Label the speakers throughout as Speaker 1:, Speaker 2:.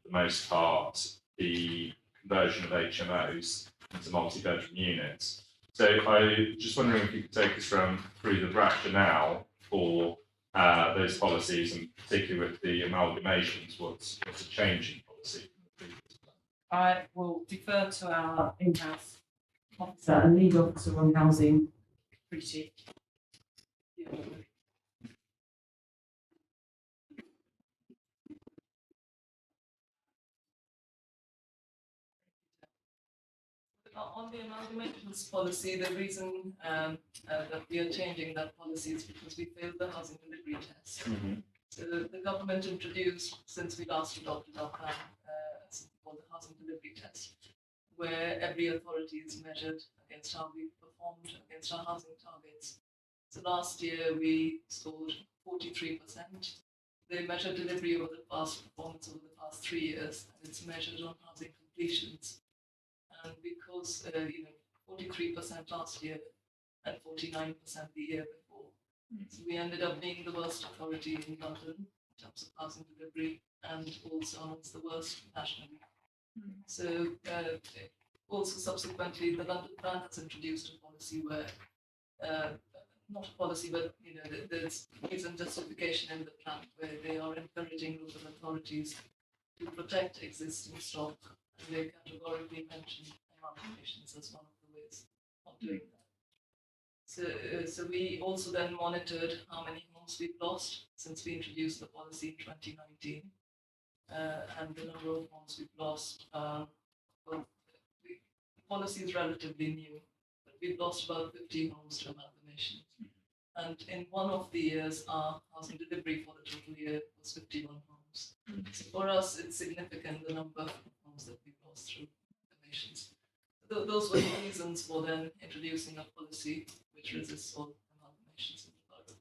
Speaker 1: the most part, the conversion of HMOs into multi-bedroom units. So I just wondering if you could take us through the rationale for those policies, and particularly with the amalgamations, what's a change in policy?
Speaker 2: I will defer to our in-house officer and lead officer on housing, Pretty. On the amalgamations policy, the reason that we are changing that policy is because we failed the housing delivery test. So the government introduced, since we last adopted our plan, something called the housing delivery test, where every authority is measured against how we performed against our housing targets. So last year we scored 43%. They measure delivery over the past performance over the past 3 years, and it's measured on housing completions. And because 43% last year and 49% the year before, so we ended up being the worst authority in London in terms of housing delivery, and also amongst the worst nationally. So also subsequently, the London plan has introduced a policy where, not a policy, but there's reason justification in the plan where they are encouraging local authorities to protect existing stock, and they categorically mention amalgamations as one of the ways of doing that. So we also then monitored how many homes we've lost since we introduced the policy in 2019, and the number of homes we've lost. The policy is relatively new, but we've lost about 50 homes to amalgamations. And in one of the years, our housing delivery for the total year was 51 homes. So for us, it's significant, the number of homes that we've lost through amalgamations. Those were the reasons for then introducing a policy which resists all amalgamations in the borough.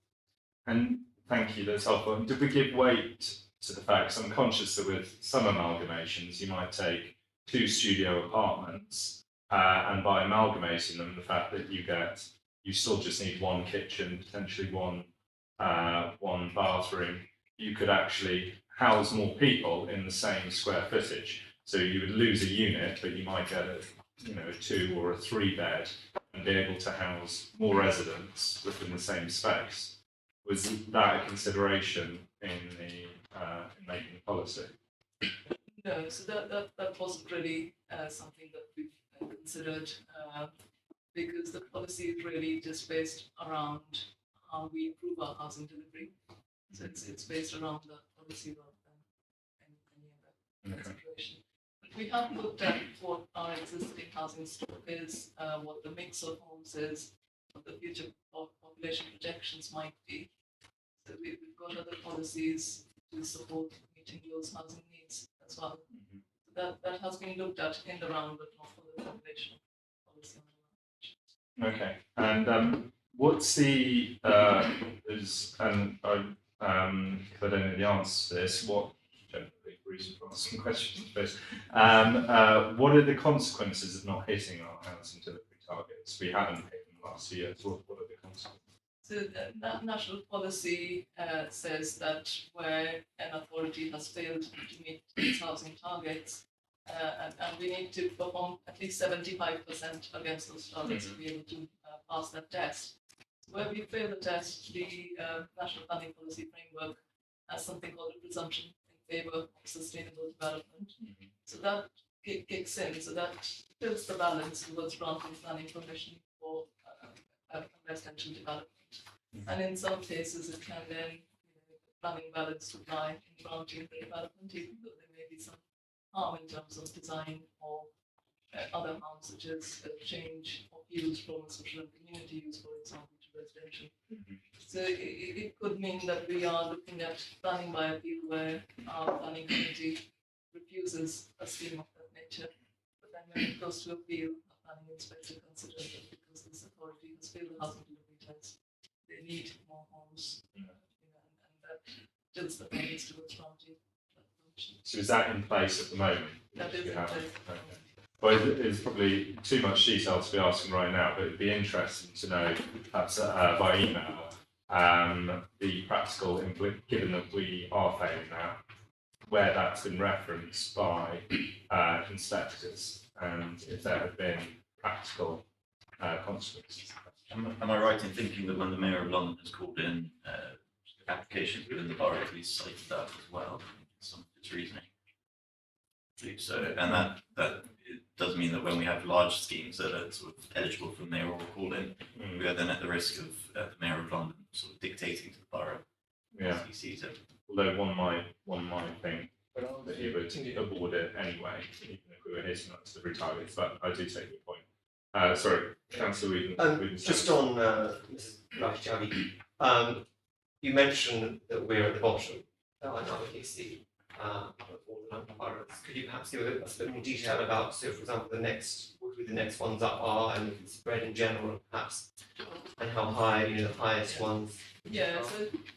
Speaker 1: And thank you, that's helpful. And did we give weight to the fact, because I'm conscious that with some amalgamations, you might take 2 studio apartments, and by amalgamating them, the fact that you still just need 1 kitchen, potentially one bathroom, you could actually house more people in the same square footage. So you would lose a unit, but you might get a 2 or a 3 bed and be able to house more residents within the same space. Was that a consideration in making the policy?
Speaker 2: No, so that wasn't really something that we've considered, because the policy is really just based around how we improve our housing delivery. So it's based around that policy rather than any other consideration. But we have looked at what our existing housing stock is, what the mix of homes is, what the future population projections might be. So we've got other policies to support meeting those housing needs as well. So that has been looked at in the round, but not for the population policy.
Speaker 1: Okay, and what's the I don't know the answer to this, what reason for asking questions first. What are the consequences of not hitting our housing delivery targets? We haven't hit them last year. So what are the consequences?
Speaker 2: So that national policy says that where an authority has failed to meet its housing targets, and we need to perform at least 75% against those targets to be able to pass that test. So where we fail the test, the National Planning Policy Framework has something called a presumption in favour of sustainable development. So that kicks in, so that tilts the balance towards granting planning permission for residential development. And in some cases, it can then planning balance to lie in granting the development, even though there may be some harm in terms of design or other harms, such as change of use from a social and community use, for example, to residential. So it could mean that we are looking at planning by appeal where our planning committee refuses a scheme of that nature, but then when it goes to appeal, a planning inspector considers that because this authority has failed the housing delivery test, they need more homes, and that tilts the balance towards granting.
Speaker 1: So is that in place at the moment?
Speaker 2: That is in place.
Speaker 1: Okay. Well, it's probably too much detail to be asking right now, but it'd be interesting to know, perhaps by email, the practical given that we are failing that, where that's been referenced by inspectors and if there have been practical consequences.
Speaker 3: Am I right in thinking that when the Mayor of London has called in applications within the borough, he's cited that as well, some of its reasoning? So, and that it does mean that when we have large schemes that are sort of eligible for mayoral call in, we are then at the risk of the Mayor of London sort of dictating to the borough as he sees it.
Speaker 1: Although one might think that he would award it anyway, even if we were hitting up to the targets, but I do take your point. Sorry, Councillor Whedon.
Speaker 4: Just on Mrs. Rajavi, you mentioned that we're at the bottom in our PC of all the London boroughs. Could you perhaps give us a bit more detail about, so for example, what the next ones up are, and the spread in general, perhaps, and how high, the highest ones?
Speaker 2: Yeah,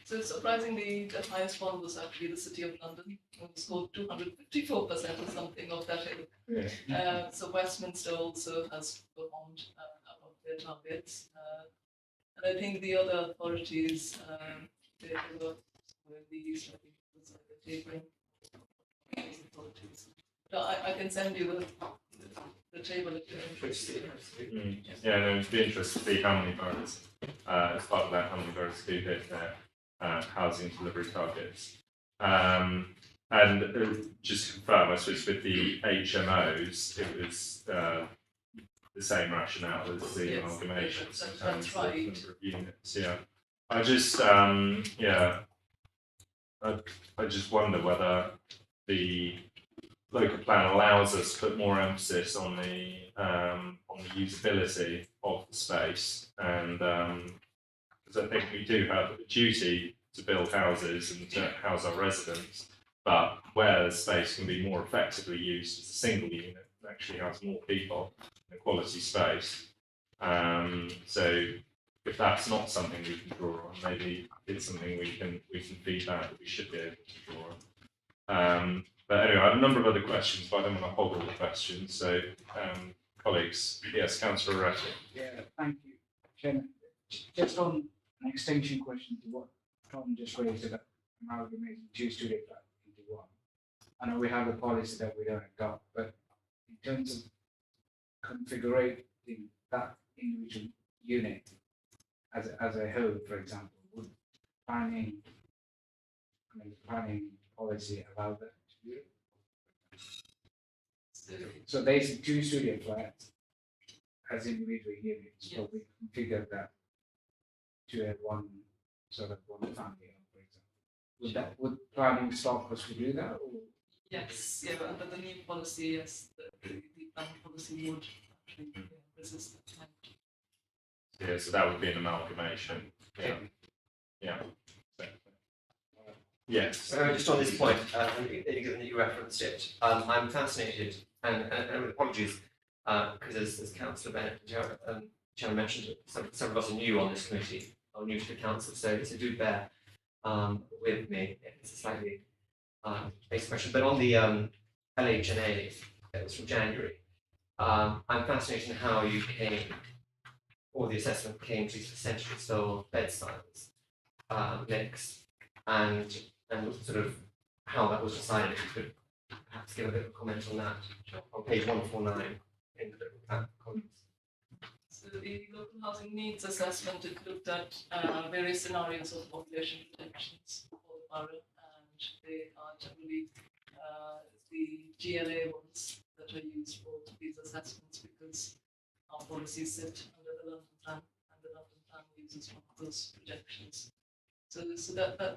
Speaker 2: so surprisingly, the highest one was actually the City of London. It scored 254% or something of that ilk. So Westminster also has performed above their targets. And I think the other authorities, they were these, I think it was the tapering authorities. So I can send you the table.
Speaker 1: Yeah, no, it'd be interesting to see how many boroughs, as part of that, how many boroughs do hit their housing delivery targets. And just to confirm, I suppose with the HMOs, it was the same rationale as the amalgamations in terms of the number of units. Yeah, I just I just wonder whether the local plan allows us to put more emphasis on the usability of the space, and because I think we do have a duty to build houses and to house our residents, but where the space can be more effectively used as a single unit and actually house more people in a quality space. So if that's not something we can draw on, maybe it's something we can feed back that we should be able to draw on. But anyway, I have a number of other questions, but I don't want to hog all the questions. So, colleagues, yes, Councillor Ratty.
Speaker 5: Yeah, thank you, Chairman. Just on an extension question to what Tom just raised about amalgamating two studio flats into one. I know we have a policy that we don't adopt, but in terms of configuring that individual unit as a whole, for example, would planning policy allow that to do it? So there's two studio flats as individual units, but we configure that to have one family, for example. Would planning stop us to do that? Or?
Speaker 2: Yes, yeah, under the new policy, yes, the planning policy would actually resist that.
Speaker 1: Yeah, so that would be an amalgamation. Yeah. Yeah. Yes.
Speaker 4: Just on this point, given that you referenced it, I'm fascinated, and with apologies, because as Councillor Bennett and Chairman mentioned, some of us are new on this committee, or new to the council, so do bear with me. It's a slightly basic question, but on the LHNA, that was from January, I'm fascinated in how you came, or the assessment came to these percentages of bed size mix, and sort of how that was decided. If you could perhaps give a bit of a comment on that on page 149 in the local plan comments.
Speaker 2: So the local housing needs assessment, it looked at various scenarios of population projections for the borough, and they are generally the GLA ones that are used for these assessments, because our policies sit under the London plan, and the London plan uses one of those projections. So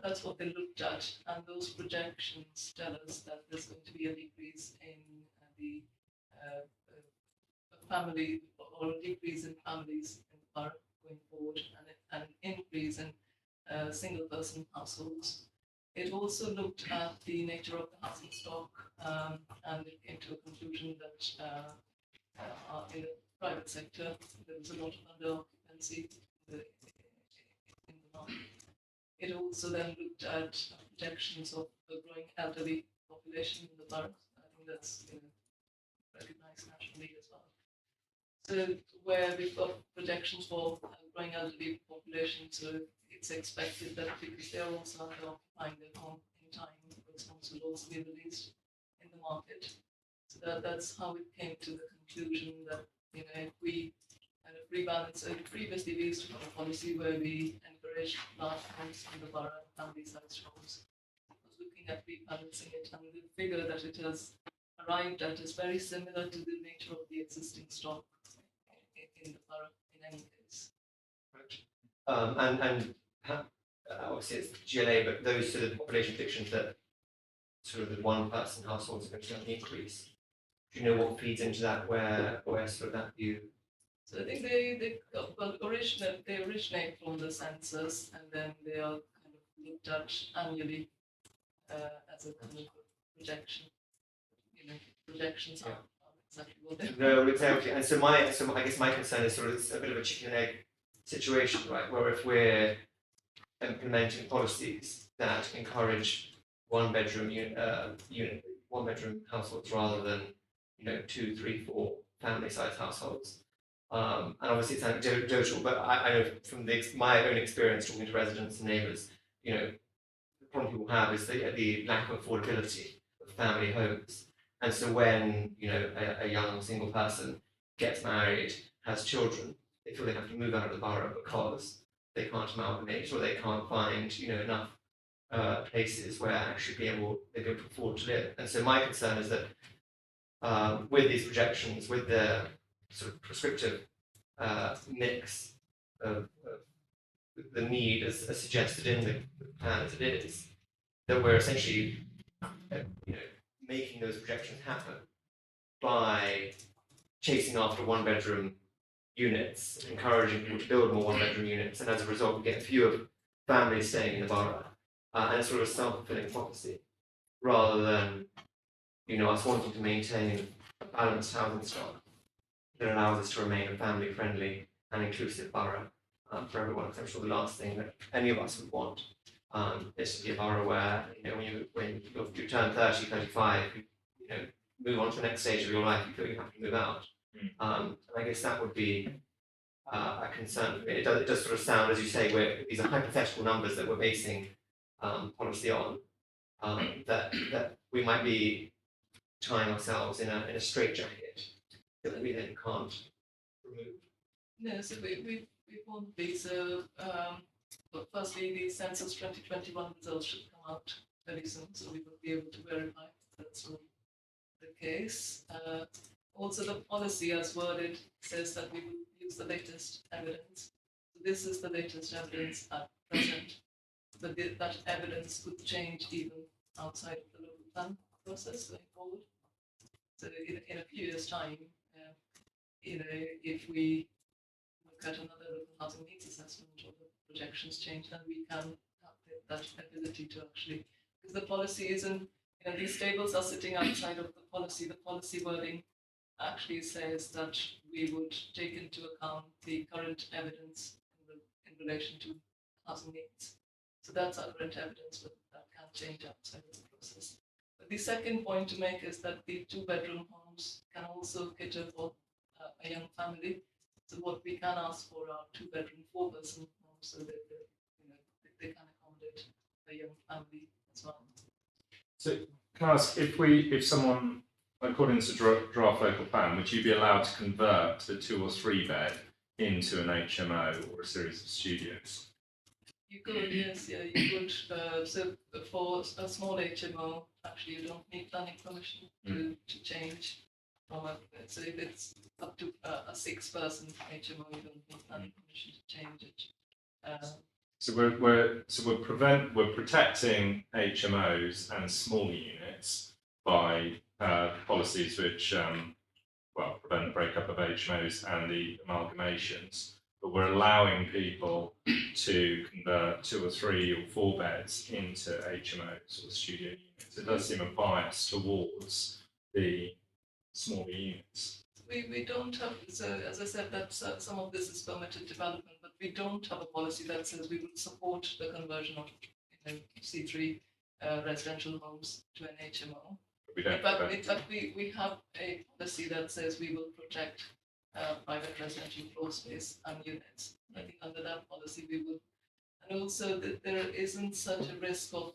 Speaker 2: that's what they looked at, and those projections tell us that there's going to be a decrease in the family, or a decrease in families in the borough going forward, and an increase in single-person households. It also looked at the nature of the housing stock, and it came to a conclusion that in the private sector there was a lot of under-occupancy in the market. It also then looked at projections of the growing elderly population in the borough. I think that's recognised nationally as well. So where we've got projections for growing elderly population, so it's expected that because they're also under occupying their home in time neighbourhood homes will also be released in the market. So that's how it came to the conclusion that, if we kind of rebalance, so previously we used to have a policy where we encouraged large homes in the borough, family-sized homes. I was looking at rebalancing it, and the figure that it has arrived at is very similar to the nature of the existing stock in the borough in any case.
Speaker 4: Obviously it's GLA, but those sort of population predictions that sort of the one-person households are going to increase. Do you know what feeds into that? Where sort of that view?
Speaker 2: So I think they originate from the census, and then they are kind of looked at annually as a kind of projection. Projections are exactly what they
Speaker 4: No, exactly. And so I guess my concern is sort of a bit of a chicken and egg situation, right? Where if we're implementing policies that encourage one-bedroom households rather than 2, 3, 4 family-sized households. And obviously it's anecdotal, but I know from my own experience talking to residents and neighbours, the problem people have is the lack of affordability of family homes. And so when a young single person gets married, has children, they feel they have to move out of the borough because they can't amalgamate or they can't find enough places where actually they'll be able to afford to live. And so my concern is that with these projections, with the sort of prescriptive mix of the need as suggested in the plan as it is, that we're essentially making those projections happen by chasing after one-bedroom units, encouraging people to build more one-bedroom units, and as a result, we get fewer families staying in the borough, and it's sort of a self-fulfilling prophecy, rather than us wanting to maintain a balanced housing stock that allows us to remain a family-friendly and inclusive borough for everyone. Because I'm sure the last thing that any of us would want is to be a borough where when you turn 30, 35, you move on to the next stage of your life, you feel you have to move out. And I guess that would be a concern for me. It does sort of sound, as you say, these are hypothetical numbers that we're basing policy on, that we might be tying ourselves in a straitjacket that we then can't remove.
Speaker 2: No, so we won't be. So, but firstly, the census 2021 results should come out very soon, so we will be able to verify if that's all the case. Also, the policy as worded says that we will use the latest evidence. So this is the latest evidence at present, but that evidence could change even outside of the local plan process going forward. So in a few years' time, if we look at another local housing needs assessment or the projections change, then we can have that ability to actually, because the policy isn't, these tables are sitting outside of the policy. The policy wording actually says that we would take into account the current evidence in relation to housing needs. So that's our current evidence, but that can change outside of the process. But the second point to make is that the 2-bedroom homes can also cater for a young family. So what we can ask for are 2-bedroom, 4-person homes, so that they can accommodate a young family as well.
Speaker 1: So can I ask, if someone, according to draft local plan, would you be allowed to convert the 2 or 3 bed into an HMO or a series of studios?
Speaker 2: You could, yes, yeah, you could. So for a small HMO, actually, you don't need planning permission to change from so if it's up to a 6-person HMO, you don't need planning permission to change it.
Speaker 1: So we're protecting HMOs and small units by policies which prevent the breakup of HMOs and the amalgamations, but we're allowing people to convert 2 or 3 or 4 beds into HMOs or studio units. It does seem a bias towards the smaller units.
Speaker 2: We don't have, so as I said, that some of this is permitted development, but we don't have a policy that says we would support the conversion of C3 residential homes to an HMO.
Speaker 1: We don't.
Speaker 2: In fact, we have a policy that says we will protect private residential floor space and units. I think under that policy we would, and also that there isn't such a risk of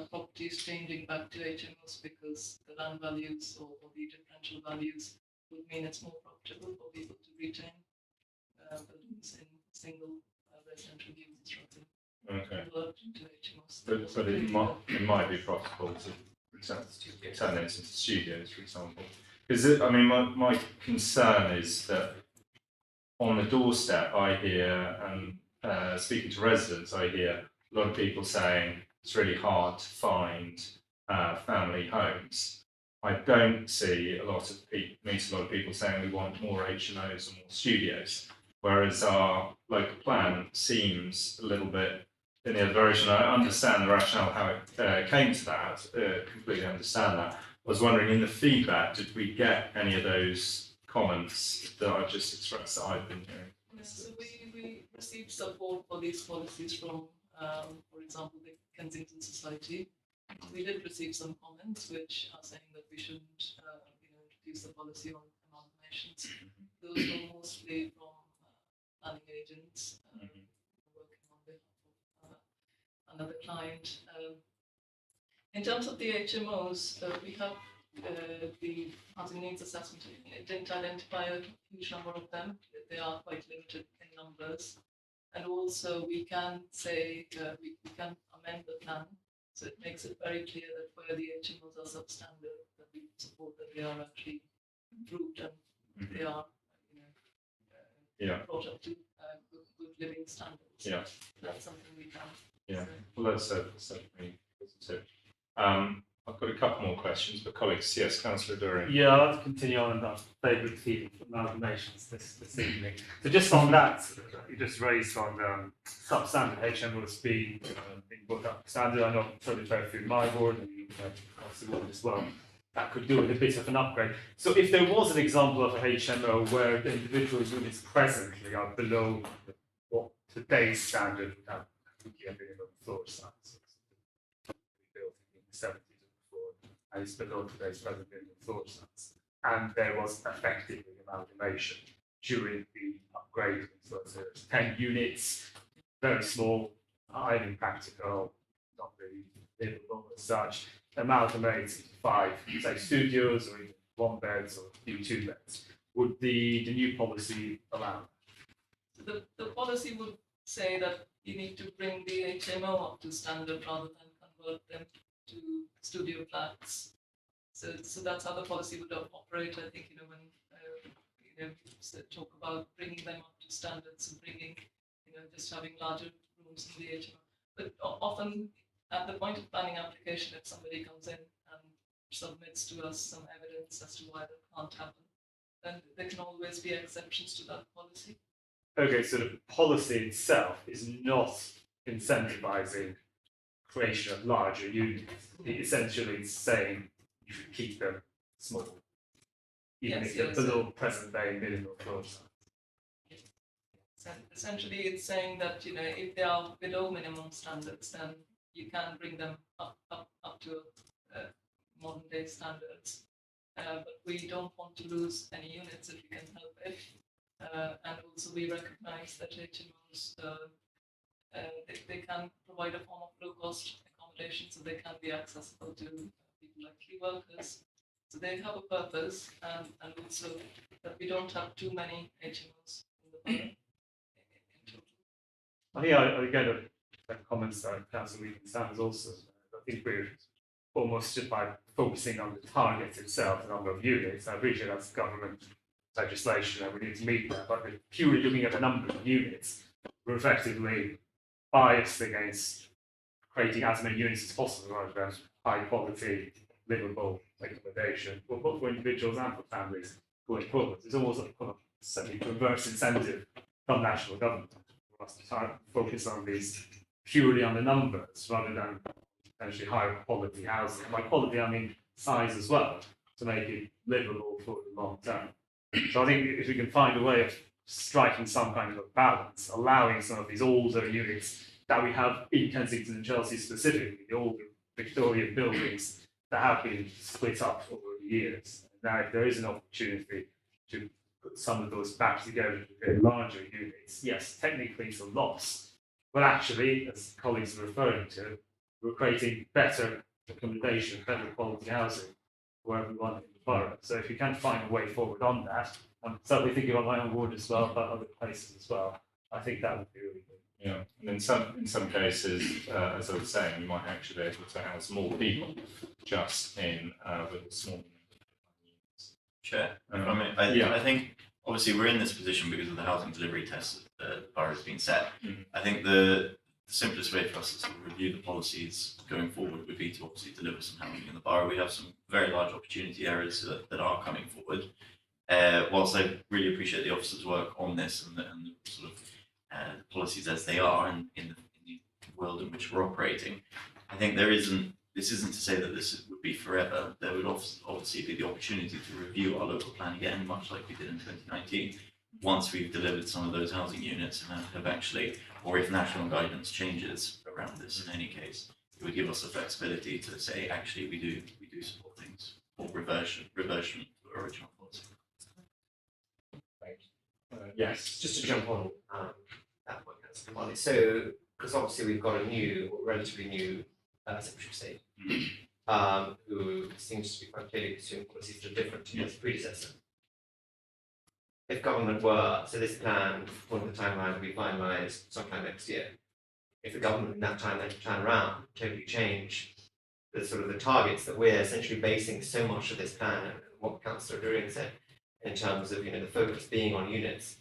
Speaker 2: properties changing back to HMOs because the land values or the differential values would mean it's more profitable for people to retain buildings in single residential uses rather
Speaker 1: Okay.
Speaker 2: than convert into HMOs.
Speaker 1: But it might be profitable to turn those into studios, for example. Because I mean, my concern is that on the doorstep, I hear, and speaking to residents, I hear a lot of people saying it's really hard to find family homes. I don't see meet a lot of people saying we want more HMOs and more studios, whereas our local plan seems a little bit in the other direction. I understand the rationale how it came to that, completely understand that. I was wondering, in the feedback, did we get any of those comments that I've just expressed that I've been hearing?
Speaker 2: Yes, so we received support for these policies from, for example, the Kensington Society. We did receive some comments which are saying that we shouldn't, introduce the policy on amalgamations. Those were mostly from planning agents working on behalf of another client. In terms of the HMOs, we have the housing needs assessment. It didn't identify a huge number of them. They are quite limited in numbers. And also we can say we can amend the plan, so it makes it very clear that where the HMOs are substandard, that we support that they are actually improved and they are, brought up to good living standards.
Speaker 1: Yeah.
Speaker 2: That's something we can.
Speaker 1: Yeah.
Speaker 2: say.
Speaker 1: Well, that's certainly positive. I've got a couple more questions, but colleagues, yes, Councillor Dury.
Speaker 6: Yeah, I'll have to continue on about favourite theme for amalgamations this evening. So just on that, you just raised on substandard HMOs being brought up to standard. I know probably very through my board and across the board as well. That could do with a bit of an upgrade. So if there was an example of a HMO where the individual units presently are below what today's standard would have, minimum floor size, built in the 70s. And it's below today's present minimum floor size. And there was effectively amalgamation during the upgrade. So it's 10 units, very small, highly practical, not really livable as such. Amalgamated 5, say, studios or even 1 beds or 2 beds. Would the new policy allow?
Speaker 2: So the policy would say that you need to bring the HMO up to standard rather than convert them to studio flats. So that's how the policy would operate. I think, when talk about bringing them up to standards and bringing, just having larger rooms in the HMO. But often at the point of planning application, if somebody comes in and submits to us some evidence as to why that can't happen, then there can always be exceptions to that policy.
Speaker 6: Okay, so the policy itself is not incentivizing creation of larger units. It essentially is saying you should keep them small, even if they're below present day minimum floor size.
Speaker 2: So essentially, it's saying that if they are below minimum standards, then you can bring them up to modern day standards. But we don't want to lose any units if we can help it. And also, we recognise that HMOs they can provide a form of low-cost accommodation, so they can be accessible to people like key workers. So they have a purpose, and also that we don't have too many HMOs in the borough in total.
Speaker 6: I think I get a comments that Councillor Weedon stands also. I think we're almost just by focusing on the target itself, the number of units. I appreciate that's government legislation and we need to meet that, but purely looking at the number of units, we're effectively biased against creating as many units as possible rather than high quality, livable accommodation, both for individuals and for families going forward. There's almost a slightly perverse incentive from national government for us to focus on these purely on the numbers rather than potentially higher quality housing. By quality, I mean size as well, to make it livable for the long term. So I think if we can find a way of striking some kind of a balance, allowing some of these older units that we have in Kensington and Chelsea specifically, the older Victorian buildings that have been split up over the years. Now, if there is an opportunity to put some of those back together to create larger units, yes, technically it's a loss, but actually, as colleagues are referring to, we're creating better accommodation, better quality housing for everyone in the borough. So if you can find a way forward on that, I'm certainly thinking on my own ward as well, but other places as well, I think that would be really good.
Speaker 1: Yeah, and in some cases, as I was saying, you might actually be able to house more people just in with a small number of units.
Speaker 3: Chair,
Speaker 1: Yeah.
Speaker 3: I think obviously we're in this position because of the housing delivery test that the borough has been set.
Speaker 1: Mhm.
Speaker 3: I think the simplest way for us to sort of review the policies going forward would be to obviously deliver some housing in the borough. We have some very large opportunity areas that are coming forward. Whilst I really appreciate the officers' work on this and the sort of policies as they are in the world in which we're operating, I think this isn't to say that this would be forever. There would obviously be the opportunity to review our local plan again, much like we did in 2019, once we've delivered some of those housing units and have actually, or if national guidance changes around this in any case, it would give us the flexibility to say, actually, we do support things, or reversion to original policy.
Speaker 1: Yes.
Speaker 4: Just to jump on that point, Councillor Marley. So, because obviously we've got a new, relatively new Secretary of State, who seems to be quite clearly pursuing policies that are different to his predecessor. If government were, so this plan, according to the timeline, will be finalised sometime next year. If the government in that time then turn around, totally change the sort of the targets that we're essentially basing so much of this plan and what Councillor During said in terms of the focus being on units.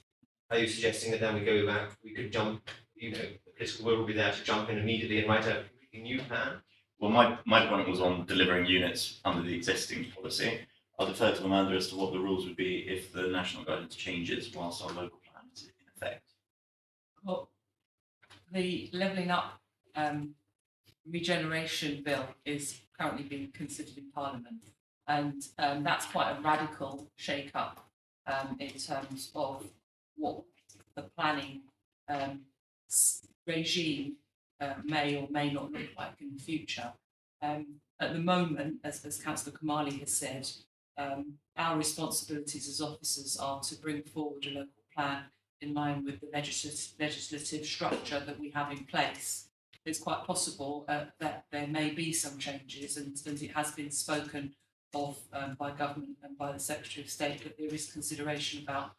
Speaker 4: Are you suggesting that then we go back, we could jump, the political will be there to jump in immediately and write a new plan?
Speaker 3: Well, my point was on delivering units under the existing policy. I'll defer to Amanda as to what the rules would be if the national guidance changes whilst our local plan is in effect.
Speaker 2: Well, the Levelling Up regeneration bill is currently being considered in Parliament, and that's quite a radical shake-up in terms of what the planning regime may or may not look like in the future. At the moment, as Councillor Kamali has said, our responsibilities as officers are to bring forward a local plan in line with the legislative structure that we have in place. It's quite possible that there may be some changes, and it has been spoken of by government and by the Secretary of State that there is consideration about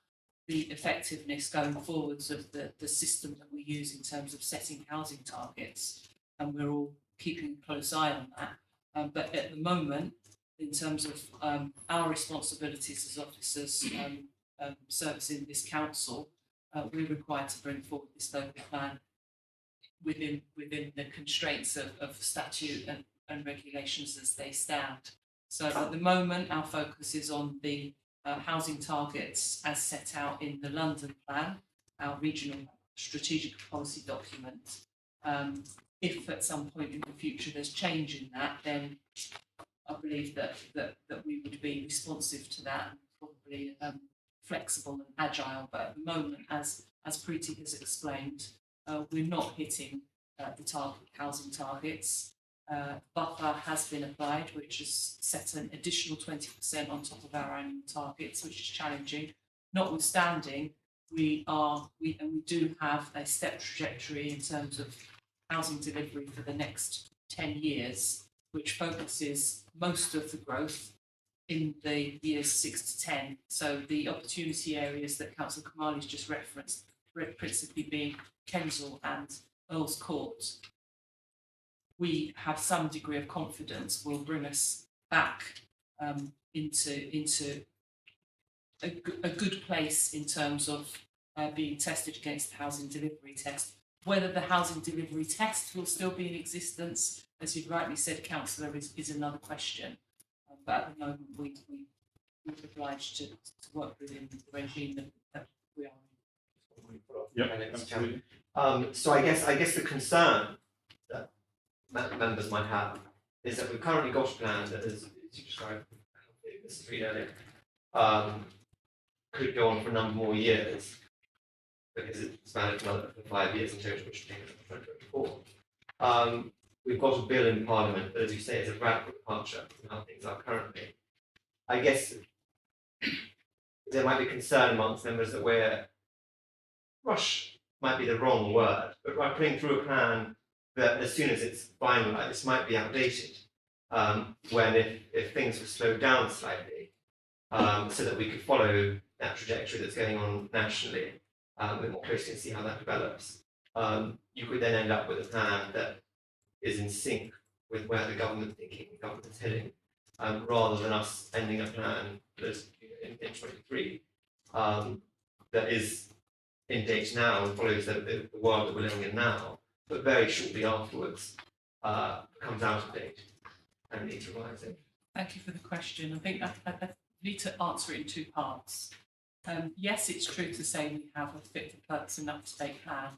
Speaker 2: the effectiveness going forwards of the system that we use in terms of setting housing targets, and we're all keeping a close eye on that. But at the moment, in terms of our responsibilities as officers servicing this council, we're required to bring forward this local plan within the constraints of statute and regulations as they stand. So at the moment, our focus is on the housing targets as set out in the London plan, our regional strategic policy document. If at some point in the future there's change in that, then I believe that we would be responsive to that and probably flexible and agile. But at the moment, as Preeti has explained, we're not hitting the housing targets. Buffer has been applied, which has set an additional 20% on top of our annual targets, which is challenging. Notwithstanding, we do have a step trajectory in terms of housing delivery for the next 10 years, which focuses most of the growth in the years 6 to 10. So the opportunity areas that Councillor Kamali's just referenced, principally being Kensal and Earl's Court, we have some degree of confidence will bring us back into a good place in terms of being tested against the housing delivery test. Whether the housing delivery test will still be in existence, as you've rightly said, Councillor, is another question. But at the moment, we're obliged to work within the regime that we are in.
Speaker 1: Yep, absolutely.
Speaker 4: So I guess the concern that members might have is that we've currently got a plan that, as you described, Mrs. Reid earlier, could go on for a number more years because it's valid for 5 years in total, which takes us to 2024. We've got a bill in Parliament that, as you say, is a radical departure from how things are currently. I guess there might be concern amongst members that rush might be the wrong word, but we're putting through a plan that as soon as it's finalised, this might be outdated. When if things were slowed down slightly, so that we could follow that trajectory that's going on nationally a bit more closely and see how that develops, you could then end up with a plan that is in sync with where the government is heading, rather than us ending a plan that's in 23 that is in date now and follows the world that we're living in now, but very shortly afterwards comes out of date and needs revising.
Speaker 7: Thank you for the question. I think I need to answer it in two parts. Yes, it's true to say we have a fit for purpose and up-to-date plan,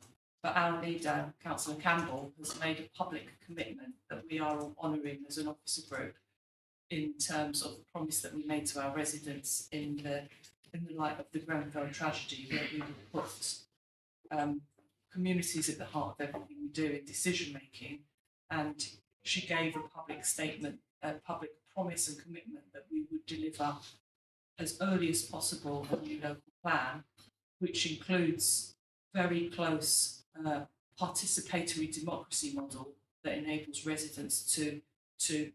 Speaker 7: but our leader, Councillor Campbell, has made a public commitment that we are all honouring as an officer group in terms of the promise that we made to our residents in the light of the Grenfell tragedy, where we would put communities at the heart of everything we do in decision making. And she gave a public statement, a public promise and commitment that we would deliver as early as possible a new local plan, which includes very close participatory democracy model that enables residents to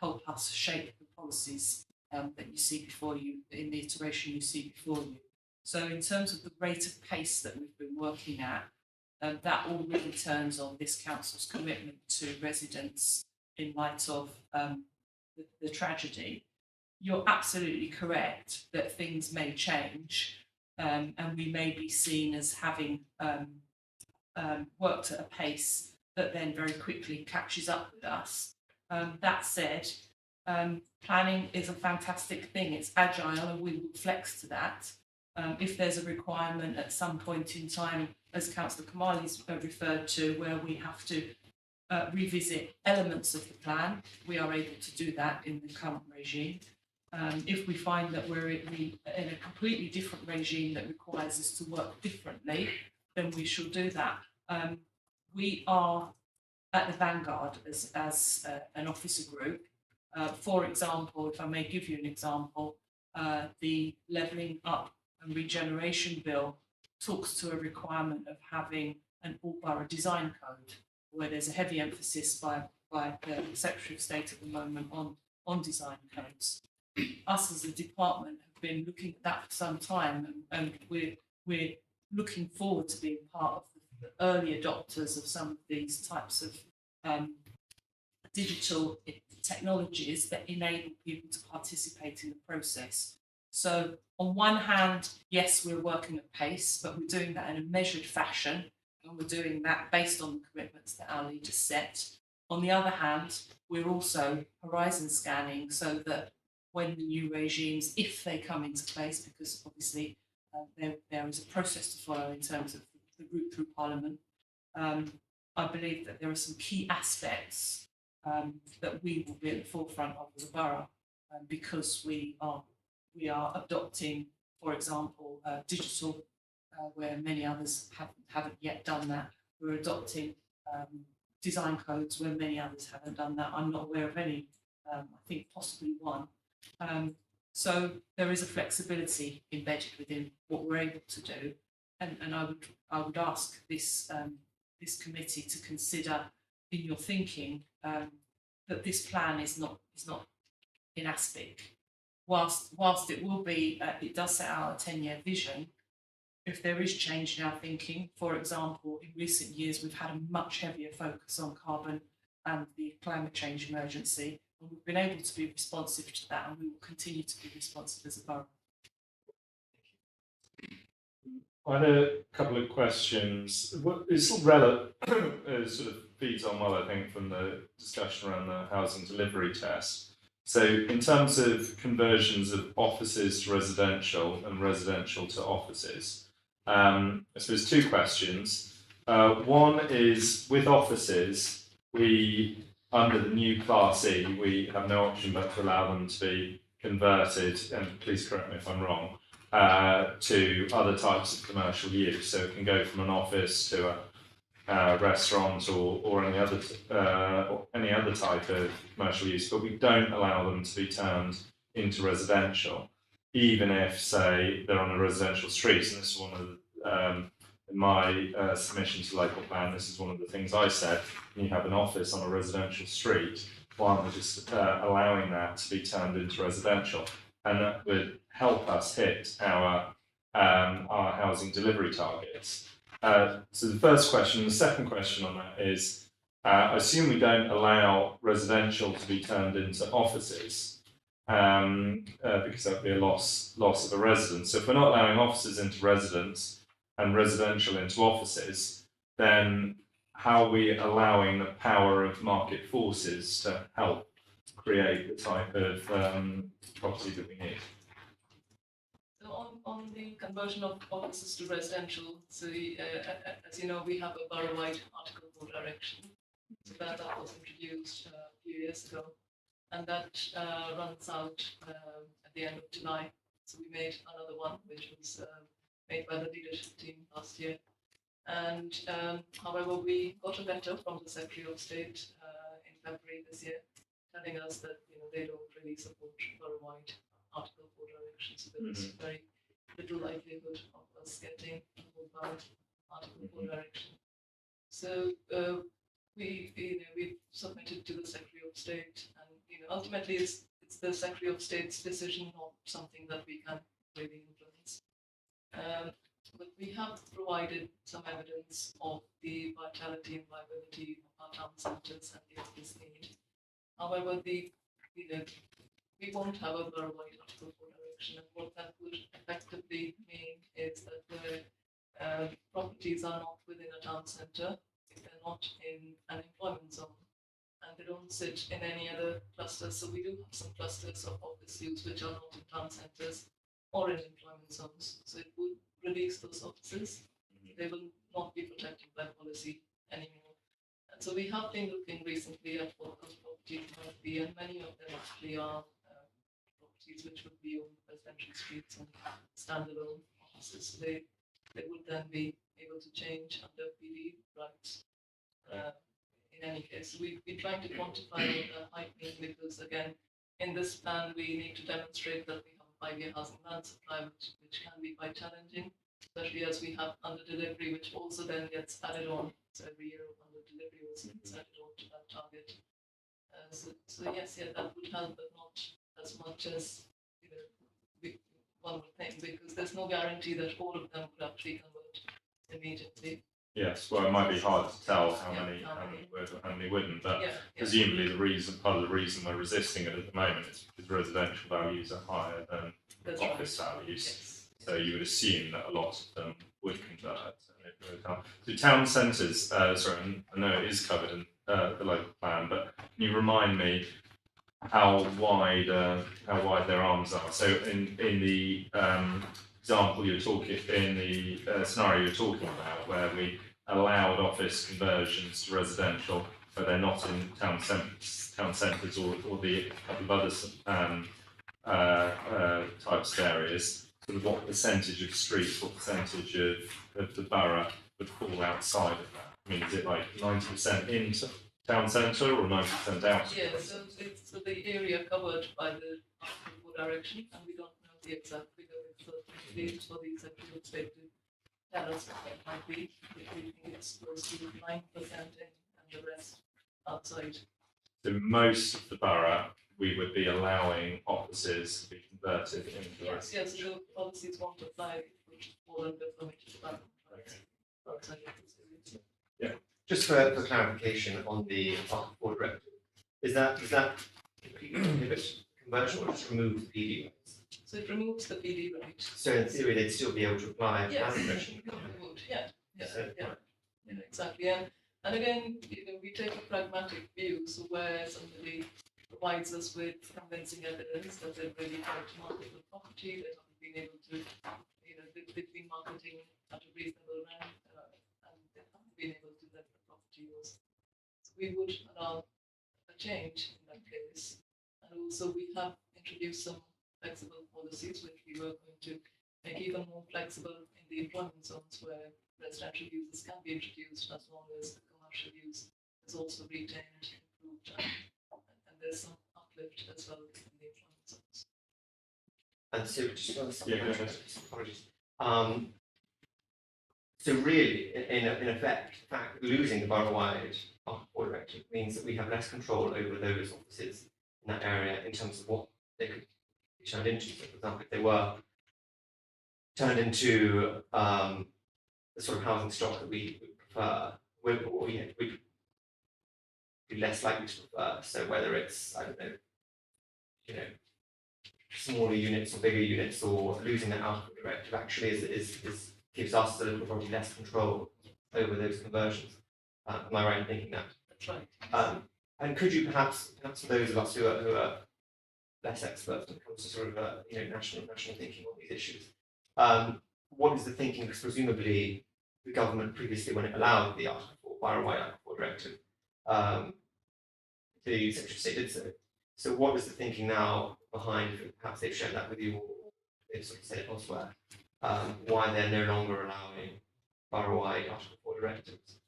Speaker 7: help us shape the policies that you see before you, in the iteration you see before you. So in terms of the rate of pace that we've been working at, that all really turns on this council's commitment to residents in light of the tragedy. You're absolutely correct that things may change, and we may be seen as having worked at a pace that then very quickly catches up with us. That said, planning is a fantastic thing. It's agile, and we will flex to that. If there's a requirement at some point in time, as Councillor Kamali's referred to, where we have to revisit elements of the plan, we are able to do that in the current regime. If we find that we're in a completely different regime that requires us to work differently, then we shall do that. We are at the vanguard as an officer group. For example, if I may give you an example, the Levelling Up and Regeneration Bill talks to a requirement of having an all-borough design code, where there's a heavy emphasis by the Secretary of State at the moment on design codes. Us as a department have been looking at that for some time, and we're looking forward to being part of the early adopters of some of these types of digital technologies that enable people to participate in the process. So on one hand, yes, we're working at pace, but we're doing that in a measured fashion, and we're doing that based on the commitments that our leaders set. On the other hand, we're also horizon scanning so that when the new regimes, if they come into place, because obviously there is a process to follow in terms of the route through Parliament, I believe that there are some key aspects that we will be at the forefront of as a borough, because we are adopting, for example, digital, where many others haven't yet done that. We're adopting design codes where many others haven't done that. I'm not aware of any. I think possibly one. So there is a flexibility embedded within what we're able to do, and I would ask this committee to consider in your thinking that this plan is not in aspic. Whilst it will be, it does set out a 10-year vision. If there is change in our thinking, for example, in recent years we've had a much heavier focus on carbon and the climate change emergency, and we've been able to be responsive to that, and we will continue to be responsive as a borough.
Speaker 1: I had a couple of questions. It's relevant, sort of feeds on well, I think, from the discussion around the housing delivery test. So in terms of conversions of offices to residential and residential to offices, I suppose two questions. One is, with offices, we, under the new Class E, we have no option but to allow them to be converted, and please correct me if I'm wrong, to other types of commercial use. So it can go from an office to a restaurant or any other type of commercial use, but we don't allow them to be turned into residential, even if, say, they're on a residential street. And this is one of in my submission to local plan, this is one of the things I said. When you have an office on a residential street, why aren't we just allowing that to be turned into residential? And that would help us hit our housing delivery targets. So the first question, the second question on that is, I assume we don't allow residential to be turned into offices, because that would be a loss of a residence. So if we're not allowing offices into residents and residential into offices, then how are we allowing the power of market forces to help create the type of property that we need?
Speaker 2: So on the conversion of offices to residential, so as you know, we have a borough-wide Article 4 direction. So that was introduced a few years ago, and that runs out at the end of July. So we made another one, which was made by the leadership team last year. And however, we got a letter from the Secretary of State in February this year, telling us that they don't really support borough-wide Article 4 direction. So there was very little likelihood of us getting a whole Article 4 direction. So we submitted to the Secretary of State, and ultimately it's the Secretary of State's decision, not something that we can really influence. But we have provided some evidence of the vitality and viability of our town centres and the office need. However, we won't have a borough-wide Article 4 direction, and what that would effectively mean is that the properties are not within a town centre, if they're not in an employment zone, and they don't sit in any other clusters. So we do have some clusters of office use which are not in town centres or in employment zones. So it would release those offices. They will not be protected by policy anymore. And so we have been looking recently at what those properties might be, and many of them actually are properties which would be on residential streets and standalone offices. So they would then be able to change under PD rights. In any case, we've been trying to quantify what that might mean, because again, in this plan we need to demonstrate that we have a 5-year housing land supply, which can be quite challenging, especially as we have under delivery, which also then gets added on. So every year of under delivery also gets added on to that target. So yes, that would help, but not as much as one would think, because there's no guarantee that all of them would actually convert immediately.
Speaker 1: Yes, well, it might be hard to tell how many would or how many wouldn't, but presumably part of the reason we're resisting it at the moment is because residential values are higher than office values.
Speaker 2: Yes.
Speaker 1: So you would assume that a lot of them would convert. So town centres, sorry, I know it is covered in the local plan, but can you remind me how wide their arms are? So in the example you're talking, in the scenario you're talking about, where we allowed office conversions to residential, but they're not in town centres or the couple of other types of areas, sort of what percentage of streets, what percentage of the borough would fall outside of that? I mean, is it like 90% into town centre or 90% out?
Speaker 2: Yeah, so it's the area covered by the Article 4 direction, and we don't know the exact figure. It's for the Secretary of State to tell us what that might be. We think it's close to 9% in, and the rest outside.
Speaker 1: So most of the borough, we would be allowing offices to be converted into residential.
Speaker 2: Yes, the policies won't apply, which fall under permitted development rights outside of this area.
Speaker 4: Just for clarification on the Article 4 directive, is that prohibit conversion or just remove the PD rights?
Speaker 2: So it removes the PD right.
Speaker 4: So in theory, they'd still be able to apply
Speaker 2: Yes,
Speaker 4: planning permission.
Speaker 2: they would. Exactly. And again, we take a pragmatic view. So where somebody provides us with convincing evidence that they've really tried to market the property, they haven't been able to, they've been marketing at a reasonable rent, and they haven't been able to let the property use. So we would allow a change in that case. And also we have introduced some flexible policies, which we were going to make even more flexible in the employment zones, where residential uses can be introduced as long as the commercial use is also retained, improved, and there's some uplift as well in the employment zones.
Speaker 4: And so just one
Speaker 1: Yeah, go ahead.
Speaker 4: apologies. So really, in effect, the fact that losing the borough-wide Article 4 directive means that we have less control over those offices in that area in terms of what they could be turned into. So, for example, if they were turned into the sort of housing stock that we would prefer, we'd be less likely to prefer. So whether it's, I don't know, you know, smaller units or bigger units, or losing that Article directive actually is gives us a little probably less control over those conversions. Am I right in thinking that?
Speaker 2: That's right.
Speaker 4: And could you perhaps for those of us who are less expert when it comes to sort of national thinking on these issues, what is the thinking? Because presumably the government previously, when it allowed the Article 4 borough-wide Article 4 directive, the Secretary of State did so. So what is the thinking now behind, perhaps they've shared that with you, or they've sort of said it elsewhere, why they're no longer allowing borough-wide Article 4 directives?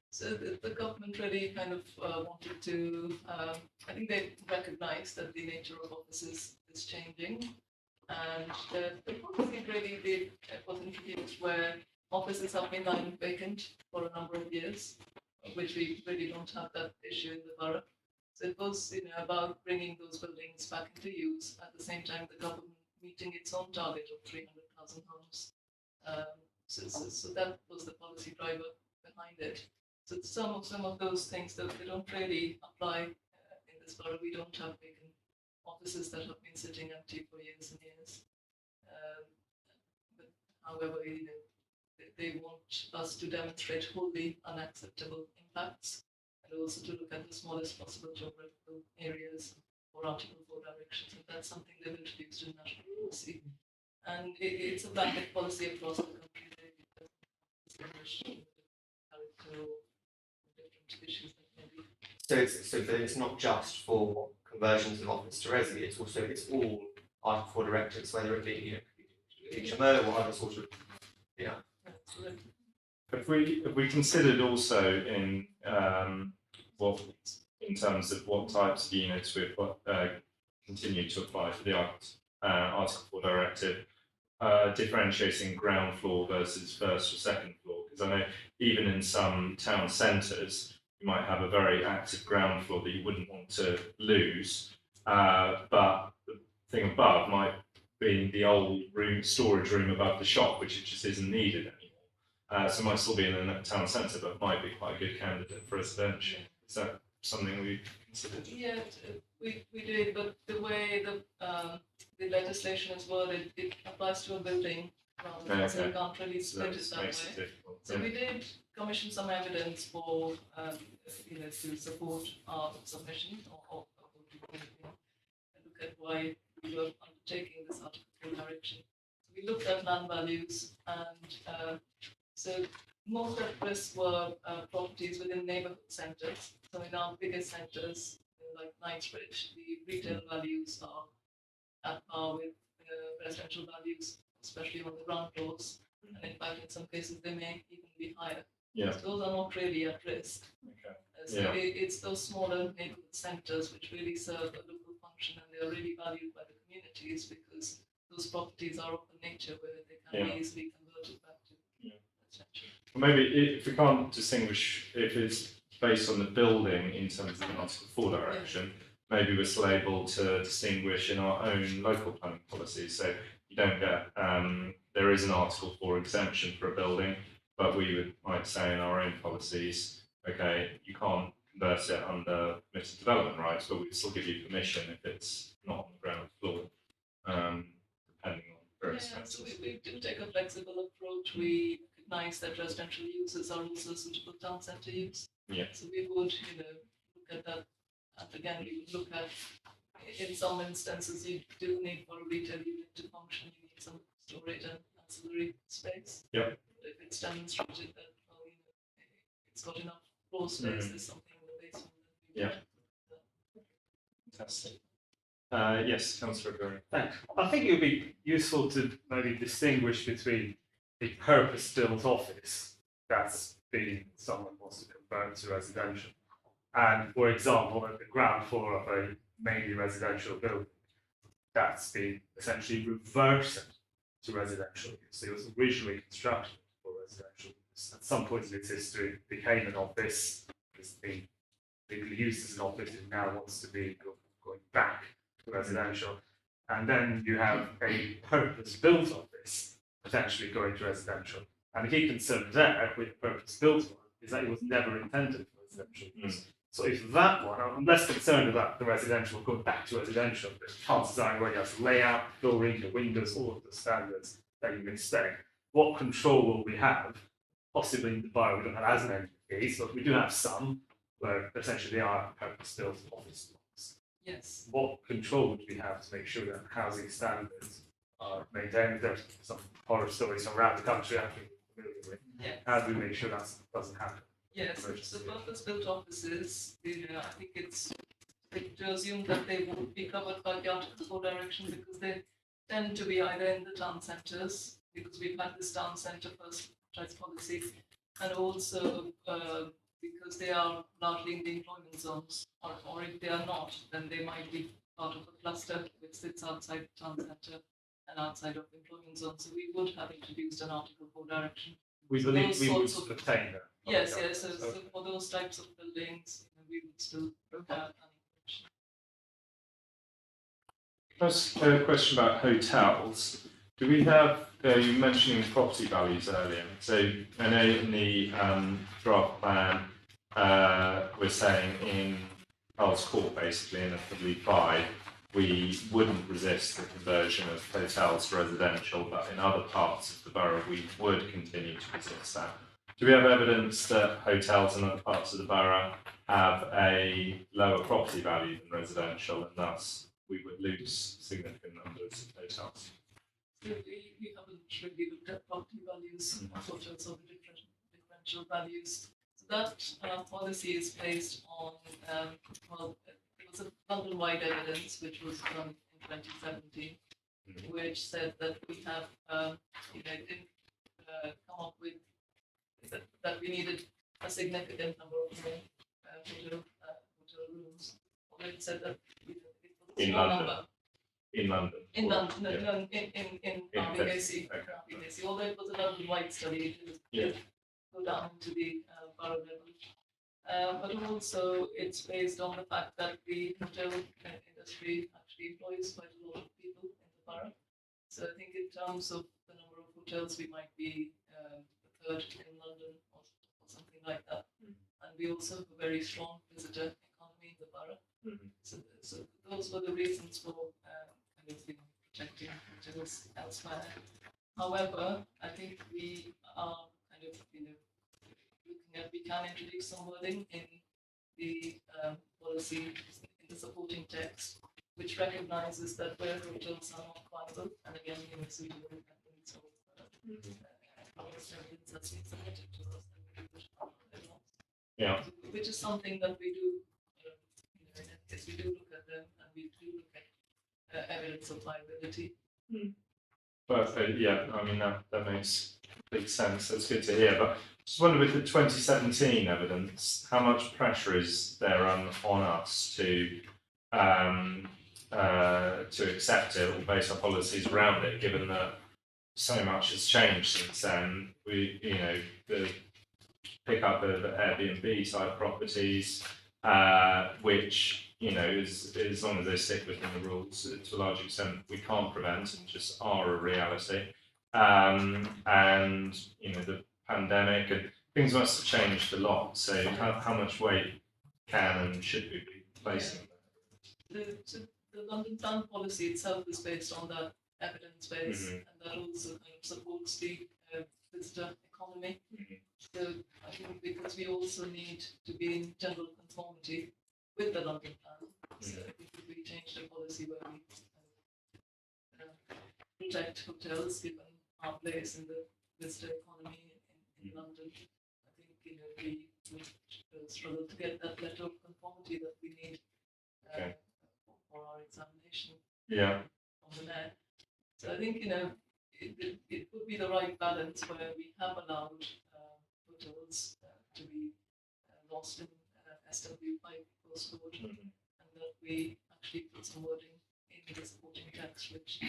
Speaker 2: So the government really kind of wanted to, I think they recognized that the nature of offices is changing. And the policy really was introduced where offices have been lying vacant for a number of years, which we really don't have that issue in the borough. So it was, about bringing those buildings back into use at the same time the government meeting its own target of 300,000 homes. So that was the policy driver behind it. So some of those things that they don't really apply in this borough. We don't have vacant offices that have been sitting empty for years and years. But however, they want us to demonstrate wholly unacceptable impacts, and also to look at the smallest possible geographical areas for Article 4 directions, and that's something they've introduced in national policy. And it's a blanket policy across the country. They distinguish character or different issues that may be.
Speaker 4: So that it's not just for conversions of office to resi, it's all Article 4 directives, whether it be HMO or other sort of
Speaker 1: If we considered also in terms of what types of units we continue to apply for the Article 4 directive, differentiating ground floor versus first or second floor, because I know even in some town centres you might have a very active ground floor that you wouldn't want to lose, but the thing above might be the old storage room above the shop, which just isn't needed anymore. So it might still be in a town centre, but might be quite a good candidate for residential. Is that something we considered?
Speaker 2: Yeah, we did, but the way the legislation is worded, it applies to a building, so we can't really split it that way. So we did commission some evidence for, to support our submission or look at why we were undertaking this Article 4 direction. So we looked at land values, and so most at risk were properties within neighbourhood centres. So in our biggest centres, like Knightsbridge, the retail values are at par with residential values, especially on the ground floors. And in fact, in some cases, they may even be higher.
Speaker 1: Yeah.
Speaker 2: So those are not really at risk.
Speaker 1: Okay.
Speaker 2: So it's those smaller neighbourhood centres which really serve a local function, and they are really valued by the communities because those properties are of a nature where they can be easily converted back to residential.
Speaker 1: Well, maybe if we can't distinguish if it's based on the building in terms of the Article 4 direction, maybe we're still able to distinguish in our own local planning policies. So you don't get, there is an Article 4 exemption for a building, but we might say in our own policies, okay, you can't convert it under permitted development rights, but we still give you permission if it's not on the ground floor, depending on various factors.
Speaker 2: So we do take a flexible approach. We recognize that residential uses are also suitable town centre use.
Speaker 1: Yeah.
Speaker 2: So we would, look at that. And again, we would look at, in some instances, you do need for a retail unit to function, you need some storage and ancillary space.
Speaker 1: Yep.
Speaker 2: But if it's demonstrated that, it's got enough floor space, there's something in the basement that we would.
Speaker 1: Fantastic. Yes, Councillor Gurry.
Speaker 6: Thanks. I think it would be useful to maybe distinguish between a purpose-built office that's being someone wants to convert to residential, and, for example, at the ground floor of a mainly residential building that's been essentially reversed to residential use. So it was originally constructed for residential at some point in its history became an office, has been legally used as an office, and now wants to be going back to residential. And then you have a purpose-built office potentially going to residential. And the key concern there with the purpose-built one is that it was never intended for residential use. So if that one, I'm less concerned about the residential going back to residential, but chances are where you have layout, flooring, the windows, all of the standards that you expect. What control will we have? Possibly in the borough, we don't have as many keys, but we do have some where essentially they are purpose-built office blocks.
Speaker 2: Yes.
Speaker 6: What control would we have to make sure that housing standards are maintained? There's some horror stories from around the country I'm familiar with.
Speaker 2: Yes.
Speaker 6: How do we make sure that doesn't happen?
Speaker 2: Yes, the purpose-built offices, I think it's to assume that they won't be covered by the Article 4 direction because they tend to be either in the town centres, because we've had this town centre first choice policy, and also because they are largely in the employment zones, or if they are not, then they might be part of a cluster which sits outside the town centre and outside of employment zones. So we would have introduced an Article 4 direction.
Speaker 6: We
Speaker 2: So
Speaker 6: believe
Speaker 2: those
Speaker 6: we would
Speaker 2: sorts of-
Speaker 6: obtain that.
Speaker 2: Yes, yes. So for those types of buildings, we would still have planning permission.
Speaker 1: First question about hotels. Do we have, you mentioning property values earlier, so I know in the draft plan, we're saying in Earl's Court basically in FW5, we wouldn't resist the conversion of hotels to residential, but in other parts of the borough we would continue to resist that. Do we have evidence that hotels in other parts of the borough have a lower property value than residential, and thus we would lose significant numbers of hotels?
Speaker 2: We haven't really looked at property values of hotels or differential values. So that policy is based on, well, it was a London-wide evidence which was done in 2017, which said that we have, didn't come up with that we needed a significant number of hotel rooms. Although it said that it was a
Speaker 1: In
Speaker 2: small
Speaker 1: London?
Speaker 2: number.
Speaker 1: In London?
Speaker 2: In London,
Speaker 1: Yeah.
Speaker 2: no, in
Speaker 1: Place.
Speaker 2: RBKC, although it was a London-wide study, it did go down to the borough level. But also it's based on the fact that the hotel industry actually employs quite a lot of people in the borough. So I think in terms of the number of hotels, we might be the third in London or something like that. And we also have a very strong visitor economy in the borough. So those were the reasons for protecting hotels elsewhere. However, I think we are looking at, we can introduce some wording in the policy, in the supporting text, which recognises that where hotels are not viable, and again, suitable evidence of evidence that's been submitted to us, then we would
Speaker 1: Yeah.
Speaker 2: which is something that we do, yes, we do look at them, and we do look at evidence of viability.
Speaker 1: But yeah, I mean that makes big sense. That's good to hear. But just wonder with the 2017 evidence, how much pressure is there on us to accept it or base our policies around it, given that so much has changed since then? We, the pick up of Airbnb type properties, which, as long as they stick within the rules, to a large extent, we can't prevent and just are a reality. And, the pandemic and things must have changed a lot. So how much weight can and should we be placing?
Speaker 2: The London Town policy itself is based on that evidence base, and that also supports the visitor economy. So I think because we also need to be in general conformity with the London Plan, so if we change the policy where we protect hotels given our place in the visitor economy in London, I think we would struggle to get that letter of conformity that we need for our examination on the net. So I think it would be the right balance where we have allowed hotels to be lost in SW5 postcode, and that we actually put some wording in the supporting text which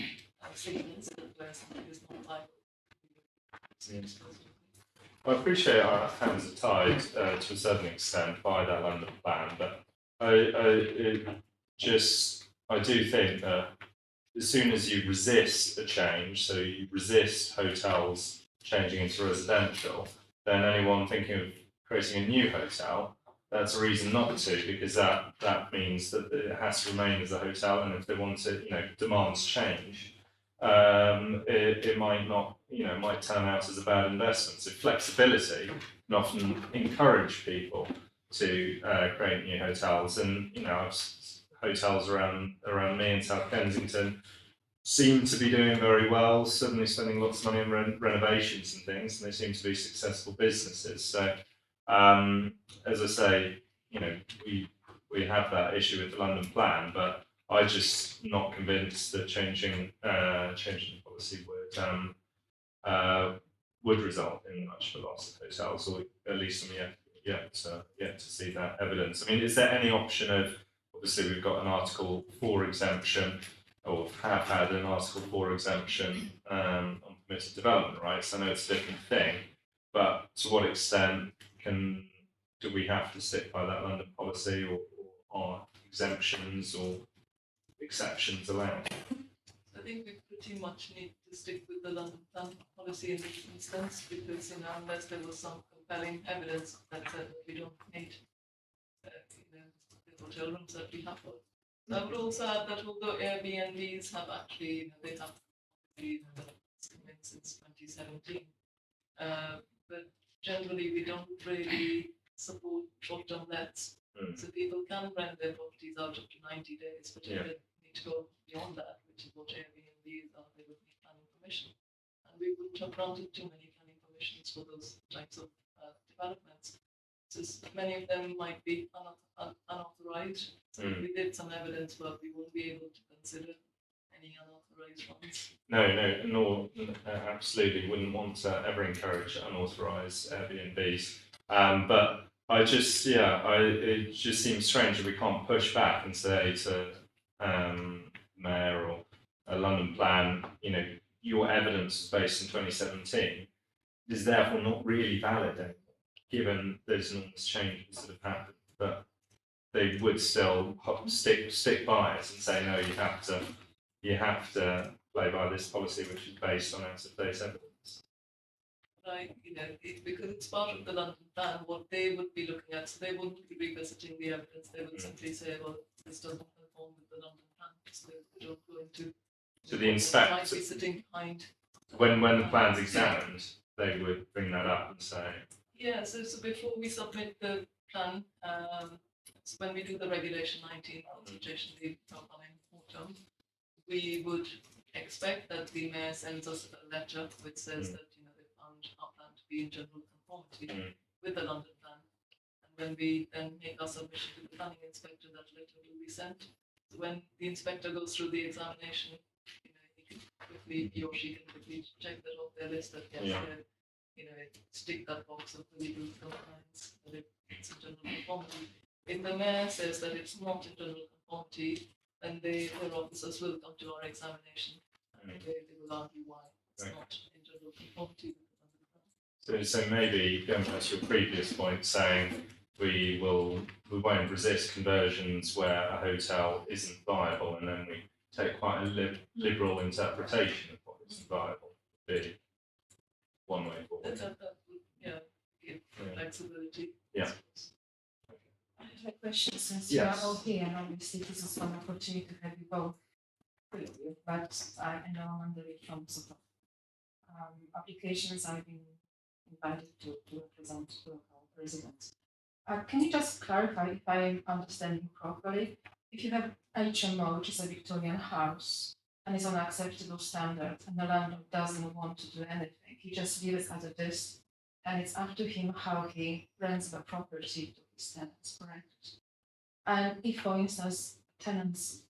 Speaker 2: signals that where something is not viable.
Speaker 1: I appreciate our hands are tied to a certain extent by that London plan, but I do think that as soon as you resist a change, so you resist hotels changing into residential, then anyone thinking of creating a new hotel, that's a reason not to, because that means that it has to remain as a hotel, and if they want to, demands change, it might not, might turn out as a bad investment. So flexibility can often encourage people to create new hotels, and hotels around me in South Kensington seem to be doing very well, suddenly spending lots of money on renovations and things, and they seem to be successful businesses. So, as I say, we have that issue with the London plan, but I'm just not convinced that changing policy would result in much of a loss of hotels, or at least I'm yet to see that evidence. I mean, is there any option of, obviously we've got an Article 4 exemption, or have had an Article 4 exemption on permitted development rights. I know it's a different thing, but to what extent do we have to stick by that London policy, or are exemptions or exceptions allowed?
Speaker 2: I think we pretty much need to stick with the London plan policy in this instance, because unless there was some compelling evidence that we don't need the hotel rooms that we have. I would also add that although Airbnbs have actually, they have come in since 2017, but generally we don't really support short-term lets. So people can rent their properties out up to 90 days, but if they need to go beyond that, which is what Airbnbs are, they would need planning permission. And we wouldn't have granted too many planning permissions for those types of developments. So many of them might be unauthorized. So if we did some evidence work, we wouldn't be able to consider any unauthorized ones.
Speaker 1: No, absolutely wouldn't want to ever encourage unauthorized Airbnbs. But it just seems strange that we can't push back and say to Mayor or a London plan, your evidence is based in 2017 is therefore not really valid anymore, given those enormous changes that have happened. But they would still stick by it and say, no, you have to play by this policy, which is based on out-of-date evidence.
Speaker 2: Right, because it's part of the London plan, what they would be looking at, so they wouldn't be revisiting the evidence, they would simply say, well, this doesn't conform with the London plan, so they don't go into.
Speaker 1: So the inspector
Speaker 2: might be sitting behind.
Speaker 1: When the plan's examined, they would bring that up and say.
Speaker 2: Yeah, so before we submit the plan, so when we do the Regulation 19 consultation, the upcoming autumn, we would expect that the mayor sends us a letter which says that they found our plan to be in general conformity with the London plan. And when we then make our submission to the planning inspector, that letter will be sent. So when the inspector goes through the examination, he or she can quickly check that off their list that yes, stick that box of the legal compliance, that it's in general conformity. If the mayor says that it's not in general conformity, then their officers will come to our examination and they will argue why it's not in general conformity.
Speaker 1: So maybe going back to your previous point, saying we won't resist conversions where a hotel isn't viable, and then we take quite a liberal interpretation of what isn't viable, would be one way forward.
Speaker 2: That would, give flexibility.
Speaker 1: Yeah.
Speaker 8: I have a question, since
Speaker 1: Yes.
Speaker 8: you are all here, and obviously this is one opportunity to have you both with you, but I know I'm under it from sort of applications I've been invited to represent local residents. Can you just clarify if I am understanding properly? If you have HMO, which is a Victorian house, and is on acceptable standard, and the landlord doesn't want to do anything, he just leaves it as it is, and it's up to him how he rents the property to his tenants, correct? And if, for instance, tenants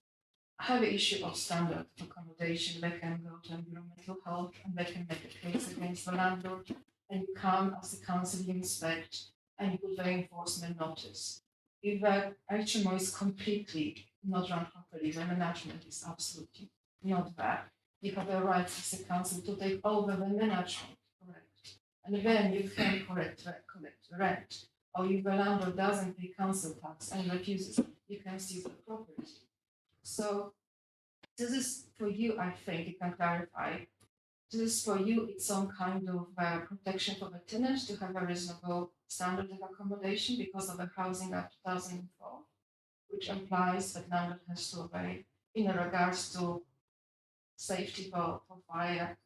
Speaker 8: have an issue of standard accommodation, they can go to environmental health and they can make a case against the landlord, and you come as the council, you inspect, and you put the enforcement notice. If the HMO is completely not run properly, the management is absolutely not there, you have the right as a council to take over the management, correct? and then you can collect rent, or if the landlord doesn't pay council tax and refuses, you can seize the property. So this is for you, I think, you can clarify. This is for you, it's some kind of protection for the tenants to have a reasonable standard of accommodation because of the Housing Act 2004, which implies that landlord has to obey in regards to safety for fire,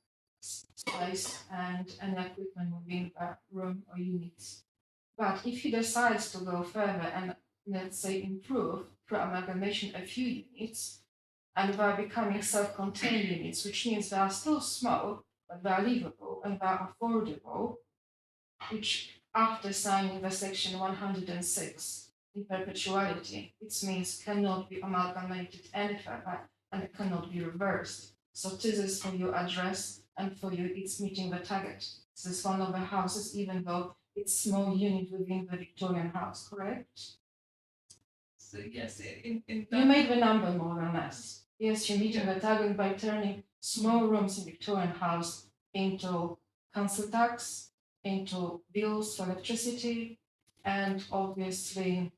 Speaker 8: space, and equipment within the room or units. But if he decides to go further and, let's say, improve through amalgamation a few units, and by becoming self-contained units, which means they are still small, but they are livable and they are affordable, which after signing the section 106 in perpetuality, it means cannot be amalgamated any further and it cannot be reversed. So this is for your address, and for you it's meeting the target. This is one of the houses, even though it's small unit within the Victorian house, correct?
Speaker 2: So yes, in
Speaker 8: You
Speaker 2: that,
Speaker 8: made the number more or less. Yes, you're meeting the target by turning small rooms in Victorian house into council tax, into bills for electricity, and obviously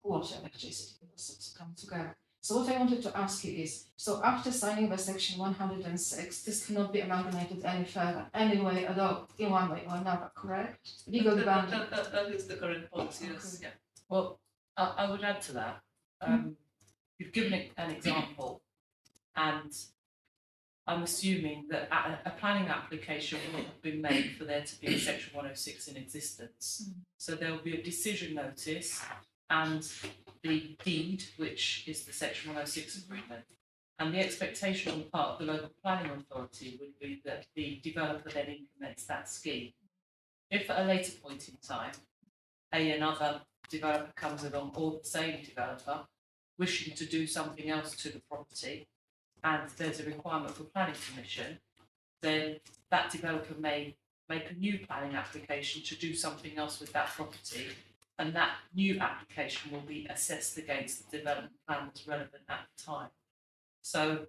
Speaker 8: water, electricity, because it's come together. So what I wanted to ask you is, so after signing the section 106, this cannot be amalgamated any further, any way at all, in one way or another, correct? Legally bounded.
Speaker 2: that is the current policy, yes,
Speaker 8: Okay.
Speaker 2: yeah.
Speaker 7: Well, I would add to that. You've given an example, and I'm assuming that a planning application will have been made for there to be a section 106 in existence. So there will be a decision notice and the deed, which is the section 106 agreement. And the expectation on the part of the local planning authority would be that the developer then implements that scheme. If at a later point in time, another developer comes along, or the same developer, wishing to do something else to the property, and there's a requirement for planning permission, then that developer may make a new planning application to do something else with that property, and that new application will be assessed against the development plan that's relevant at the time. So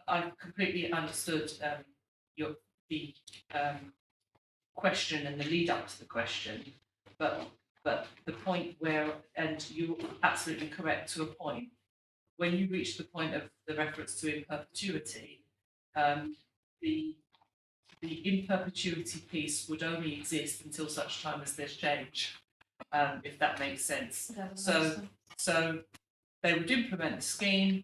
Speaker 7: I've completely understood the question and the lead up to the question, but the point where, and you're absolutely correct to a point, when you reach the point of the reference to in perpetuity, the in perpetuity piece would only exist until such time as there's change, if that makes sense. So they would implement the scheme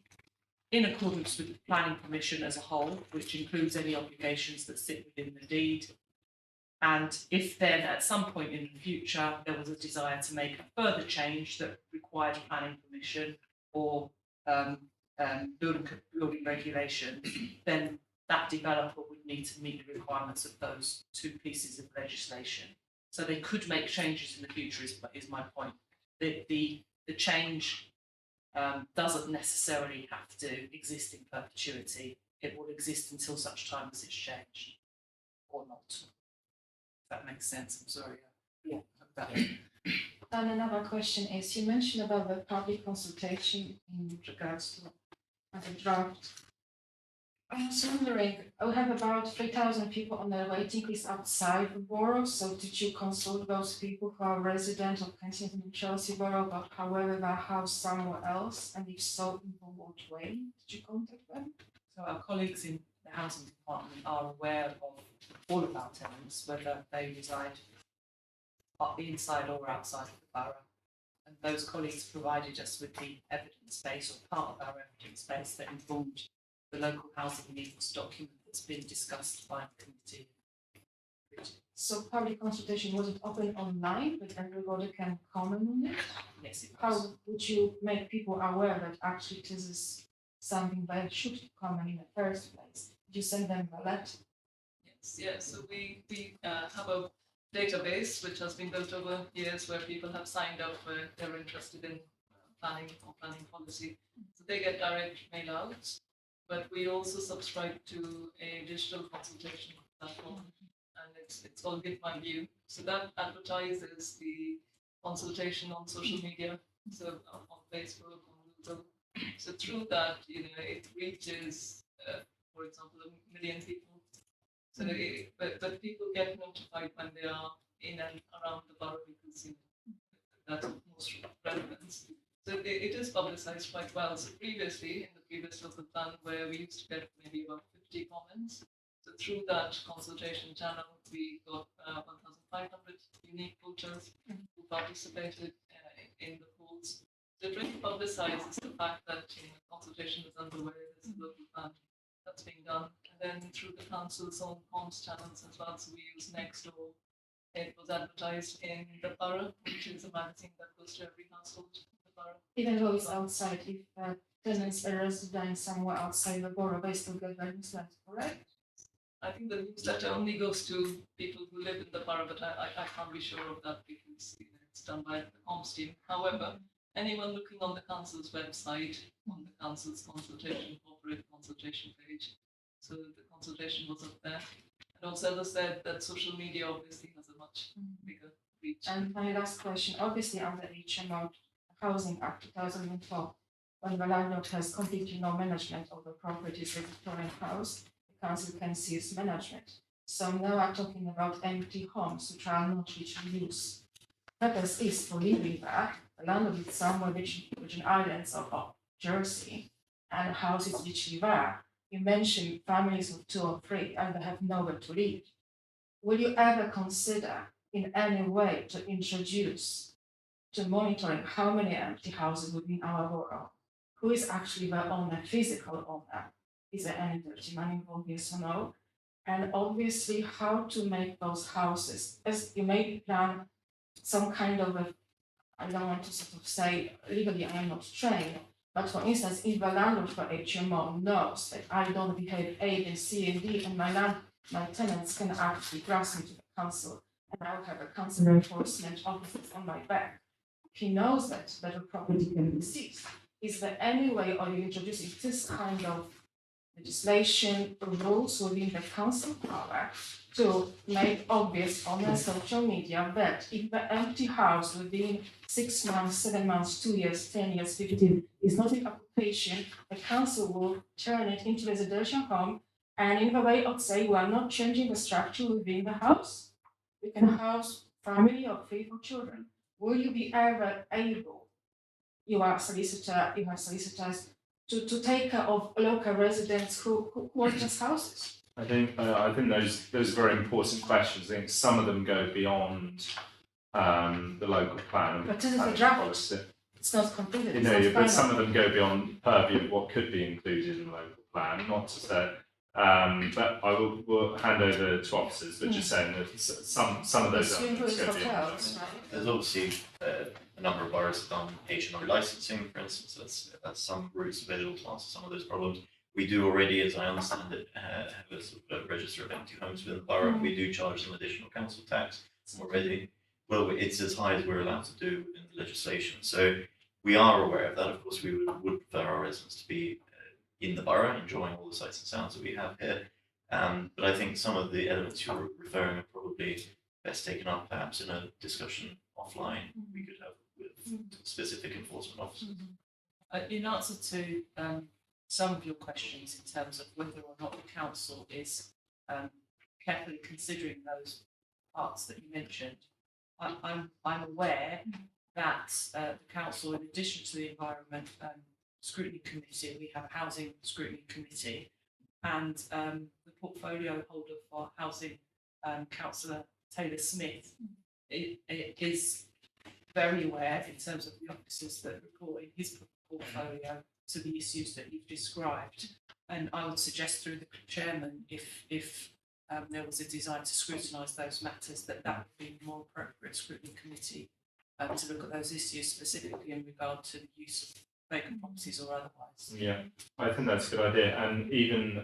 Speaker 7: in accordance with the planning permission as a whole, which includes any obligations that sit within the deed. And if then at some point in the future there was a desire to make a further change that required planning permission or building regulation, then that developer would need to meet the requirements of those two pieces of legislation. So they could make changes in the future, is my point. The change doesn't necessarily have to exist in perpetuity. It will exist until such time as it's changed, or not. If that makes sense, I'm sorry. Yeah.
Speaker 8: And another question is, you mentioned about the public consultation in regards to the draft. I was wondering, we have about 3,000 people on the waiting list outside the borough, so did you consult those people who are residents of Kensington and Chelsea borough about however their house somewhere else, and if so, in what way did you contact them?
Speaker 7: So our colleagues in the housing department are aware of all of our tenants, whether they reside inside or outside of the borough. And those colleagues provided us with the evidence base, or part of our evidence base, that informed the local housing needs document that's been discussed by the committee.
Speaker 8: So public consultation, was it open online, but everybody can comment on it?
Speaker 7: Yes, it was.
Speaker 8: How would you make people aware that actually this is something that should comment in the first place? Did you send them a letter?
Speaker 2: Yes, so we have a database which has been built over years where people have signed up where they're interested in planning or planning policy. So they get direct mail out, but we also subscribe to a digital consultation platform, and it's called Give My View. So that advertises the consultation on social media, so on Facebook, on Google. So through that, it reaches, for example, 1 million people. So but people get notified when they are in and around the borough because that's of most relevance. So it is publicised quite well. So previously, in the previous local plan, where we used to get maybe about 50 comments, so through that consultation channel, we got 1,500 unique voters who participated in the polls. So it really publicises the fact that consultation is underway, there's a local plan that's being done. And then through the council's own comms channels as well, so we use Nextdoor. It was advertised in the borough, which is a magazine that goes to every household in the borough.
Speaker 8: Even though it's outside, if tenants are residing somewhere outside the borough, they still get their newsletter, correct?
Speaker 2: I think the newsletter only goes to people who live in the borough, but I can't be sure of that because it's done by the comms team. However, anyone looking on the council's website, on the council's consultation, corporate consultation page, so the consultation was up there. And also, as I said, that social media obviously has a much bigger reach.
Speaker 8: And my last question, obviously under HMO Housing Act 2004, when the landlord has completely no management of the properties of the current house, the council can seize management. So now I'm talking about empty homes which are not literally used. Purpose is for living there. The landlord is somewhere between islands of Jersey, and the house is literally there. You mentioned families of 2 or 3 and they have nowhere to live. Will you ever consider in any way to introduce to monitoring how many empty houses within our borough? Who is actually the owner, physical owner? Is there any dirty money involved, yes or no? And obviously how to make those houses, as you maybe plan some kind of a, I don't want to sort of say legally I am not trained, but for instance, if the landlord for HMO knows that I don't behave A, B, C, and D, and my tenants can actually grasp me to the council, and I'll have a council enforcement officers on my back. He knows that the property can be seized. Is there any way of you introducing this kind of legislation, rules within the council power to make obvious on the social media that if the empty house within 6 months, 7 months, 2 years, 10 years, 15 is not in occupation, the council will turn it into residential home, and in the way of saying we are not changing the structure within the house, we can house family or 3 or children. Will you be ever able, you are a solicitor, you have solicitors, to take care of local residents who want just houses?
Speaker 1: I think those are very important questions. I think some of them go beyond the local plan.
Speaker 8: But this is a
Speaker 1: and
Speaker 8: draft.
Speaker 1: policy.
Speaker 8: It's not completed.
Speaker 1: You
Speaker 8: It's
Speaker 1: know,
Speaker 8: not
Speaker 1: but some
Speaker 8: final.
Speaker 1: of them go beyond purview of what could be included in the local plan. Not to say, but I will hand over to officers. But just saying that some of those
Speaker 8: Swimming
Speaker 1: elements
Speaker 8: pools,
Speaker 1: go beyond.
Speaker 8: hotels, right?
Speaker 3: There's obviously a number of boroughs have done HMO licensing, for instance. That's some routes available to answer some of those problems. We do already, as I understand it, have a sort of register of empty homes within the borough. We do charge some additional council tax already. Well, it's as high as we're allowed to do in the legislation. So we are aware of that. Of course, we would prefer our residents to be in the borough, enjoying all the sights and sounds that we have here. But I think some of the elements you're referring are probably best taken up perhaps in a discussion offline we could have with specific enforcement officers.
Speaker 7: In answer to some of your questions in terms of whether or not the council is carefully considering those parts that you mentioned, I'm aware that the council, in addition to the environment scrutiny committee, we have a housing scrutiny committee, and the portfolio holder for housing, Councillor Taylor Smith, is very aware in terms of the officers that report in his portfolio to the issues that you've described. And I would suggest through the chairman, if there was a desire to scrutinise those matters, that would be the more appropriate scrutiny committee to look at those issues specifically in regard to the use of vacant properties or otherwise.
Speaker 1: Yeah, I think that's a good idea, and even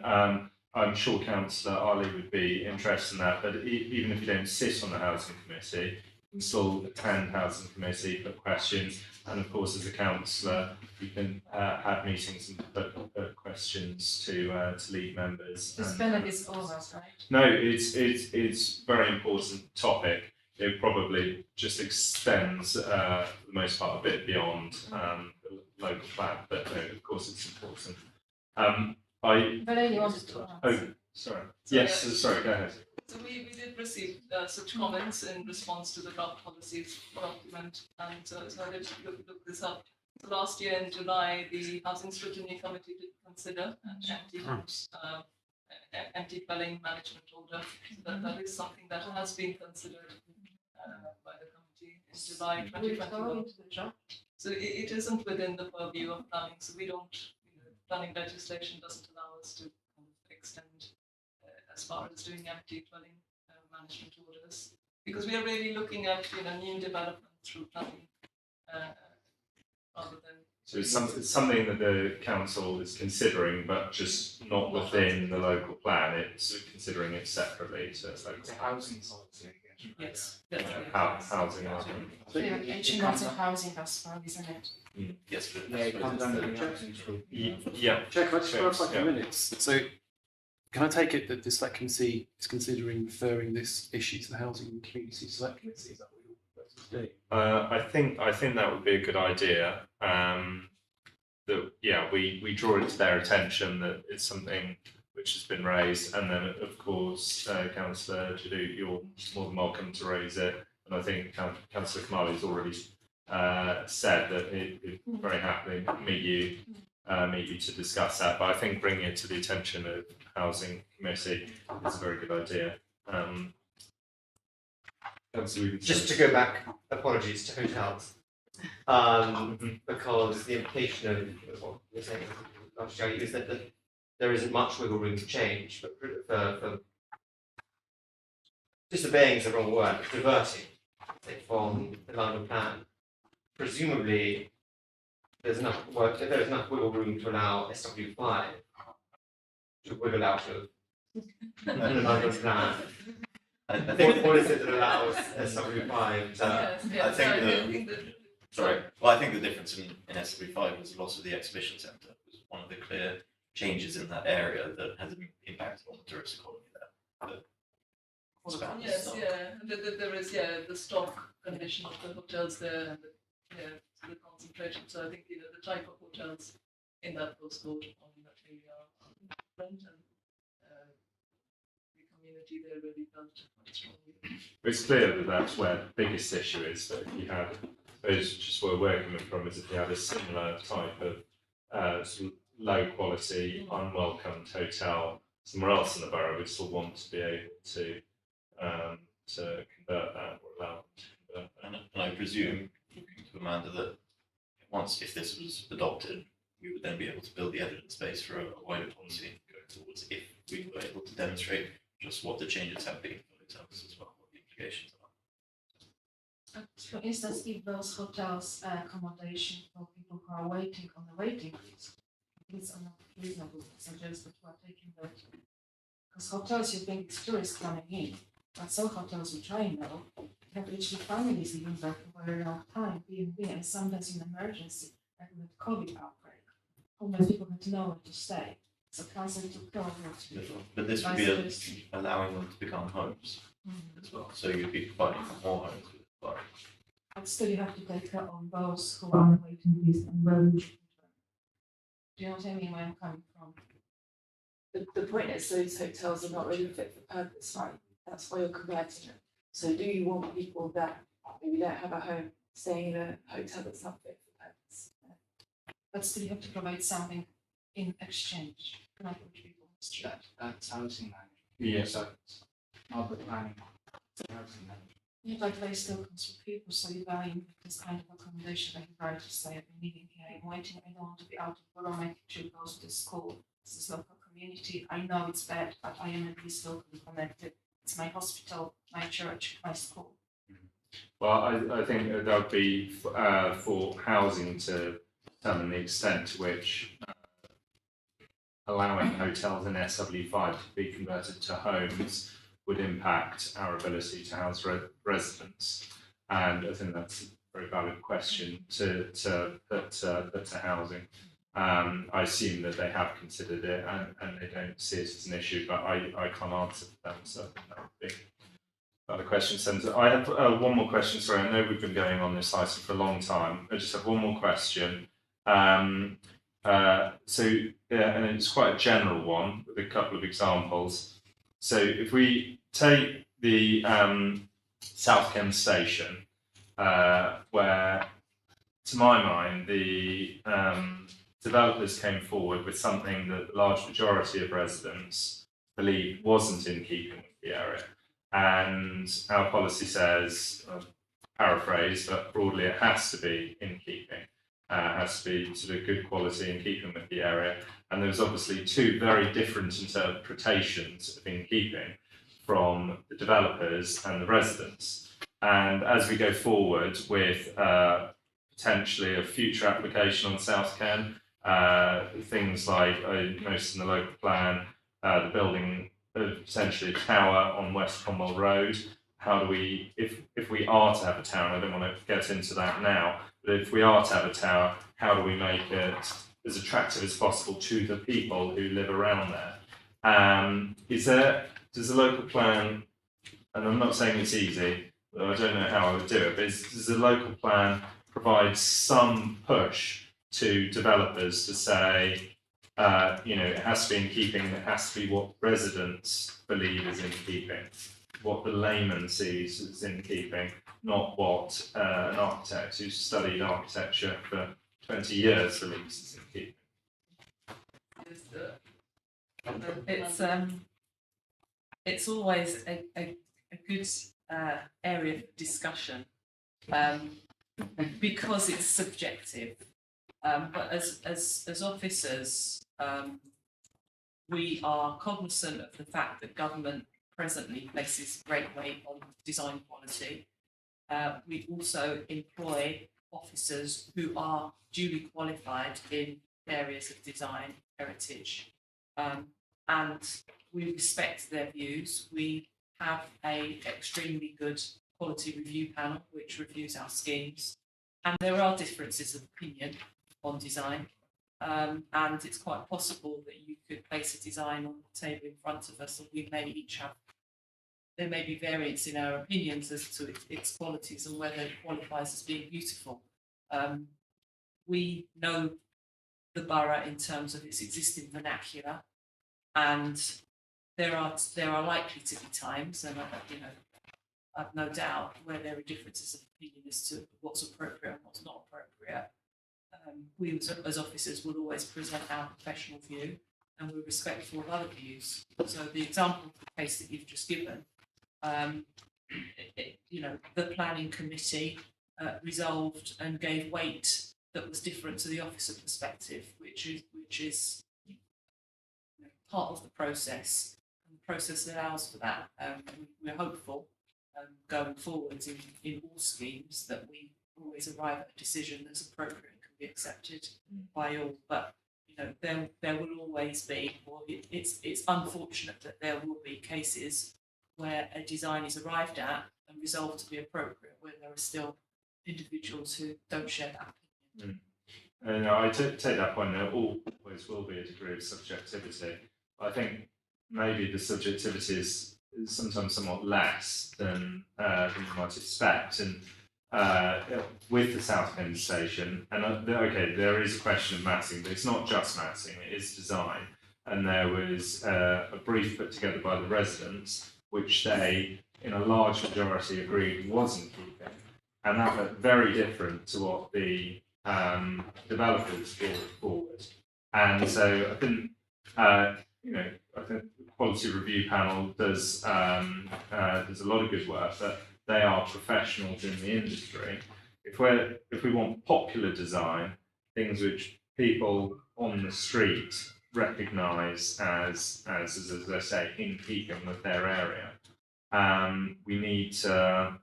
Speaker 1: I'm sure Councillor Ali would be interested in that. But even if you don't sit on the housing committee, you can still attend housing committee, put questions, and of course, as a councillor, you can have meetings and put questions to lead members.
Speaker 8: This
Speaker 1: and-
Speaker 8: benefits all of us, right?
Speaker 1: No, it's a very important topic. It probably just extends, for the most part, a bit beyond the local plan, but no, of course it's important.
Speaker 8: The lady wanted to ask.
Speaker 1: Sorry.
Speaker 2: So,
Speaker 1: Yes,
Speaker 2: yeah.
Speaker 1: sorry, go ahead.
Speaker 2: So we did receive such comments in response to the draft policies document, and so I did look this up. So last year in July, the Housing Scrutiny Committee did consider an empty dwelling management order. So that is something that has been considered by the committee in July 2021. So it isn't within the purview of planning, so we don't, planning legislation doesn't allow us to kind of extend as far as doing empty dwelling management orders, because we are really looking at new development through planning rather than.
Speaker 1: So it's something that the council is considering, but just not within the local plan. It's considering it separately. So it's like
Speaker 5: It's a housing policy, I guess. Right?
Speaker 2: Yes.
Speaker 1: housing.
Speaker 8: Yeah, actually, lots of housing as well, isn't it?
Speaker 3: Yes, but
Speaker 5: Yeah, it comes under the housing scrutiny.
Speaker 1: Yeah.
Speaker 9: Chair, can I just clarify
Speaker 1: Yeah.
Speaker 9: for minutes? So, can I take it that the Select Committee is considering referring this issue to the Housing and Community Select Committee? Is that what you're proposing to do?
Speaker 1: I think that would be a good idea. We draw it to their attention that it's something which has been raised, and then of course, Councillor Jadu, you're more than welcome to raise it. And I think Councillor Kamali has already said that he'd very happily meet you to discuss that. But I think bringing it to the attention of Housing Committee is a very good idea.
Speaker 4: Just to go back, apologies to hotels, because the implication of what you're saying last year is that there isn't much wiggle room to change, but for disobeying is the wrong word, but diverting, say, from the London plan. Presumably, there's enough wiggle room to allow SW5 to wiggle out of the London plan.
Speaker 3: I think,
Speaker 4: What is it that allows SW5 to?
Speaker 3: I think sorry, well, I think the difference in SW5 was a lot of the exhibition centre was one of the clear changes in that area that has an impact on the tourist economy there.
Speaker 2: Yes, there is the stock condition of the hotels there, and the concentration. So I think the type of hotels in that postcode on that area are different, and the community there really felt quite strongly.
Speaker 1: It's clear that that's where the biggest issue is. That if you had, those just where we're coming from, is if you had a similar type of sort of low quality, unwelcomed hotel somewhere else in the borough, we'd still want to be able to convert that or allow them to convert that.
Speaker 3: And I presume, looking to Amanda, that if this was adopted, we would then be able to build the evidence base for a wider policy going forwards if we were able to demonstrate just what the changes have been for hotels as well, what the implications are.
Speaker 8: For instance, if those hotels accommodation for people who are waiting on the waiting list, it's not reasonable to suggest that we are taking that. Because hotels, you think it's tourists coming in, but some hotels which I know have literally families living there for a very long time, B&B, and sometimes in emergency, like with COVID outbreak, homeless people had nowhere to stay. So council took care of it.
Speaker 3: But this would be allowing them to become homes as well, so you'd be providing more homes with the borough.
Speaker 8: But still you have to take care of those who are on the waiting list and where we should put them. Do you know what I mean, where I'm coming from?
Speaker 10: The point is those hotels are not really fit for purpose, right? That's why you're converting them. So do you want people that maybe don't have a home staying in a hotel that's not fit for purpose?
Speaker 8: But still you have to provide something in exchange, not which people on the street.
Speaker 5: That's housing management.
Speaker 1: Yes.
Speaker 5: So it's not the planning, it's housing management.
Speaker 8: Yeah, but they still comes with people, so you value this kind of accommodation, like you right to say, I've been living here, I'm waiting, I don't want to be out of borough, my kid goes to school, this is local community, I know it's bad, but I am at least locally connected. It's my hospital, my church, my school.
Speaker 1: Well, I think that would be for housing to determine the extent to which allowing hotels in SW5 to be converted to homes would impact our ability to house residents. And I think that's a very valid question to put to housing. I assume that they have considered it and they don't see it as an issue, but I can't answer for them, so that would be another question. So I have one more question. Sorry, I know we've been going on this item for a long time. I just have one more question. and it's quite a general one with a couple of examples. So if we take the South Kent station, where, to my mind, the developers came forward with something that the large majority of residents believe wasn't in keeping with the area. And our policy says, paraphrase, but broadly it has to be in keeping. Has to be sort of good quality in keeping with the area. And there's obviously two very different interpretations of in keeping from the developers and the residents. And as we go forward with potentially a future application on South Kent, things like I noticed in the local plan, the building of potentially a tower on West Cromwell Road. How do we, if we are to have a tower, and I don't want to get into that now, but if we are to have a tower, how do we make it as attractive as possible to the people who live around there? Does the local plan, and I'm not saying it's easy, but I don't know how I would do it, but does the local plan provide some push to developers to say, it has to be in keeping, it has to be what residents believe is in keeping, what the layman sees as in keeping, not what an architect who's studied architecture for 20 years believes is in keeping.
Speaker 7: It's always a good area of discussion because it's subjective. But as officers, we are cognizant of the fact that government presently places great weight on design quality. We also employ officers who are duly qualified in areas of design heritage, and we respect their views. We have an extremely good quality review panel which reviews our schemes, and there are differences of opinion on design, and it's quite possible that you could place a design on the table in front of us, and we may each have, there may be variance in our opinions as to its qualities and whether it qualifies as being beautiful. We know the borough in terms of its existing vernacular, and there are likely to be times, and I've no doubt, where there are differences of opinion as to what's appropriate and what's not appropriate. We as officers will always present our professional view, and we're respectful of other views. So the example of the case that you've just given, the planning committee resolved and gave weight that was different to the officer perspective, which is part of the process. And the process allows for that. We're hopeful going forwards in all schemes that we always arrive at a decision that's appropriate and can be accepted by all. But there will always be, or it's unfortunate that there will be cases where a design is arrived at and resolved to be appropriate, where there are still individuals who don't share that opinion.
Speaker 1: And I take that point. There always will be a degree of subjectivity. I think maybe the subjectivity is sometimes somewhat less than you might expect. And with the South Kent station, and there is a question of massing, but it's not just massing, it is design. And there was a brief put together by the residents, which they, in a large majority, agreed wasn't keeping. And that looked very different to what the developers brought forward. And so I think, I think the quality review panel does a lot of good work, but they are professionals in the industry. If we want popular design, things which people on the street recognise as I say, in keeping with their area, we need to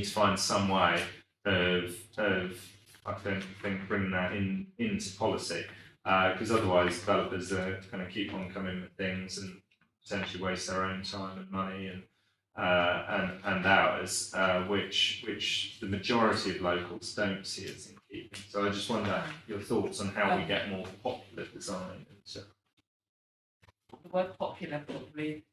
Speaker 1: find some way of I think bringing that into policy, because otherwise developers are going to keep on coming with things and potentially waste their own time and money and hours, which the majority of locals don't see as in keeping. So I just wonder your thoughts on how we get more popular design.
Speaker 7: The word popular probably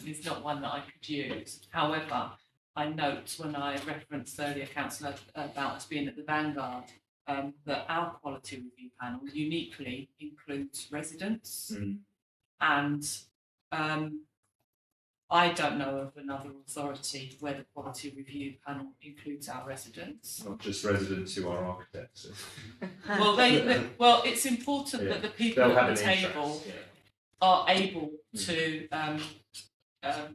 Speaker 7: is not one that I could use. However, I note when I referenced earlier, Councillor, about us being at the vanguard, that our quality review panel uniquely includes residents,
Speaker 1: Mm.
Speaker 7: and I don't know of another authority where the quality review panel includes our residents.
Speaker 1: Not just residents who are architects.
Speaker 7: Well, well, it's important that the people
Speaker 1: They'll have
Speaker 7: at the
Speaker 1: an
Speaker 7: table
Speaker 1: interest. Yeah.
Speaker 7: are able to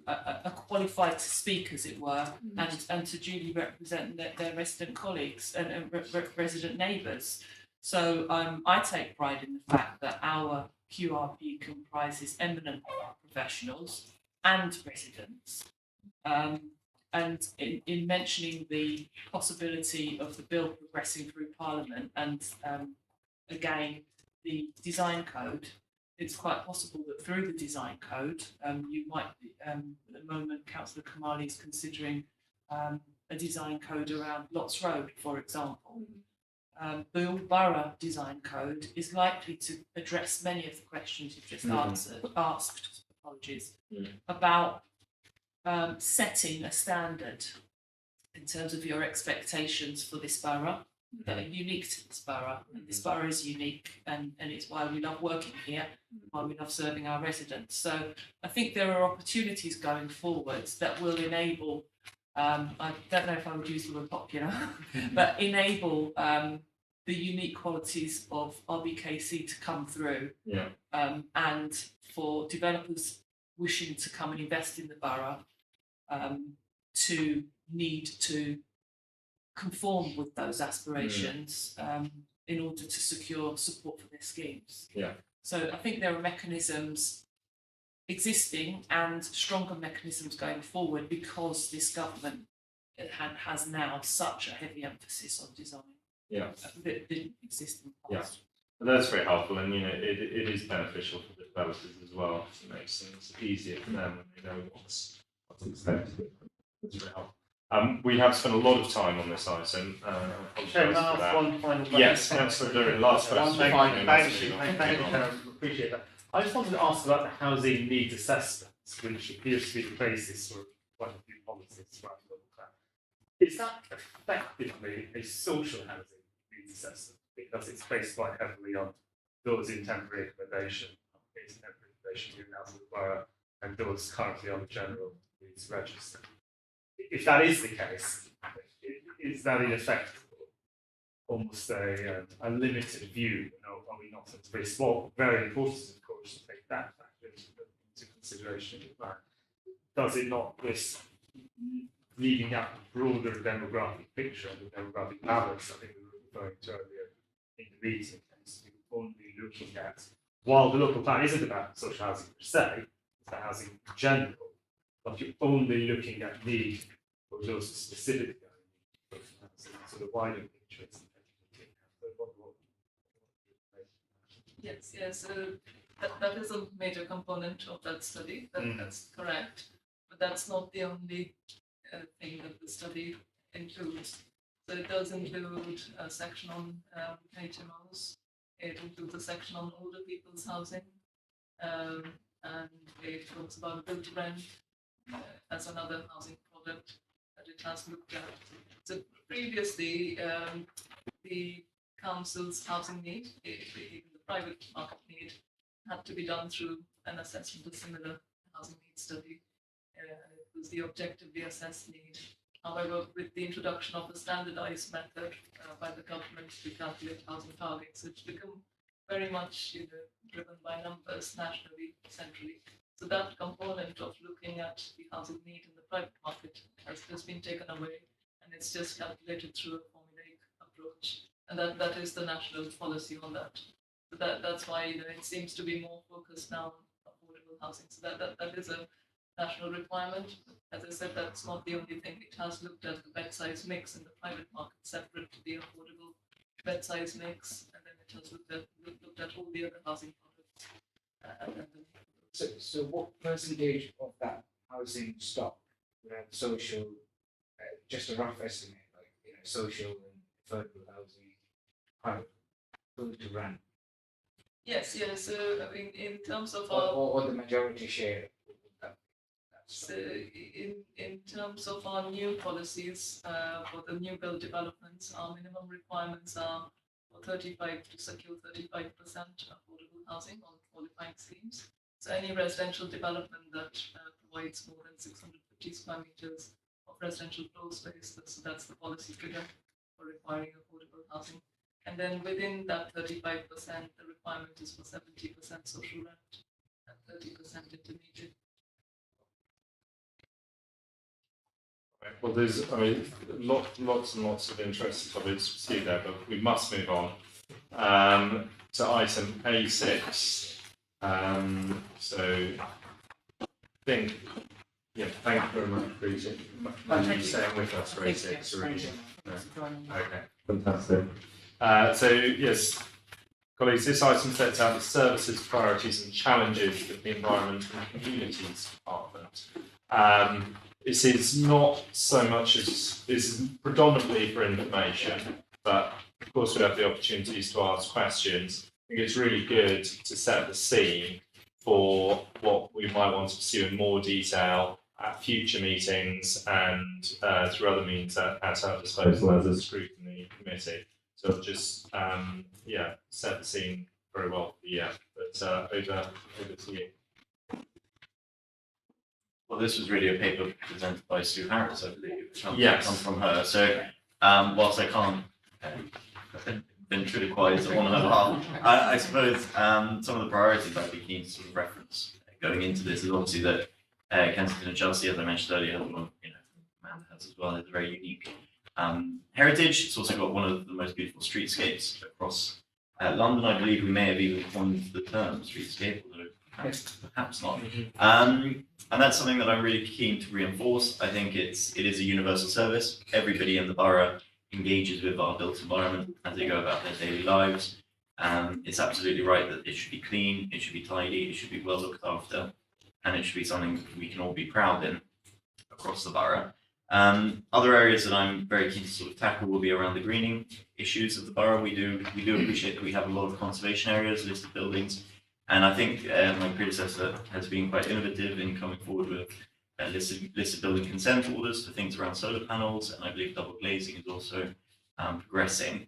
Speaker 7: are qualified to speak, as it were, and to duly represent their resident colleagues and resident neighbours. So I take pride in the fact that our QRP comprises eminent professionals and residents. And in mentioning the possibility of the bill progressing through Parliament and again the design code, it's quite possible that through the design code, you might, at the moment, Councillor Kamali is considering a design code around Lots Road, for example. The All Borough Design Code is likely to address many of the questions you've just asked, apologies, about setting a standard in terms of your expectations for this borough that are unique to this borough. And this borough is unique, and it's why we love working here, why we love serving our residents. So I think there are opportunities going forwards that will enable, I don't know if I would use the word popular, but enable the unique qualities of RBKC to come through.
Speaker 1: Yeah.
Speaker 7: And for developers wishing to come and invest in the borough to need to conform with those aspirations in order to secure support for their schemes.
Speaker 1: Yeah.
Speaker 7: So I think there are mechanisms existing and stronger mechanisms going forward because this government has now such a heavy emphasis on design.
Speaker 1: Yeah.
Speaker 7: That didn't exist in the past.
Speaker 1: But that's very helpful, and it is beneficial for the developers as well. It makes things easier for them when they know what's expected. That's very helpful. We have spent a lot of time on this item.
Speaker 6: Chairman, I ask one final question?
Speaker 1: Yes, Councillor Durin, last question.
Speaker 6: Thank you, appreciate that. I just wanted to ask about the housing needs assessments, which appears to be the basis for quite a few policies throughout the local plan. Is that effectively a social housing needs assessment? Because it's based quite heavily on those in temporary accommodation, here in Housing Borough, and those currently on the general needs register. If that is the case, is that in effect almost a limited view? Are we not at risk? Well, very important, of course, to take that factor into consideration in the plan. Does it not risk leaving out the broader demographic picture, the demographic balance I think we were referring to earlier in the meeting? Hence, we're only looking at, while the local plan isn't about social housing per se, it's about housing in general, but you're only looking at need for those specific sort of wider picture.
Speaker 2: Yes, yes. That is a major component of that study. That's correct, but that's not the only thing that the study includes. So it does include a section on HMOs. It includes a section on older people's housing, and it talks about build to rent as another housing product that it has looked at. So previously, the council's housing need, even the private market need, had to be done through an assessment of similar housing need study. It was the objectively assessed need. However, with the introduction of the standardised method by the government to calculate housing targets, it's become very much driven by numbers nationally, centrally. So that component of looking at the housing need in the private market has been taken away, and it's just calculated through a formulaic approach. And that is the national policy on that. So that's why it seems to be more focused now on affordable housing. So that is a national requirement. As I said, that's not the only thing. It has looked at the bed size mix in the private market separate to the affordable bed size mix, and then it has looked at all the other housing products.
Speaker 5: So what percentage of that housing stock would have social, just a rough estimate, like social and affordable housing, private, build to rent?
Speaker 2: Yes, yes. So I mean, in terms of
Speaker 5: or the majority share.
Speaker 2: So in terms of our new policies for the new build developments, our minimum requirements are for 35 to secure 35% affordable housing on qualifying schemes. So any residential development that provides more than 650 square meters of residential floor space, that's the policy trigger for requiring affordable housing. And then within that 35%, the requirement is for 70% social rent and 30% intermediate.
Speaker 1: Right, well, there's, I mean, lots and lots of interesting topics to see there, but we must move on to item A6. So I think, yeah, thank you very much for you staying with us for A6. Okay, fantastic. So yes, colleagues, this item sets out the services, priorities and challenges of the Environment and Communities Department. This is not so much as, this is predominantly for information, but of course we have the opportunities to ask questions. I think it's really good to set the scene for what we might want to pursue in more detail at future meetings and through other means at our disposal as a scrutiny committee. So I'll just set the scene very well for the year. But over to you.
Speaker 3: Well, this was really a paper presented by Sue Harris, I believe.
Speaker 1: Yes.
Speaker 3: Come from her. So whilst I can't ventriloquize on her behalf, I suppose some of the priorities I'd be keen to sort of reference going into this is obviously that Kensington and Chelsea, as I mentioned earlier, Man has as well, has a very unique heritage. It's also got one of the most beautiful streetscapes across London. I believe we may have even coined the term streetscape, although perhaps not. And that's something that I'm really keen to reinforce. I think it is a universal service. Everybody in the borough engages with our built environment as they go about their daily lives. It's absolutely right that it should be clean, it should be tidy, it should be well looked after, and it should be something we can all be proud in across the borough. Other areas that I'm very keen to sort of tackle will be around the greening issues of the borough. We do appreciate that we have a lot of conservation areas, listed buildings, and I think my predecessor has been quite innovative in coming forward with listed building consent orders for things around solar panels, and I believe double glazing is also progressing.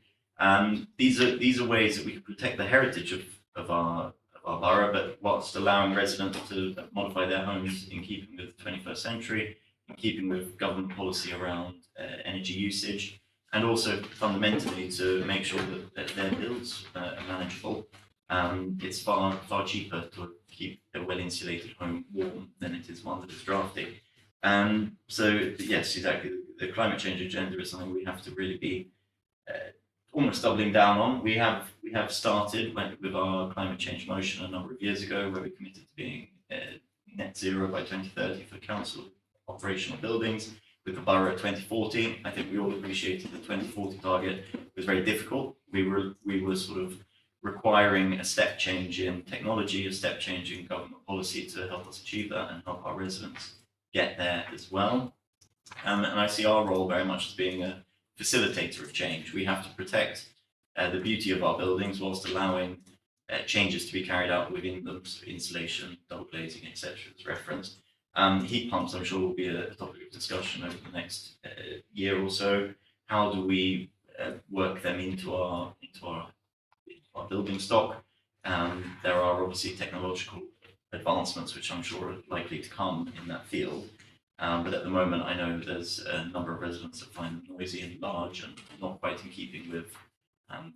Speaker 3: These are ways that we can protect the heritage of our borough, but whilst allowing residents to modify their homes in keeping with the 21st century, in keeping with government policy around energy usage, and also fundamentally to make sure that their bills are manageable. It's far cheaper to keep a well-insulated home warm than it is one that is drafty. So yes, exactly. The climate change agenda is something we have to really be almost doubling down on. We have started with our climate change motion a number of years ago, where we committed to being net zero by 2030 for council operational buildings, with the borough at 2040. I think we all appreciated the 2040 target was very difficult. We were sort of requiring a step change in technology, a step change in government policy to help us achieve that and help our residents get there as well. And I see our role very much as being a facilitator of change. We have to protect the beauty of our buildings whilst allowing changes to be carried out within them, so insulation, double glazing, etc. as referenced. Heat pumps, I'm sure, will be a topic of discussion over the next year or so. How do we work them into our building stock? There are obviously technological advancements which I'm sure are likely to come in that field. But at the moment, I know there's a number of residents that find them noisy and large and not quite in keeping with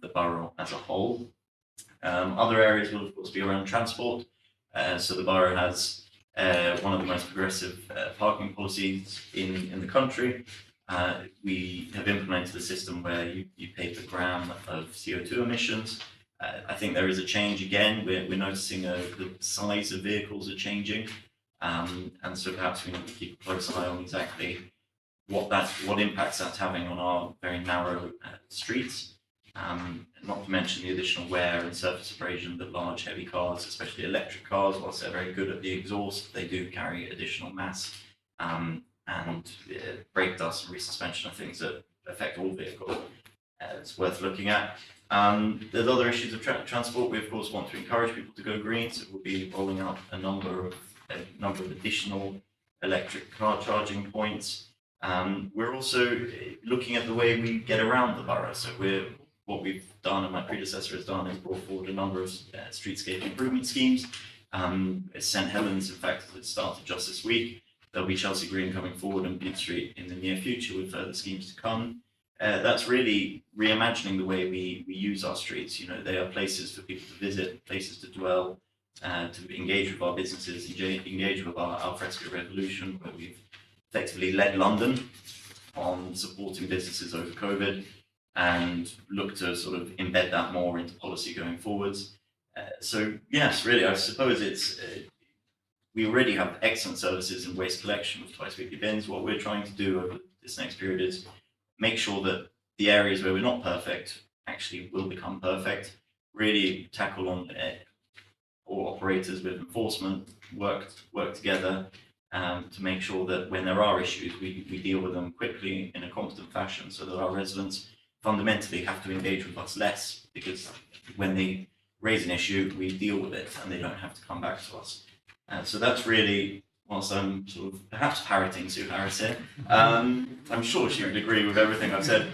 Speaker 3: the borough as a whole. Other areas will, of course, be around transport. So the borough has one of the most progressive parking policies in the country. We have implemented a system where you pay per gram of CO2 emissions. I think there is a change again. We're noticing the size of vehicles are changing. And so perhaps we need to keep a close eye on exactly what impacts that's having on our very narrow streets. Not to mention the additional wear and surface abrasion that large heavy cars, especially electric cars, whilst they're very good at the exhaust, they do carry additional mass and brake dust and resuspension are things that affect all vehicles. It's worth looking at. There's other issues of transport. We of course want to encourage people to go green, so we'll be rolling out a number of additional electric car charging points. We're also looking at the way we get around the borough. So we're what we've done and my predecessor has done is brought forward a number of streetscape improvement schemes. St Helens, in fact, has started just this week. There'll be Chelsea Green coming forward and Beat Street in the near future with further schemes to come. That's really reimagining the way we use our streets. You know, they are places for people to visit, places to dwell, to engage with our businesses, engage with our alfresco revolution, where we've effectively led London on supporting businesses over COVID and look to sort of embed that more into policy going forwards. So yes, really, I suppose it's, we already have excellent services in waste collection with twice weekly bins. What we're trying to do over this next period is make sure that the areas where we're not perfect actually will become perfect, really tackle on all operators with enforcement, work together to make sure that when there are issues, we deal with them quickly in a competent fashion so that our residents fundamentally have to engage with us less, because when they raise an issue, we deal with it and they don't have to come back to us. So that's really, whilst I'm sort of perhaps parroting Sue Harris here, I'm sure she would agree with everything I've said.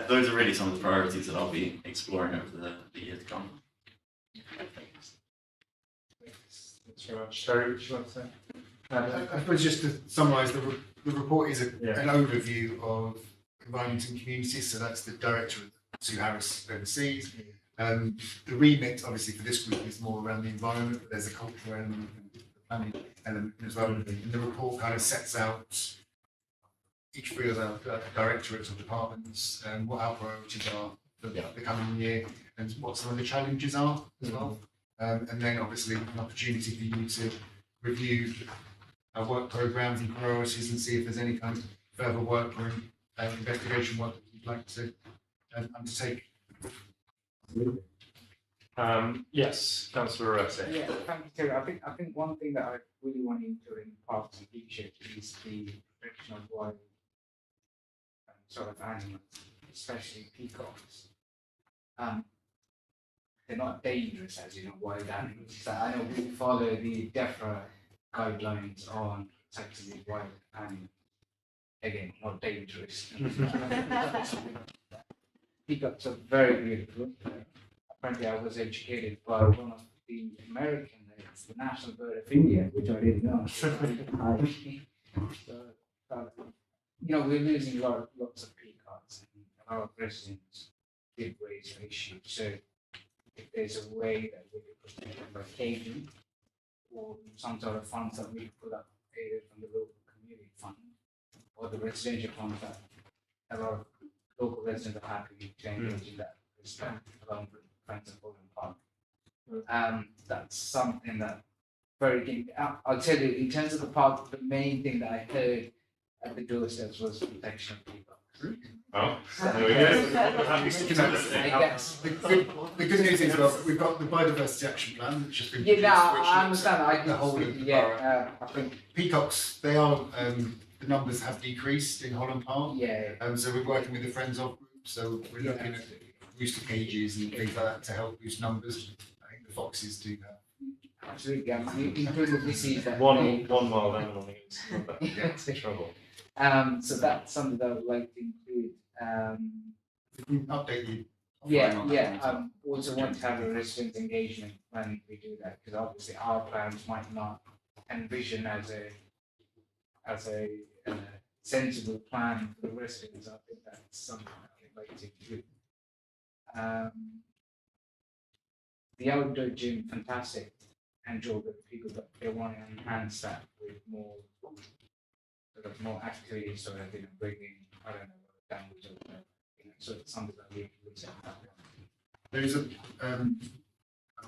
Speaker 3: Those are really some of the priorities that I'll be exploring over the year to come.
Speaker 1: Thanks very much. Terry, what do you want to say?
Speaker 11: I suppose just to summarise, the report is
Speaker 1: Yeah.
Speaker 11: an overview of environment and communities, so that's the director of Sue Harris oversees. The remit, obviously, for this group is more around the environment, but there's a cultural element and the planning element as well. And the report kind of sets out each three of our directorates or departments and what our priorities are for the coming year and what some of the challenges are as well. And then obviously an opportunity for you to review our work programmes and priorities and see if there's any kind of further work or investigation work that you'd like to undertake.
Speaker 1: Yes, Councillor Rossi.
Speaker 5: Yeah, thank you, Terry. I think one thing that I really want to impart to leadership is the protection of wild sort of animals, especially peacocks. They're not dangerous, as you know, wild animals. So I know we follow the DEFRA guidelines on protecting the wild animals. Again, not dangerous. Peacocks are very beautiful. Apparently, I was educated by one of the American, it's the national bird of India, which I didn't know. You know, we're losing lots of peacocks, and our residents did raise an issue. So, if there's a way that we could protect them by caging, or some sort of funds that we could put up either from the local community fund or the residential funds that a lot of local residents are happy to engage in that respect, along with Friends of Holland Park. That's something that I'll tell you, in terms of the park, the main thing that I heard at the doorsteps was protection of people.
Speaker 1: Oh, there we go.
Speaker 5: I guess.
Speaker 11: The good news is, well, we've got the biodiversity action plan, which has been
Speaker 5: Yeah, no,
Speaker 11: produced, which
Speaker 5: I
Speaker 11: looks
Speaker 5: understand.
Speaker 11: at the whole of the borough.
Speaker 5: I think,
Speaker 11: Peacocks, they are, the numbers have decreased in Holland Park.
Speaker 5: yeah.
Speaker 11: So we're working with the Friends of group, so we're looking at rooster cages and things like that to help boost numbers. I think the foxes do that.
Speaker 5: Absolutely, including the disease that
Speaker 1: One wild animal is trouble.
Speaker 5: so that's something that I would like to include.
Speaker 11: We can update you.
Speaker 5: Yeah. Also want to have a resident engagement when we do that, because obviously our plans might not envision as a sensible plan for the residents. I think that's something that I'd like to include. The outdoor gym, fantastic. Enjoy the people, but they want to enhance that with more more activities, so that bringing, I don't know, language or whatever. So it's something that we look at.
Speaker 11: There's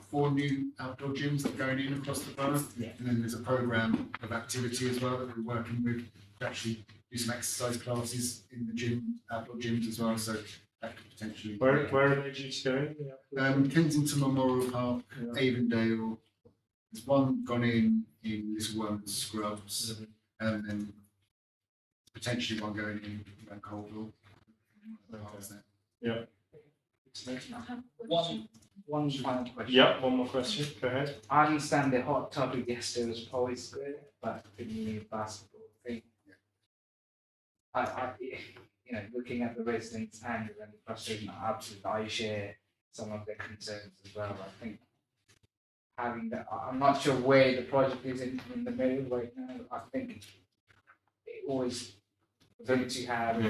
Speaker 11: 4 new outdoor gyms that are going in across the borough, and then there's a programme of activity as well that we're working with to actually do some exercise classes in the gym, outdoor gyms as well. So that could potentially.
Speaker 1: Where are they due to go?
Speaker 11: Kensington Memorial Park, Avondale. There's one gone in Little Worms Scrubs, and then potentially one going in around Colville.
Speaker 1: Yeah.
Speaker 5: One final question.
Speaker 1: Yeah, one more question. Go ahead.
Speaker 5: I understand the hot topic yesterday was Poets Square, but the new basketball thing. looking at the residents' anger and frustration, absolutely, I share some of their concerns as well. I think having that, I'm not sure where the project is in the middle right now. I think it always for them to have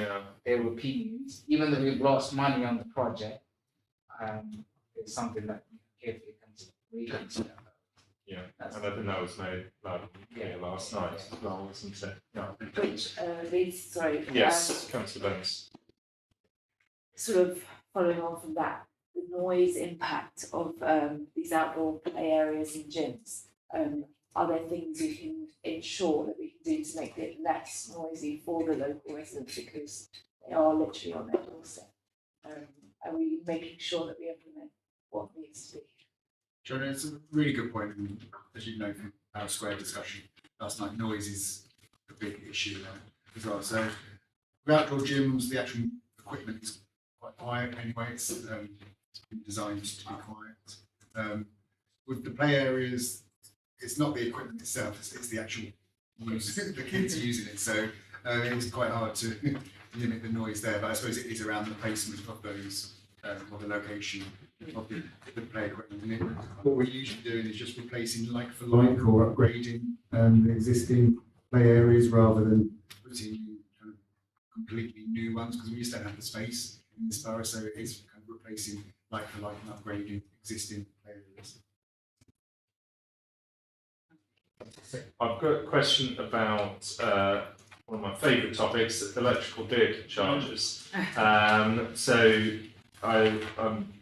Speaker 5: their opinions, even though we've lost money on the project. It's something that carefully reconsider.
Speaker 1: Yeah, and I think that was made last night as well, wasn't it? Yeah.
Speaker 10: Which leads, sorry.
Speaker 1: Yes, Councillor Bennis.
Speaker 10: Sort of following on from that, the noise impact of these outdoor play areas and gyms. Are there things we can ensure that we can do to make it less noisy for the local residents because they are literally on their doorstep? Are we making sure that we implement what needs to be?
Speaker 11: John, it's a really good point. And as you know from our square discussion last night, noise is a big issue there as well. So for outdoor gyms, the actual equipment is quite quiet anyway. It's been designed to be quiet. With the play areas, it's not the equipment itself, it's the actual use, the kids using it. So it's quite hard to limit the noise there, but I suppose it is around the placement of those, or the location of the play equipment. And what we're usually doing is just replacing like for like or upgrading the existing play areas rather than putting kind of completely new ones, because we just don't have the space in this borough. So it is kind of replacing like for like and upgrading existing play areas.
Speaker 1: I've got a question about one of my favourite topics, electrical vehicle charges. So I'm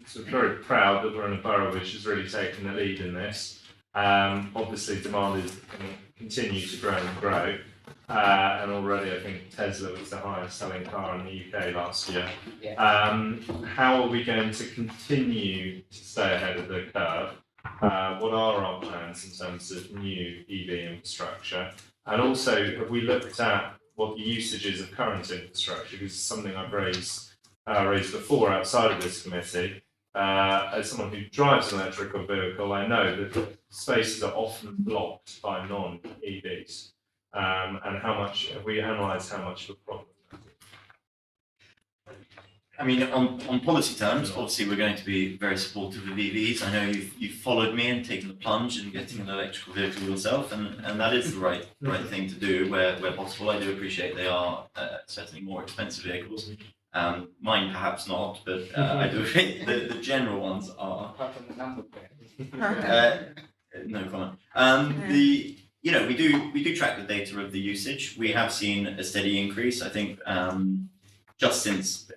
Speaker 1: sort of very proud that we're in a borough which has really taken the lead in this. Obviously, demand is going to continue to grow and grow. And already, I think Tesla was the highest selling car in the UK last year. How are we going to continue to stay ahead of the curve? What are our plans in terms of new EV infrastructure? And also, have we looked at what the usage is of current infrastructure? Because it's something I've raised before outside of this committee. As someone who drives an electrical vehicle, I know that the spaces are often blocked by non-EVs. And how much, have we analysed how much of a problem?
Speaker 3: I mean, on policy terms, obviously we're going to be very supportive of EVs. I know you've followed me and taken the plunge in getting an electrical vehicle yourself, and that is the right thing to do where possible. I do appreciate they are certainly more expensive vehicles. Mine perhaps not, but I do think the general ones are.
Speaker 5: Apart from the number
Speaker 3: No comment. We do track the data of the usage. We have seen a steady increase. I think just since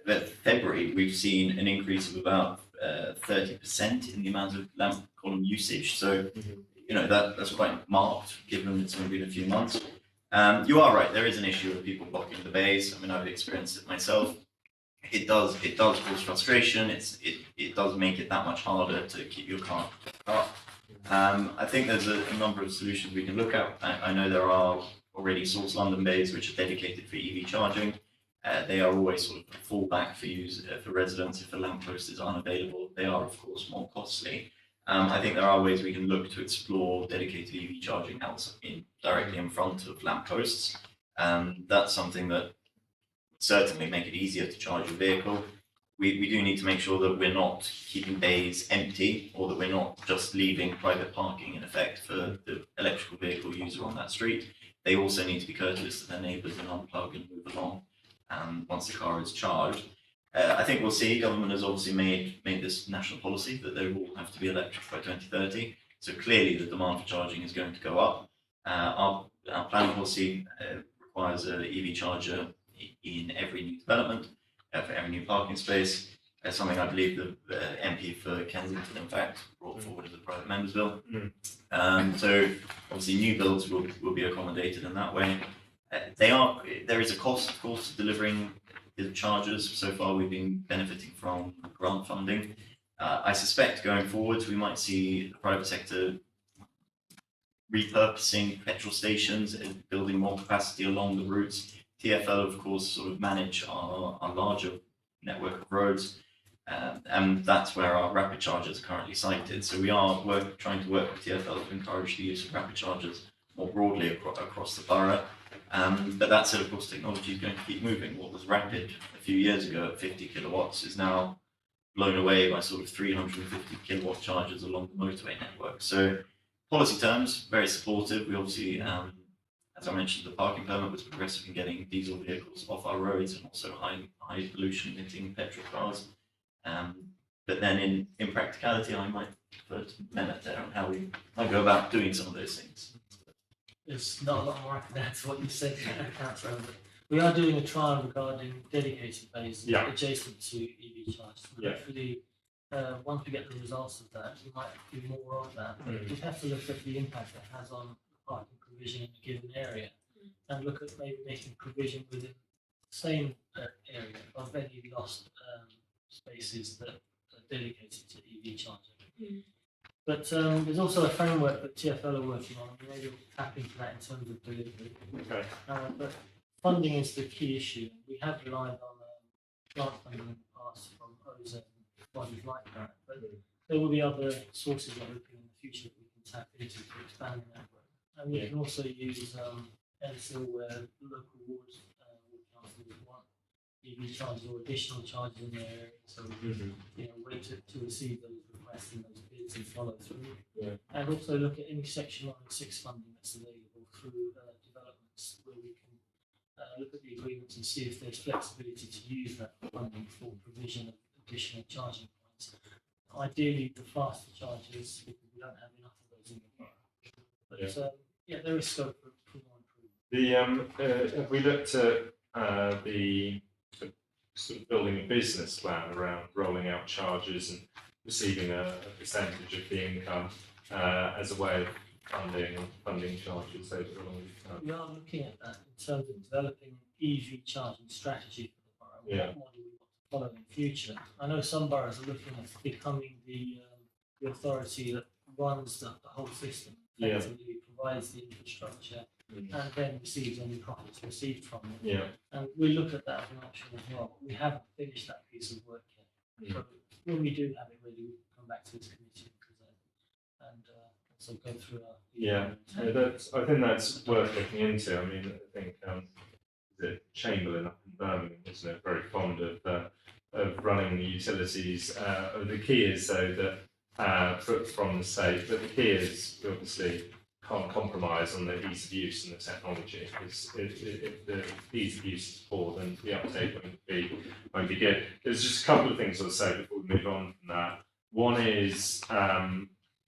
Speaker 3: February, we've seen an increase of about 30% in the amount of lamp column usage. So, that's quite marked given it's only been a few months. You are right. There is an issue of people blocking the bays. I mean, I've experienced it myself. It does cause frustration. It does make it that much harder to keep your car up. I think there's a number of solutions we can look at. I know there are already Source London bays which are dedicated for EV charging. They are always sort of a fallback for residents if a lamppost is unavailable. They are, of course, more costly. I think there are ways we can look to explore dedicated EV charging directly in front of lampposts. That's something that would certainly make it easier to charge your vehicle. We do need to make sure that we're not keeping bays empty, or that we're not just leaving private parking in effect for the electrical vehicle user on that street. They also need to be courteous to their neighbours and unplug and move along once the car is charged. I think we'll see. Government has obviously made this national policy that they will have to be electric by 2030. So clearly the demand for charging is going to go up. Our planning policy requires an EV charger in every new development, for every new parking space. Something I believe the MP for Kensington, in fact, brought forward as a private member's bill. So obviously new builds will be accommodated in that way. There is a cost, of course, to delivering the chargers. So far we've been benefiting from grant funding. I suspect going forward we might see the private sector repurposing petrol stations and building more capacity along the routes. TfL, of course, sort of manage our larger network of roads, and that's where our rapid chargers are currently sited. So we are trying to work with TfL to encourage the use of rapid chargers more broadly across the borough. But that said, of course, technology is going to keep moving. What was rapid a few years ago at 50 kilowatts is now blown away by sort of 350 kilowatt chargers along the motorway network. So policy terms, very supportive. We obviously, as I mentioned, the parking permit was progressive in getting diesel vehicles off our roads and also high pollution emitting petrol cars. But then in practicality, I might defer to Mehmet there on how we might go about doing some of those things.
Speaker 12: There's not a lot more I can add to what you said, Councillor. We are doing a trial regarding dedicated bays adjacent to EV chargers. Hopefully, once we get the results of that, we might do more of that. But we have to look at the impact it has on parking provision in a given area, and look at maybe making provision within the same area of any lost spaces that are dedicated to EV charging. But there's also a framework that TfL are working on. We maybe we'll tap into that in terms of delivery.
Speaker 1: Okay.
Speaker 12: But funding is the key issue. We have relied on grant funding in the past from OZA and bodies like that. But there will be other sources we're hoping in the future that we can tap into to expand the network. And we can also use NSIL where local ward councils want EV charges or additional charges in their area. So wait to receive those requests and those bids and follow through. And also look at any Section 106 funding that's available through developments where we can look at the agreements and see if there's flexibility to use that funding for provision of additional charging points. Ideally, the faster chargers, because we don't have enough of those in the borough. But there is scope for more improvement.
Speaker 1: Have we looked at the sort of building a business plan around rolling out charges and receiving a percentage of the income as a way of funding charges over the long term?
Speaker 12: We are looking at that in terms of developing an EV charging strategy for the borough. What model we want to follow in the future. I know some boroughs are looking at becoming the authority that runs the whole system, effectively provides the infrastructure and then receives any profits received from it. And we look at that as an option as well. We haven't finished that piece of work yet. So when we do have it ready, we'll come back to this committee and present and also go through our.
Speaker 1: I think that's worth looking into. I mean, I think the Chamberlain up in Birmingham, isn't it, very fond of running the utilities. The key is though that from the state, but the key is we obviously can't compromise on the ease of use and the technology, because if the ease of use is poor, then the uptake won't be good. There's just a couple of things I'll say before we move on from that. One is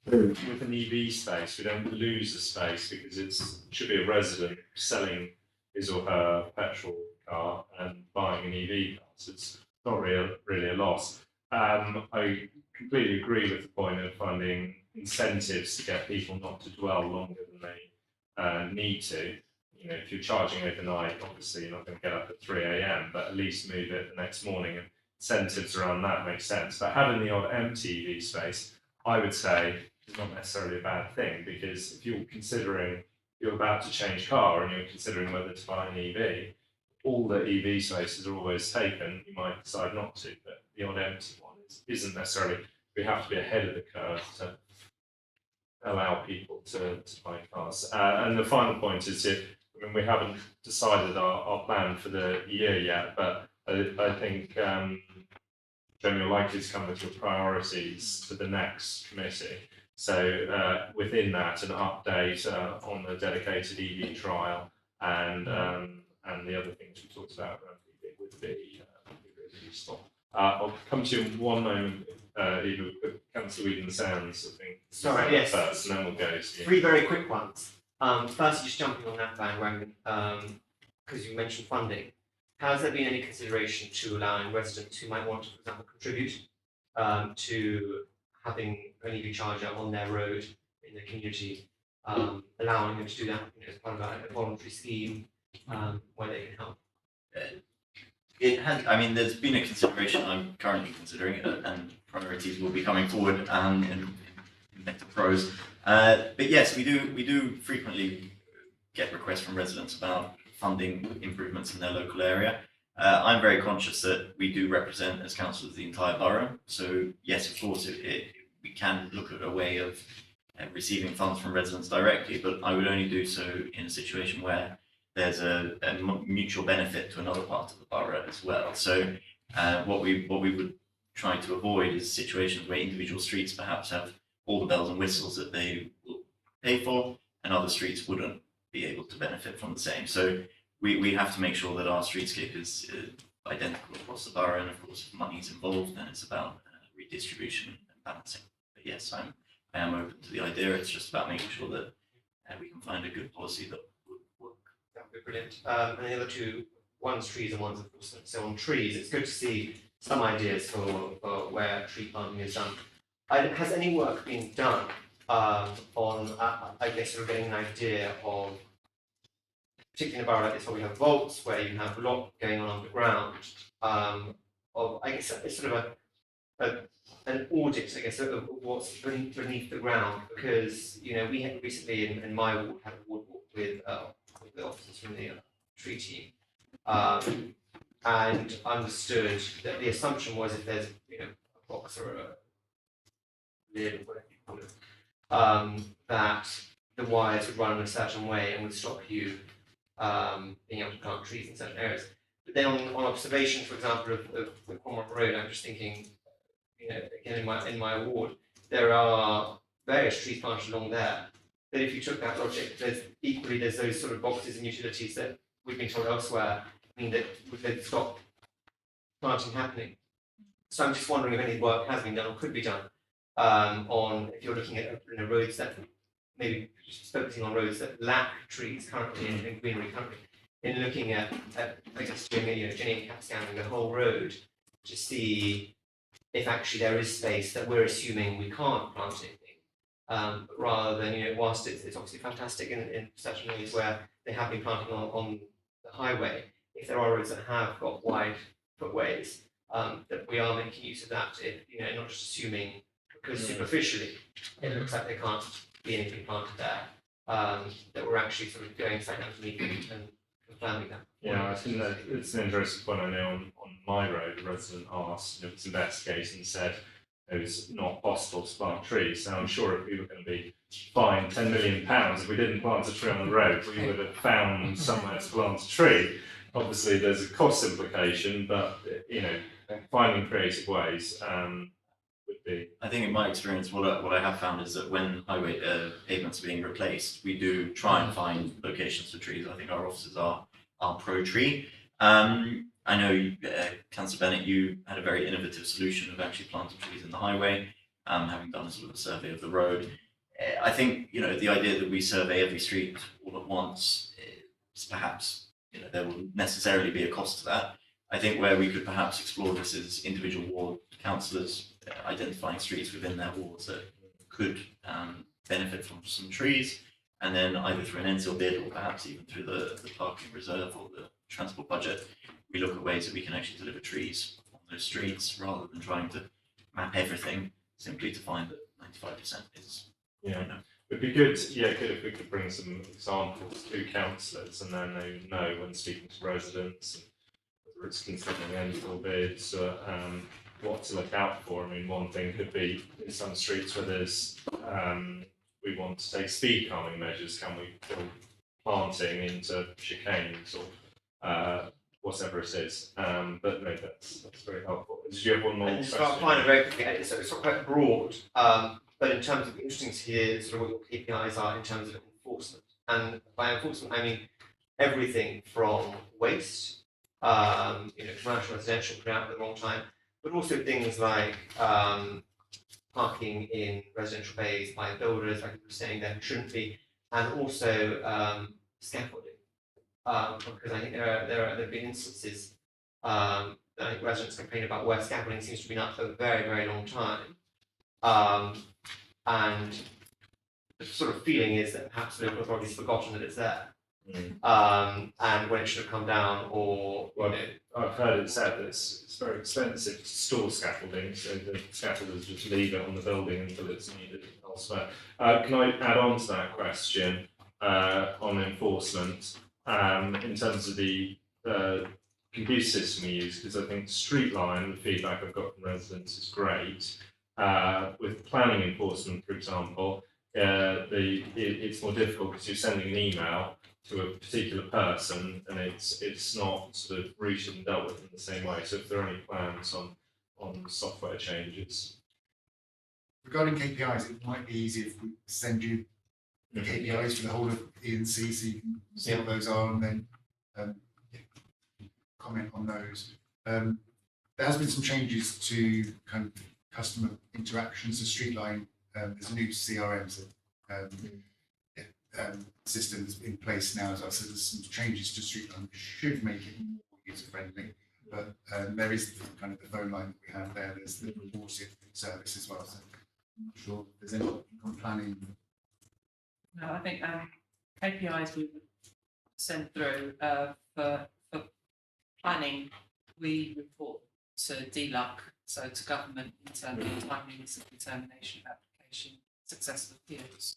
Speaker 1: with an EV space, we don't lose the space because it should be a resident selling his or her petrol car and buying an EV car, so it's not really a loss. I completely agree with the point of finding incentives to get people not to dwell longer than they need to. You know, if you're charging overnight, obviously you're not going to get up at 3 a.m, but at least move it the next morning, and incentives around that make sense. But having the odd empty EV space, I would say, is not necessarily a bad thing, because if you're about to change car and you're considering whether to buy an EV, all the EV spaces are always taken. You might decide not to, but the odd empty one isn't necessarily. We have to be ahead of the curve to allow people to buy cars. And the final point is, we haven't decided our plan for the year yet, but I think you're likely to come with your priorities to the next committee. So within that, an update on the dedicated EV trial and the other things we talked about around EV would be really useful. I'll come to you in one moment, Eva, but Councillor Whedon Sands, I think.
Speaker 4: Sorry, yes.
Speaker 1: First, and then we'll go to you.
Speaker 4: 3 very quick ones. Firstly, just jumping on that bandwagon, because you mentioned funding. Has there been any consideration to allowing residents who might want to, for example, contribute to having an EV charger on their road in the community, allowing them to do that as part of a voluntary scheme where they can help?
Speaker 3: There's been a consideration. I'm currently considering it, and priorities will be coming forward in the pros. But yes, we do frequently get requests from residents about funding improvements in their local area. I'm very conscious that we do represent, as councillors, the entire borough. So yes, of course, we can look at a way of receiving funds from residents directly, but I would only do so in a situation where there's a mutual benefit to another part of the borough as well. So what we would try to avoid is situations where individual streets perhaps have all the bells and whistles that they will pay for, and other streets wouldn't be able to benefit from the same. So we have to make sure that our streetscape is identical across the borough, and of course, if money is involved, then it's about redistribution and balancing. But yes, I am open to the idea. It's just about making sure that we can find a good policy that would work.
Speaker 4: That would be brilliant. And the other two, one's trees and one's enforcement. So on trees, it's good to see some ideas for where tree planting is done. Has any work been done on, I guess, sort of getting an idea of, particularly in a borough like this where we have vaults, where you have a lot going on underground, of, I guess, it's sort of an audit, I guess, of what's beneath the ground, because, you know, we had recently in my ward had a ward walk with the officers from the tree team, and understood that the assumption was if there's, you know, a box or a lid or whatever you call it, that the wires would run in a certain way and would stop you being able to plant trees in certain areas. But then on observation, for example, of the Cornwall Road, I'm just thinking, you know, again in my ward, there are various trees planted along there. That if you took that logic, there's those sort of boxes and utilities that we've been told elsewhere mean that they'd stop planting happening. So I'm just wondering if any work has been done or could be done on, if you're looking at roads that maybe just focusing on roads that lack trees currently and greenery currently, in looking at I guess doing a, you know, genetic cap scanning the whole road to see if actually there is space that we're assuming we can't plant anything, rather than, you know, whilst it's obviously fantastic in certain ways where they have been planting on the highway, if there are roads that have got wide footways, that we are making use of that, if, you know, not just assuming, because superficially it looks like there can't be anything planted there, that we're actually sort of going slightly underneath and confirming that.
Speaker 1: Yeah, I think that it's an interesting point. I know on my road, a resident asked, it was investigated and said it was not possible to plant trees. So I'm sure if we were going to be fined £10 million if we didn't plant a tree on the road, we would have found somewhere to plant a tree. Obviously, there's a cost implication, but, you know, finding creative ways would be.
Speaker 3: I think in my experience, what I have found is that when highway pavements are being replaced, we do try and find locations for trees. I think our officers are pro-tree. I know, Councillor Bennett, you had a very innovative solution of actually planting trees in the highway, having done a sort of a survey of the road. I think, you know, the idea that we survey every street all at once is perhaps, you know, there will necessarily be a cost to that. I think where we could perhaps explore this is individual ward councillors identifying streets within their wards that could benefit from some trees, and then either through an NCL bid or perhaps even through the parking reserve or the transport budget, we look at ways that we can actually deliver trees on those streets rather than trying to map everything simply to find that 95% is.
Speaker 1: Yeah, it'd be good. Yeah, good if we could bring some examples to councillors, and then they would know when speaking to residents, and whether it's considering NCL bids, what to look out for. I mean, one thing could be in some streets where there's we want to take speed calming measures. Can we build planting into chicanes or whatever it is? But no, that's very helpful. Did you have one more
Speaker 4: And
Speaker 1: question?
Speaker 4: just I'll find it very quickly. It's not quite broad, but in terms of interesting to hear sort of what your KPIs are in terms of enforcement. And by enforcement, I mean everything from waste, you know, commercial, residential, put out at the wrong time, but also things like parking in residential bays by builders, like you were saying, there shouldn't be, and also scaffolding. Because I think there have been instances that I think residents complain about where scaffolding seems to be up for a very, very long time. And the sort of feeling is that perhaps the local authority's forgotten that it's there. And when it should have come down, or
Speaker 1: Well, I've heard it said that it's very expensive to store scaffolding, so the scaffolders just leave it on the building until it's needed elsewhere. Can I add on to that question on enforcement in terms of the computer system we use? Because I think Streetline, the feedback I've got from residents is great. With planning enforcement, for example, it's more difficult because you're sending an email to a particular person and it's not sort of routed and dealt with in the same way. So if there are any plans on software changes.
Speaker 11: Regarding KPIs, it might be easier if we send you the KPIs for the whole of E&C so you can see what those are and then comment on those. There has been some changes to kind of customer interactions. So Streetline, there's a new CRM system that's in place now as well. So there's some changes to Streetline which should make it more user friendly. But there is kind of the phone line that we have there. There's the reporting service as well. So I'm not sure if there's anything on planning.
Speaker 7: No, I think KPIs we would send through for planning. We report to DLUC, so to government, in terms of timeliness of determination of application, successful appeals.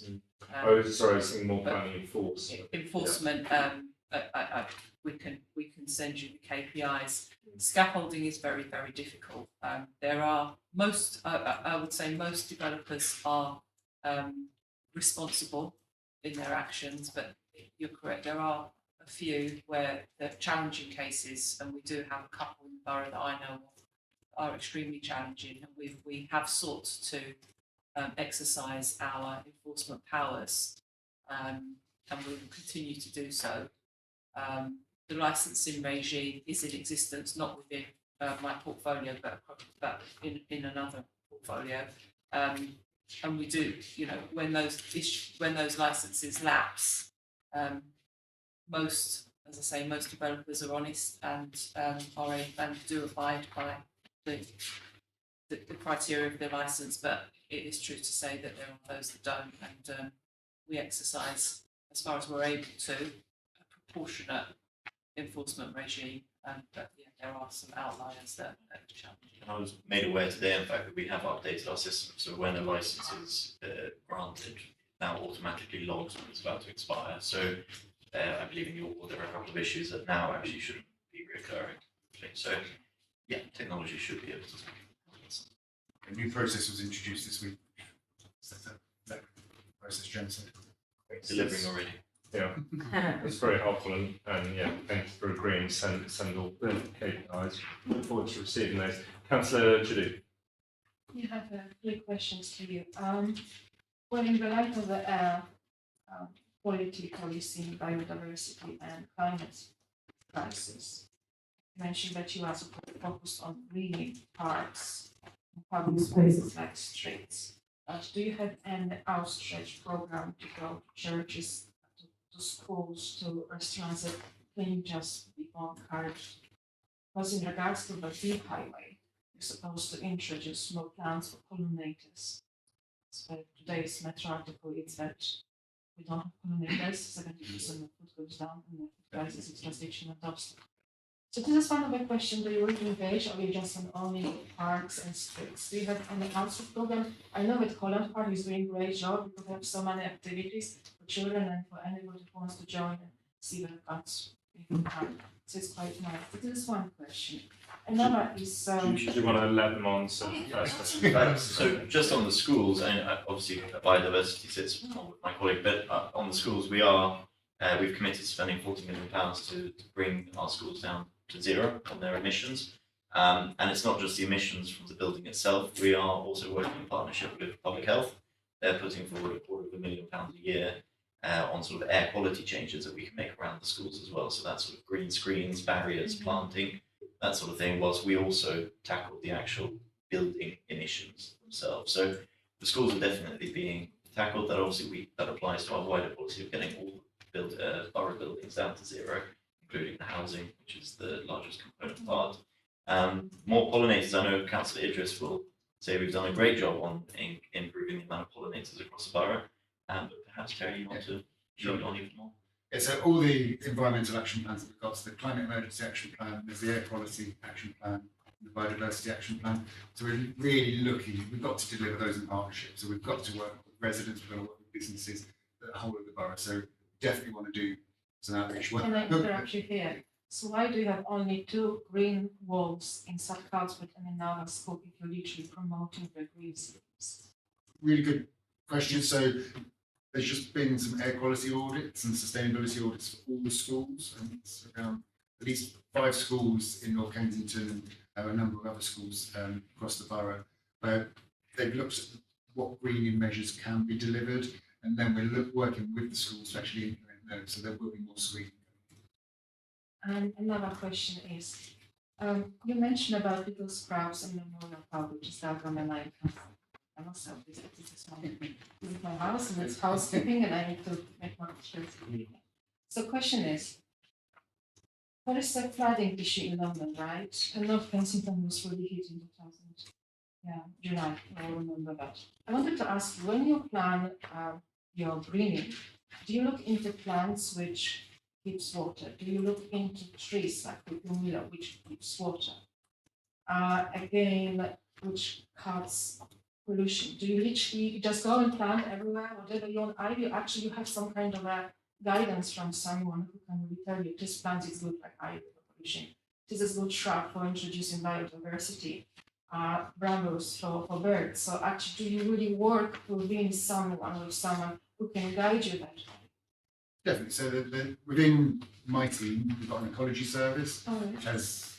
Speaker 1: Sorry, I was thinking more planning enforcement.
Speaker 7: Enforcement. We can send you the KPIs. Scaffolding is very, very difficult. There are I would say most developers are responsible in their actions, but you're correct. There are a few where they're challenging cases, and we do have a couple in the borough that I know of are extremely challenging, and we have sought to exercise our enforcement powers, and we will continue to do so. The licensing regime is in existence, not within my portfolio, but in another portfolio. And we do, when those licenses lapse, most developers are honest and do abide by the criteria of their license. But it is true to say that there are those that don't, and we exercise, as far as we're able to, a proportionate enforcement regime. But yeah, there are some outliers that are challenging.
Speaker 3: And I was made aware today, in fact, that we have updated our system. So when a license is granted, now automatically logs when it's about to expire. So I believe in your ward there are a couple of issues that now actually shouldn't be recurring. So yeah, technology should be able to take it.
Speaker 11: A new process was introduced this week. That process, Jen said.
Speaker 3: Delivering already.
Speaker 1: Yeah, it's very helpful, and yeah, thanks for agreeing to send all the KPIs. Look forward to receiving those. Councillor Judy.
Speaker 8: You have three questions to you. Well, in the light of the air quality policy, biodiversity, and climate crisis, you mentioned that you are focused on greening parks and public spaces like streets. Do you have any outstretched program to go to churches, to schools, to restaurants that can just be on cards? Because in regards to the bee highway, you're supposed to introduce more plants for pollinators. So today's metro article is that we don't have pollinators, 70% of food goes down, and the prices is just reaching a dust. So this is one of the questions. Do you really engage, or you just on only parks and streets? Do you have any outreach program? I know that Holland Park is doing a great job because they have so many activities for children and for anybody who wants to join and see the parks. So it's quite nice. This is one question. Another is.
Speaker 1: Do you want to let them answer first?
Speaker 3: So just on the schools, and obviously biodiversity sits with my colleague, but on the schools we've committed to spending £40 million to bring our schools down to zero on their emissions. And it's not just the emissions from the building itself. We are also working in partnership with public health. They're putting forward £250,000 a year on sort of air quality changes that we can make around the schools as well. So that's sort of green screens, barriers, planting, that sort of thing, whilst we also tackle the actual building emissions themselves. So the schools are definitely being tackled. That obviously that applies to our wider policy of getting all borough buildings down to zero, including the housing, which is the largest component part. More pollinators. I know Councillor Idris will say we've done a great job on improving the amount of pollinators across the borough. But perhaps, Terry, you want to show it on even more?
Speaker 11: Yeah, so all the environmental action plans that we've got, so the climate emergency action plan, there's the air quality action plan, the biodiversity action plan. So we're really looking, we've got to deliver those in partnership. So we've got to work with residents, we've got to work with businesses, the whole of the borough. So definitely want to do some outreach work.
Speaker 8: Can I interrupt you here? So why do you have only 2 green walls in South Carlsford and in Nova School if you're literally promoting the green schemes?
Speaker 11: Really good question. So there's just been some air quality audits and sustainability audits for all the schools, and it's around at least 5 schools in North Kensington and a number of other schools across the borough, where they've looked at what greening measures can be delivered, and then we're working with the schools to actually implement those, so there will be more screening.
Speaker 8: And another question is, you mentioned about little scraps and Memorial Park, which is out on the line. I must have visited this morning. This is my house and it's housekeeping and I need to make my choice. So question is, what is the flooding issue in London, right? And North Kensington was really hit in 2000. Yeah, July, I remember that. I wanted to ask, when you plan your greening, do you look into plants which keeps water? Do you look into trees like the willow, which keeps water? Again, which cuts pollution? Do you literally just go and plant everywhere, whatever you want? I do actually have some kind of a guidance from someone who can really tell you this plant is good like ivy for pollution. This is a good shrub for introducing biodiversity. Brambles for birds. So actually, do you really work within someone who can guide you that way?
Speaker 11: Definitely. So within my team, we've got an ecology service, which has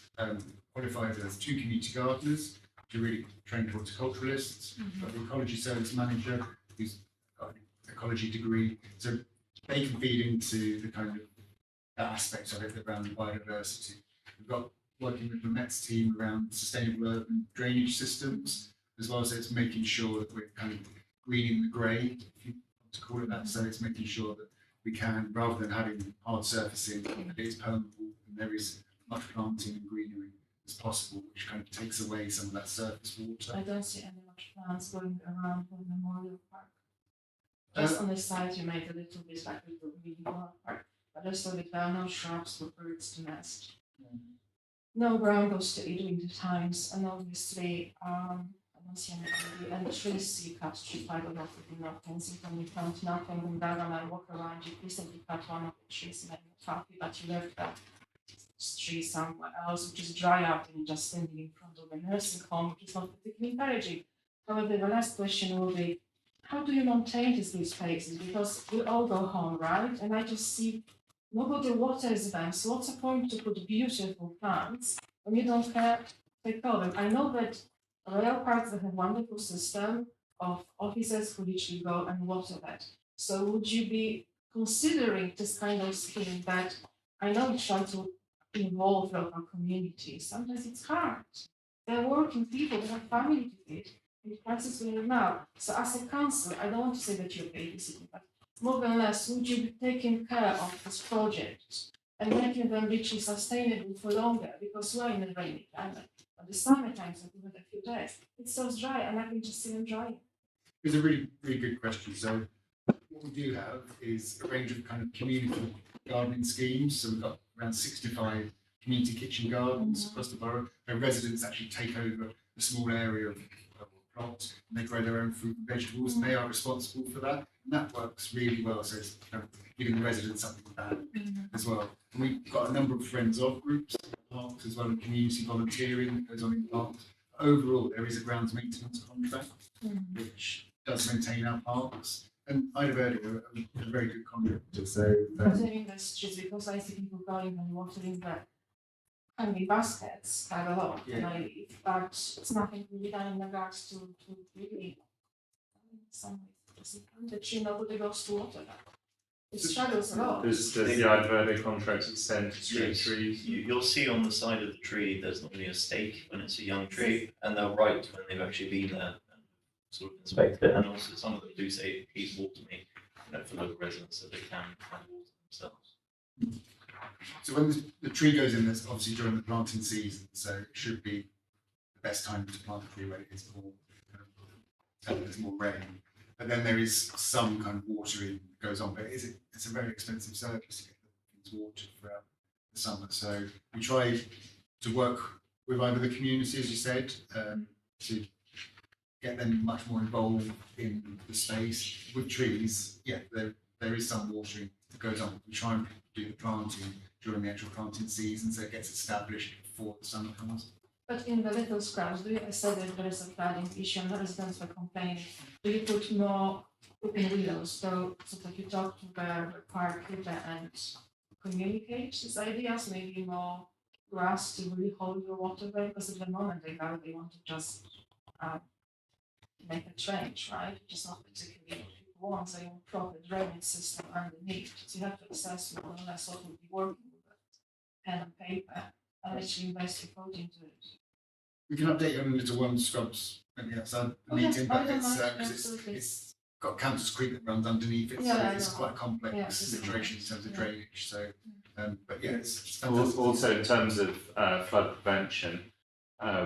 Speaker 11: qualified as 2 community gardeners, which are really trained horticulturalists. We've got the ecology service manager, who's got an ecology degree. So they can feed into the kind of aspects of it around biodiversity. We've got working with the Met's team around sustainable urban drainage systems, as well as it's making sure that we're kind of greening the grey, if you want to call it that. So it's making sure that we can, rather than having hard surfacing, that it's permeable and there is much planting and greenery as possible, which kind of takes away some of that surface water.
Speaker 8: I don't see any much plants going around the Memorial Park. Just on the side, you made a little bit like a Memorial Park, but just so that there are no shrubs for birds to nest. No brambles to eat during the times, and obviously, I don't see any, and trees you cut quite a lot in North Kensington. You found nothing, and then when I walk around, you recently cut one of the trees, and I'm not happy that you left that tree somewhere else, which is dry out and just standing in front of a nursing home, which is not particularly encouraging. However, the last question will be, how do you maintain these blue spaces? Because we all go home, right? And I just see nobody waters them, so what's the point to put beautiful plants when you don't care to take care of them? I know that royal parks have a wonderful system of officers who literally go and water that. So would you be considering this kind of scheme that I know you try to involve local communities? Sometimes it's hard. They're working people, they have family to feed, and prices will now. So as a council, I don't want to say that you're babysitting, but more than less, would you be taking care of this project and making them literally sustainable for longer? Because we're in a rainy climate. But the summer times, like we had a few days, it's so dry and I can just see them drying.
Speaker 11: It's a really, really good question. So what we do have is a range of kind of community gardening schemes. So we've got around 65 community kitchen gardens across the borough, where residents actually take over a small area of plot and they grow their own fruit and vegetables, and they are responsible for that. And that works really well. So it's kind of giving the residents something back as well. And we've got a number of friends of groups, parks as well, and community volunteering that goes on in parks. Overall, there is a grounds maintenance contract which does maintain our parks. And Ida Verde are a very good contractor. So
Speaker 8: watering the streets, because I see people going and watering the hungry baskets quite a lot, and I leave, but it's nothing really done in regards to really some the tree nobody goes to water that. It struggles a lot.
Speaker 1: Does the Ida Verde contract extend to street
Speaker 3: Yes.
Speaker 1: trees?
Speaker 3: You'll see on the side of the tree, there's normally a stake when it's a young tree, and they'll write when they've actually been there and sort of inspect it. And also some of them do say, please water me, for local residents so they can water themselves.
Speaker 11: So when the tree goes in, that's obviously during the planting season, so it should be the best time to plant the tree when it is more, there's more rain. But then there is some kind of watering that goes on, but it's a very expensive service to get things watered throughout the summer. So we try to work with either the community, as you said, to get them much more involved in the space. With trees, there is some watering that goes on. We try and do the planting during the actual planting season, so it gets established before the summer comes.
Speaker 8: But in the little scraps, do you said that there is a flooding issue and the residents were complaining? Do you put more within Willows, so that you talk to the park and communicate these ideas, maybe more grass to really hold your waterway, because at the moment they want to just make a trench, right? Which is not particularly what people want. They want proper drainage system underneath. So you have to assess more or less what would be working with it, pen and paper, and actually invest effort into it.
Speaker 11: We can update you on Little Worm Scrubs maybe outside the
Speaker 8: Oh, yeah,
Speaker 11: meeting,
Speaker 8: I
Speaker 11: but
Speaker 8: don't
Speaker 11: it's,
Speaker 8: mind,
Speaker 11: 'cause
Speaker 8: absolutely.
Speaker 11: it's got Counters Creek that runs underneath it,
Speaker 8: Yeah,
Speaker 11: so
Speaker 8: I
Speaker 11: it's
Speaker 8: know.
Speaker 11: quite a complex
Speaker 8: Yeah, it's
Speaker 11: situation in terms of
Speaker 8: yeah.
Speaker 11: drainage, so, but yeah, it's
Speaker 1: Al-
Speaker 11: fantastic.
Speaker 1: Also, in terms of flood prevention,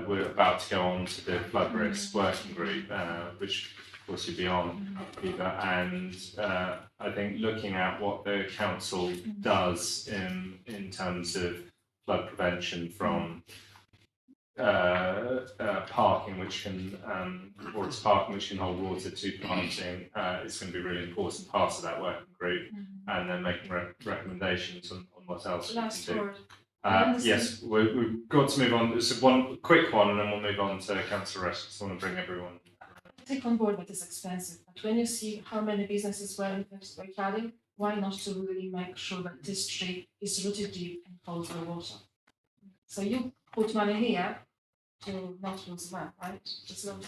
Speaker 1: we're about to go on to the flood risk working group, which of course you'll be on, Eva, and I think looking at what the council does in terms of flood prevention from parking, which can parking which can hold water to planting, is going to be a really important part of that working group, and then making recommendations on what else we
Speaker 8: Last
Speaker 1: can do.
Speaker 8: word.
Speaker 1: Yes, we've got to move on. There's one quick one, and then we'll move on to council arrest. I just want to bring everyone.
Speaker 8: Take on board that it's expensive, but when you see how many businesses were infected by flooding, why not to really make sure that this street is rooted deep and holds the water? So you put money here to not lose that, right? Just not.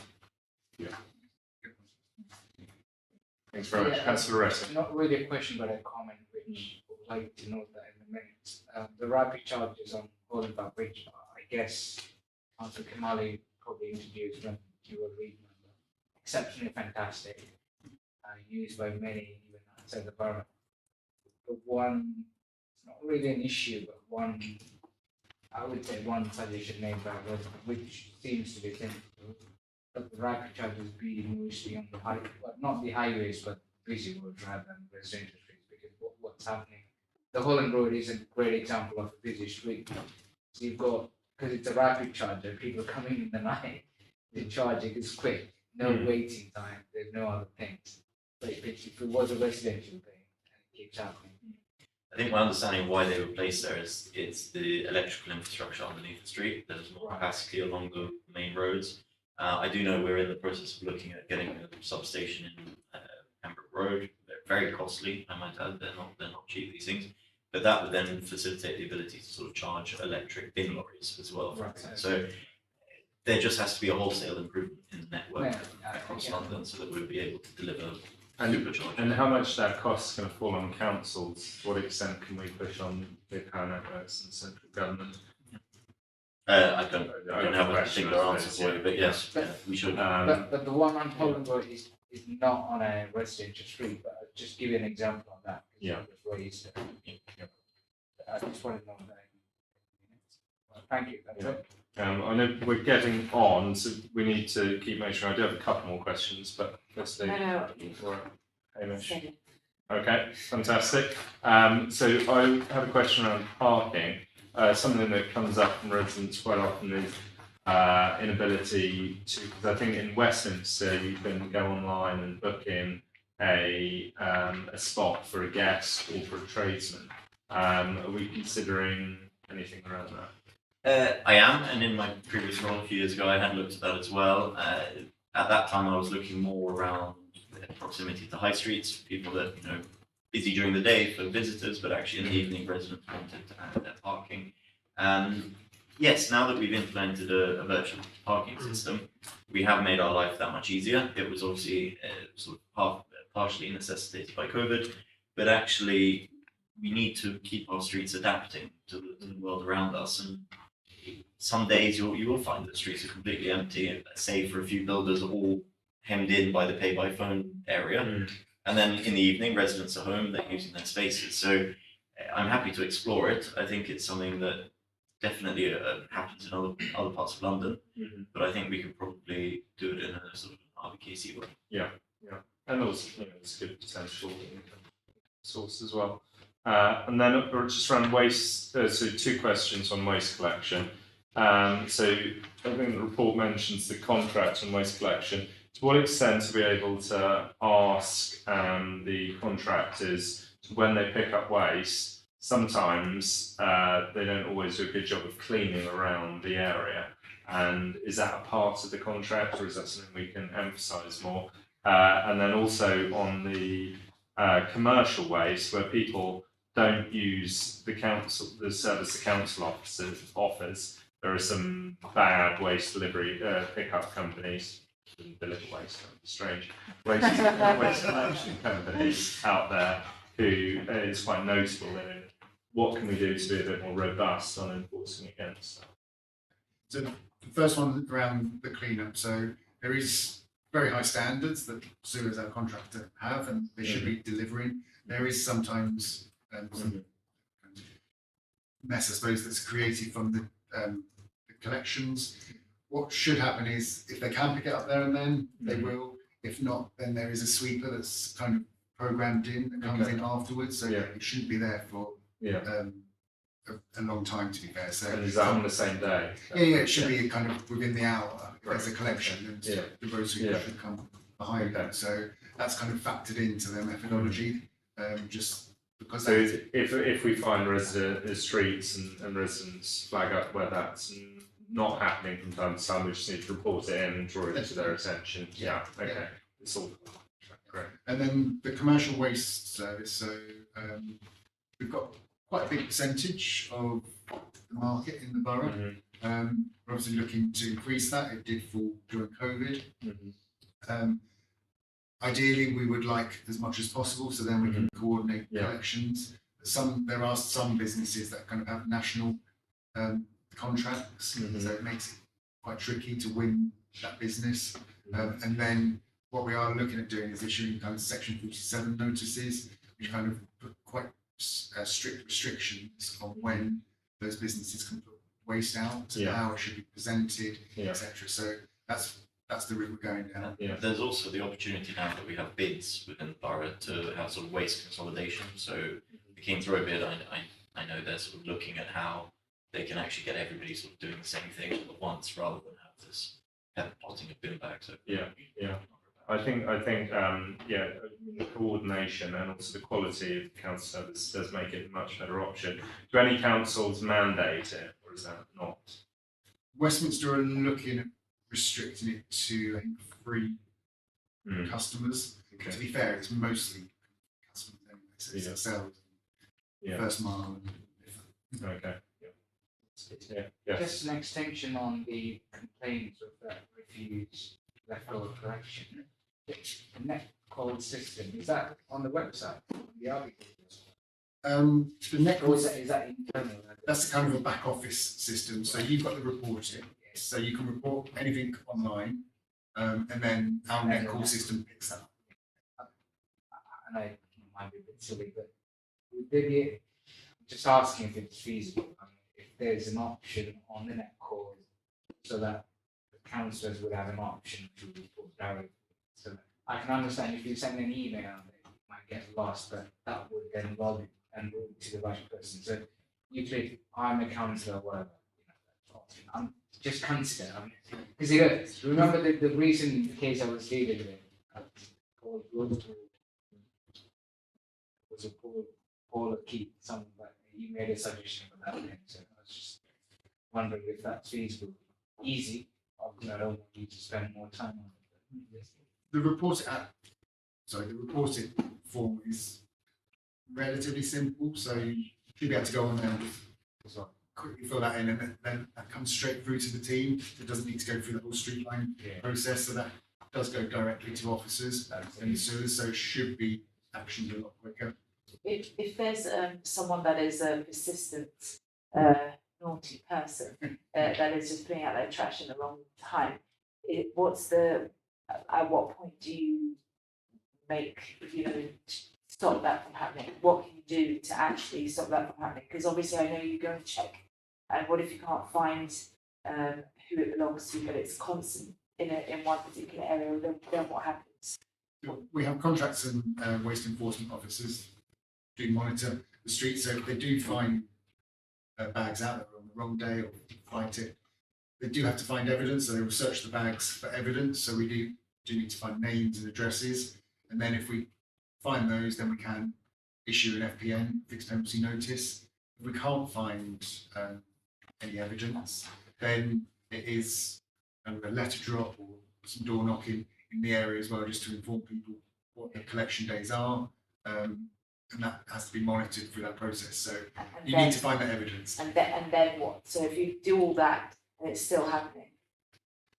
Speaker 1: Thanks very much,
Speaker 5: Yeah.
Speaker 1: councillor arrest.
Speaker 5: Not really a question, but a comment which I would like to note that in a minute. The rapid charges on Golden Park Bridge, I guess Councillor Kamali probably introduced when you were reading them. Exceptionally fantastic, used by many even outside the borough. But one, it's not really an issue, but one, I would say one suggestion made by resident, which seems to be sensible, that the rapid charges be mostly on the well, not the highways, but busy roads rather than residential streets, because what's happening, the Holland Road is a great example of a busy street. So you've got, because it's a rapid charger, people coming in the night, the charging is quick, no waiting time, there's no other things. But if it was a residential thing, and it keeps happening.
Speaker 3: I think my understanding of why they were placed there is it's the electrical infrastructure underneath the street. There's more capacity along the main roads. I do know we're in the process of looking at getting a substation in Pembroke Road. They're very costly, I might add. They're not cheap, these things. But that would then facilitate the ability to sort of charge electric bin lorries as well.
Speaker 5: Right.
Speaker 3: So there just has to be a wholesale improvement in the network
Speaker 5: Yeah,
Speaker 3: across
Speaker 5: yeah.
Speaker 3: London so that we'll be able to deliver
Speaker 1: And,
Speaker 3: supercharging.
Speaker 1: and how much that cost is going to fall on councils? To what extent can we push on big power networks and central government?
Speaker 3: I don't have a particular answer for you, but yes,
Speaker 5: But-
Speaker 3: yeah, we should.
Speaker 5: But the one on Holland Road is not on a residential street, but I'll just give you an example of that. 'Cause
Speaker 1: Yeah.
Speaker 5: it was raised. I just wanted to know that. Well, thank you, that's
Speaker 1: Yeah.
Speaker 5: it.
Speaker 1: I know we're getting on, so we need to keep making sure. I do have a couple more questions, but let's do. Hamish. Okay, fantastic. So I have a question around parking. Something that comes up from residents quite often is inability to, because I think in Westminster you can go online and book in a spot for a guest or for a tradesman. Are we considering anything around that?
Speaker 3: I am, and in my previous role a few years ago, I had looked at that as well. At that time, I was looking more around proximity to high streets, people that, busy during the day for visitors, but actually in the evening, residents wanted to have their parking. Yes, now that we've implemented a virtual parking system, we have made our life that much easier. It was obviously sort of partially necessitated by COVID, but actually we need to keep our streets adapting to the world around us. And some days you will find that streets are completely empty, save for a few builders all hemmed in by the pay by phone area. And then in the evening, residents are home, they're using their spaces. So I'm happy to explore it. I think it's something that definitely happens in other parts of London, but I think we could probably do it in a sort of RBKC way.
Speaker 1: Yeah. And also, it's a good potential income source as well. And then just around waste, so two questions on waste collection. So I think the report mentions the contract on waste collection. To what extent are we able to ask the contractors when they pick up waste? Sometimes they don't always do a good job of cleaning around the area. And is that a part of the contract, or is that something we can emphasise more? And then also on the commercial waste, where people don't use the service the council offers. There are some bad waste delivery pickup companies, deliver waste, strange, waste collection companies out there who is quite notable. And what can we do to be a bit more robust on enforcing against that?
Speaker 11: So the first one around the cleanup. So there is very high standards that sewers, our contractor, have, and they should be delivering. There is sometimes some mess, I suppose, that's created from the collections. What should happen is, if they can pick it up there and then, they will. If not, then there is a sweeper that's kind of programmed in that comes in afterwards. So it shouldn't be there for a long time, to be fair. So
Speaker 1: and is that on the same day?
Speaker 11: Yeah, it should be kind of within the hour. There's a collection, and the road sweeper should come behind that. So that's kind of factored into their methodology. Just because.
Speaker 1: So if we find streets and residents flag up where that's not happening from time to time, we just need to report it in and draw it to their attention. Yeah. Okay. It's all great.
Speaker 11: And then the commercial waste service. So we've got quite a big percentage of the market in the borough. We're obviously looking to increase that. It did fall during COVID. Ideally, we would like as much as possible, so then we can coordinate collections. There are some businesses that kind of have national contracts, so it makes it quite tricky to win that business. And then what we are looking at doing is issuing kind of Section 47 notices, which kind of put quite strict restrictions on when those businesses can put waste out, how it should be presented, etc. So that's the route we're going down.
Speaker 3: There's also the opportunity now that we have bids within the borough to have sort of waste consolidation. So the King's Road bid, I know they're sort of looking at how they can actually get everybody sort of doing the same thing at once rather than have this potting of bin bags. So
Speaker 1: I think the coordination and also the quality of council service does make it a much better option. Do any councils mandate it, or is that not?
Speaker 11: Westminster are looking at restricting it to, I think, 3 customers. To be fair, it's mostly customers anyway, so it's themselves, first mile.
Speaker 1: Okay.
Speaker 5: Just an extension on the complaints of that refuse leftover collection. The net code system, is that on the website? The article?
Speaker 11: The net
Speaker 5: Or is that internal?
Speaker 11: That's kind of a back office system. So you've got the reporting, so you can report anything online, and then our net call system picks that up.
Speaker 5: I know it might be a bit silly, but would there be, just asking if it's feasible, if there's an option on the net call so that the councillors would have an option to report directly. So I can understand if you send an email, it might get lost, but that would then log it and route to the right person. So you click, I'm a councillor, whatever. I'm just consider. Because remember the recent case I was dealing with, was a Paul Keith, something like he made a suggestion for that. So I was just wondering if that's feasible, easy. I don't want you to spend more time on it.
Speaker 11: The reported form is relatively simple, so you should be able to go on there and quickly fill that in, and then that comes straight through to the team. It doesn't need to go through the whole streamline process, so that does go directly to officers and sewers, so it should be actioned a lot quicker.
Speaker 10: If there's someone that is a persistent naughty person that is just putting out their trash in the wrong time, at what point do you make, stop that from happening? What can you do to actually stop that from happening? Because obviously I know you go and check, and what if you can't find who it belongs to, but it's constant in one particular area, then what happens?
Speaker 11: We have contracts and waste enforcement officers do monitor the streets, so if they do find bags out that are on the wrong day or find it, they do have to find evidence, so they will search the bags for evidence. So we do need to find names and addresses, and then if we find those, then we can issue an FPN, fixed penalty notice. If we can't find any evidence, then it is a letter drop or some door knocking in the area as well, just to inform people what the collection days are. And that has to be monitored through that process. So
Speaker 10: And
Speaker 11: you
Speaker 10: then,
Speaker 11: need to find that evidence.
Speaker 10: and then what? So if you do all that and it's still happening,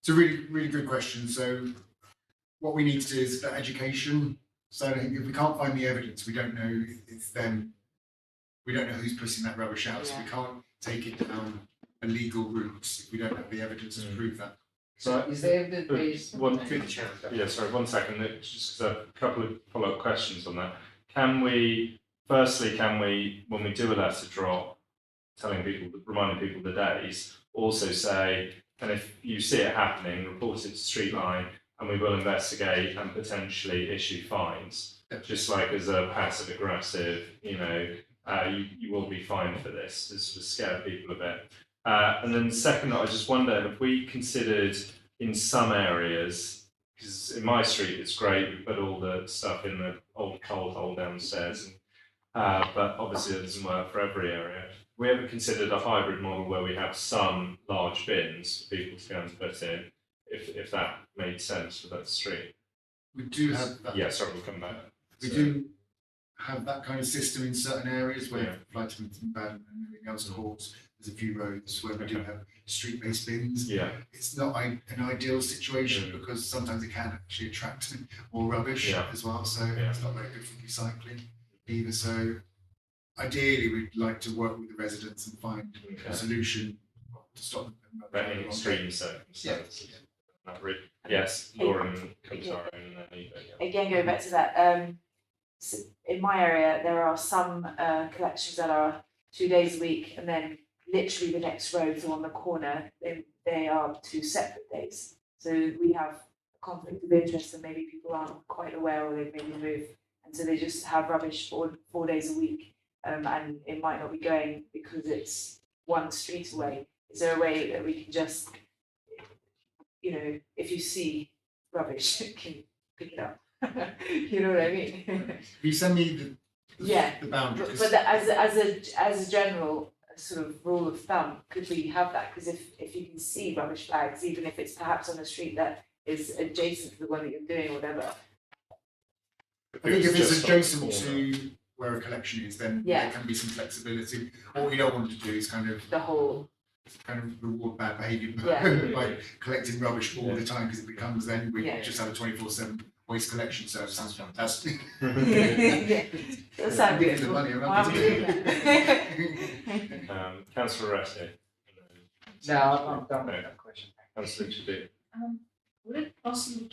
Speaker 11: It's a really, really good question. So what we need to do is that education. So if we can't find the evidence, we don't know it's them. We don't know who's putting that rubbish out. So we can't take it down a legal route if we don't have the evidence to prove that.
Speaker 1: So
Speaker 5: Is there evidence based?
Speaker 1: one
Speaker 4: Through the chair.
Speaker 1: Yeah, sorry, 1 second. Just a couple of follow-up questions on that. Can we, when we do a letter drop, reminding people the days, also say, and if you see it happening, report it to Streetline, and we will investigate and potentially issue fines, just like as a passive aggressive, you will be fined for this, to sort of scare people a bit. And then second, I just wonder, have we considered in some areas, because in my street it's great, we put all the stuff in the old coal hole downstairs, but obviously it doesn't work for every area. We ever considered a hybrid model where we have some large bins for people to go and put in, if that made sense for that street?
Speaker 11: We do have that.
Speaker 1: Yeah, sorry, we'll come back.
Speaker 11: We do have that kind of system in certain areas where vitamins and bad and everything else courts. There's a few roads where we do have street-based bins.
Speaker 1: Yeah.
Speaker 11: It's not an ideal situation because sometimes it can actually attract more rubbish as well. So it's not very good for recycling either. So ideally, we'd like to work with the residents and find a solution to stop them.
Speaker 1: But in extreme circumstances. Not really. Yes, Lauren comes on and then Eva. Yeah.
Speaker 10: again, going back to that, so in my area, there are some collections that are 2 days a week, and then literally the next road, so on the corner, they are 2 separate days. So we have a conflict of interest, and maybe people aren't quite aware, or they've maybe moved, and so they just have rubbish 4 days a week, and it might not be going because it's 1 street away. Is there a way that we can just, if you see rubbish, can pick it up? You know what I mean?
Speaker 11: Can you send me the boundaries?
Speaker 10: But as a general sort of rule of thumb, could we have that? Because if you can see rubbish flags, even if it's perhaps on a street that is adjacent to the one that you're doing or whatever.
Speaker 11: I think if it's adjacent to where a collection is, then there can be some flexibility. What we don't want to do is kind of reward bad behaviour by collecting rubbish all the time, because it becomes then we just have a 24/7 waste collection service.
Speaker 3: Sounds fantastic.
Speaker 10: That sounds good.
Speaker 11: The money
Speaker 10: Why are we doing that?
Speaker 1: Councillor Resti.
Speaker 5: No, I'm done with that question.
Speaker 1: Councillor Chidi.
Speaker 8: Would it possible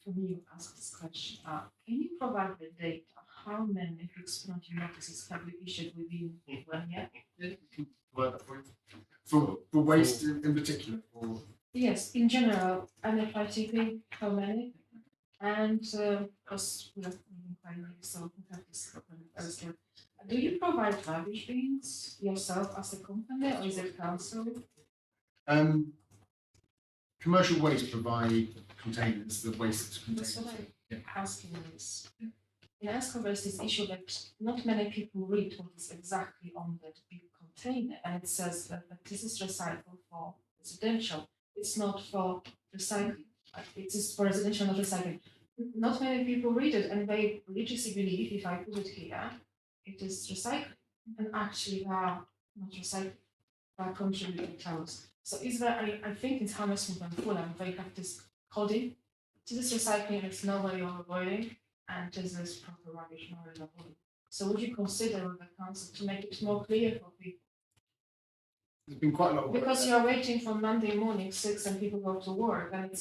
Speaker 8: for me to ask this question? Can you provide the date of how many fixed penalty notices have been issued within 1 year?
Speaker 11: For waste in particular, or
Speaker 8: Yes, in general, NFI tipping, how many? And because we are inquiring, so we have this problem elsewhere. Do you provide rubbish bins yourself as a company, or is it council?
Speaker 11: commercial waste provide containers, the waste containers.
Speaker 8: That's what I'm asking is. In Escobar is this issue that not many people read what is exactly on that big container, and it says that this is recycled for residential. It's not for recycling. It is for residential, not recycling. Not many people read it, and they religiously believe if I put it here, it is recycling. And actually, they are not recycling. They are contributing materials. So is there? I think in Hammersmith and Fulham they have this coding. This is recycling. It's not what you're avoiding, and this is proper rubbish not avoiding. So would you consider with the council to make it more clear for people?
Speaker 11: There's been quite a lot of work
Speaker 8: Because
Speaker 11: there.
Speaker 8: you're waiting from Monday morning 6 and people go to work, and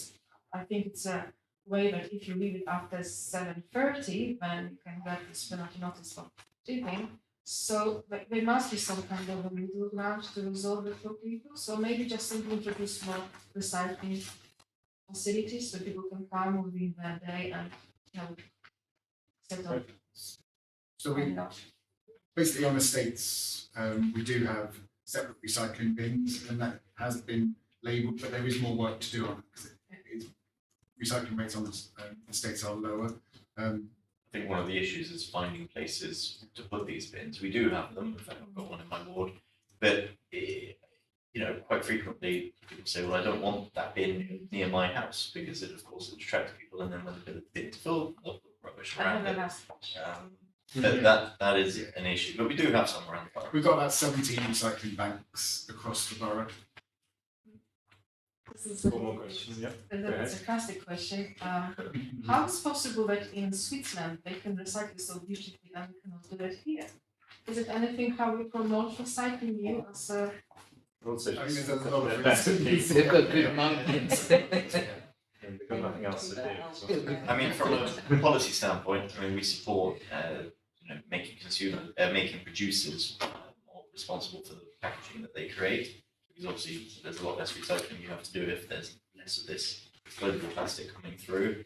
Speaker 8: I think it's a way that if you leave it after 7:30, then you can get this penalty notice for tipping. So there must be some kind of a middle ground to resolve it for people. So maybe just simply introduce more recycling facilities so people can come within their day and set up.
Speaker 11: So we basically on estates, we do have separate recycling bins, and that has been labelled, but there is more work to do on it because recycling rates on estates are lower.
Speaker 3: I think one of the issues is finding places to put these bins. We do have them. In fact, I've got one in my ward, but quite frequently people say, well, I don't want that bin near my house because it, of course, it attracts people, and then when the bin is full, they'll put rubbish
Speaker 8: I have
Speaker 3: around
Speaker 8: a
Speaker 3: it.
Speaker 8: last question.
Speaker 3: That is an issue, but we do have some around the borough.
Speaker 11: We've got about 17 recycling banks across the borough.
Speaker 8: This is
Speaker 1: One more question, yeah.
Speaker 8: It's a classic question. How is possible that in Switzerland they can recycle so beautifully and we cannot do that here? Is it anything how we promote recycling here as a
Speaker 1: Also,
Speaker 11: I mean, there's a lot of
Speaker 1: better
Speaker 11: reasons.
Speaker 5: They've got good margins.
Speaker 1: and they've got nothing else to do. So.
Speaker 3: I mean, from a policy standpoint, I mean, we support, making producers more responsible for the packaging that they create. Because obviously, there's a lot less recycling you have to do if there's less of this global plastic coming through.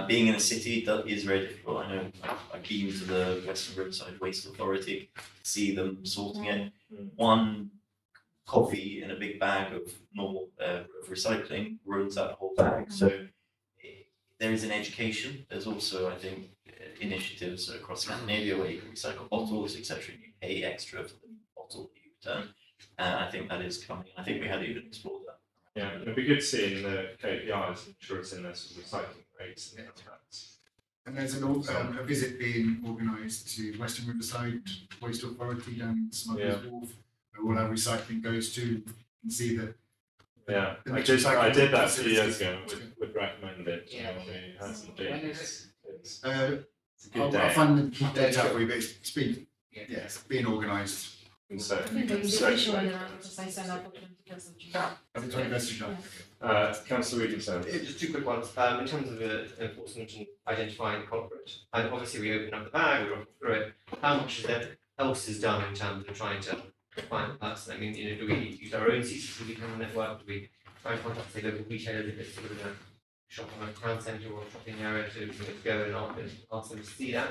Speaker 3: Being in a city that is very difficult. I know I've been to the Western Riverside Waste Authority, see them sorting it. One coffee in a big bag of normal of recycling ruins that whole bag. So there is an education. There's also, I think, initiatives across Scandinavia where you can recycle bottles, etc. And you pay extra for the bottle that you return. I think that is coming. I think we had even explored that.
Speaker 1: Yeah, it'd be good seeing the KPIs, I'm sure it's in there, sort of recycling rates and contracts.
Speaker 11: And there's a visit being organised to Western Riverside Waste Authority down in Smugglers Wharf, where all our recycling goes to, and see that.
Speaker 1: Yeah,
Speaker 11: the
Speaker 1: I
Speaker 11: mixed
Speaker 1: did
Speaker 11: recycling
Speaker 1: that a few years
Speaker 11: facilities.
Speaker 1: ago, would recommend it,
Speaker 5: Yeah.
Speaker 1: it hasn't
Speaker 5: When
Speaker 1: been.
Speaker 5: is
Speaker 1: It's
Speaker 11: Uh,
Speaker 1: a good
Speaker 11: I'll
Speaker 1: day.
Speaker 11: find the date out for you, but it's been,
Speaker 5: Yeah.
Speaker 11: yes, being organised.
Speaker 1: And so,
Speaker 8: I think the
Speaker 1: so-
Speaker 8: invitation went around because I signed up for 21st of July.
Speaker 11: As a 21st of July.
Speaker 1: Councillor Williamson.
Speaker 4: Just two quick ones. In terms of the enforcement and identifying the culprit, and obviously we open up the bag, we run through it. How much else is done in terms of trying to find the person? I mean, do we use our own CCTV camera network? Do we try and contact say local retailers if it's sort of in a shopping like town centre or a shopping area to go and ask them to see that?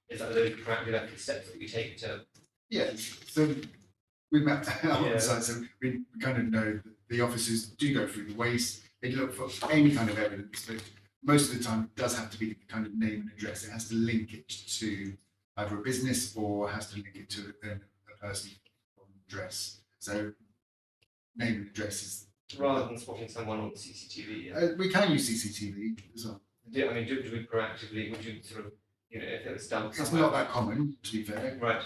Speaker 4: Is that those proactive active steps that we take to?
Speaker 11: Yes, so we met on
Speaker 4: Yeah.
Speaker 11: the site, so we kind of know that the officers do go through the waste, they look for any kind of evidence, but most of the time it does have to be the kind of name and address. It has to link it to either a business or has to link it to a person or an address. So name and address is.
Speaker 4: Rather than spotting someone on CCTV.
Speaker 11: We can use CCTV as well.
Speaker 4: Do we proactively, would you sort of, if it was done
Speaker 11: It's
Speaker 4: somewhere?
Speaker 11: not that common, to be fair.
Speaker 4: Right,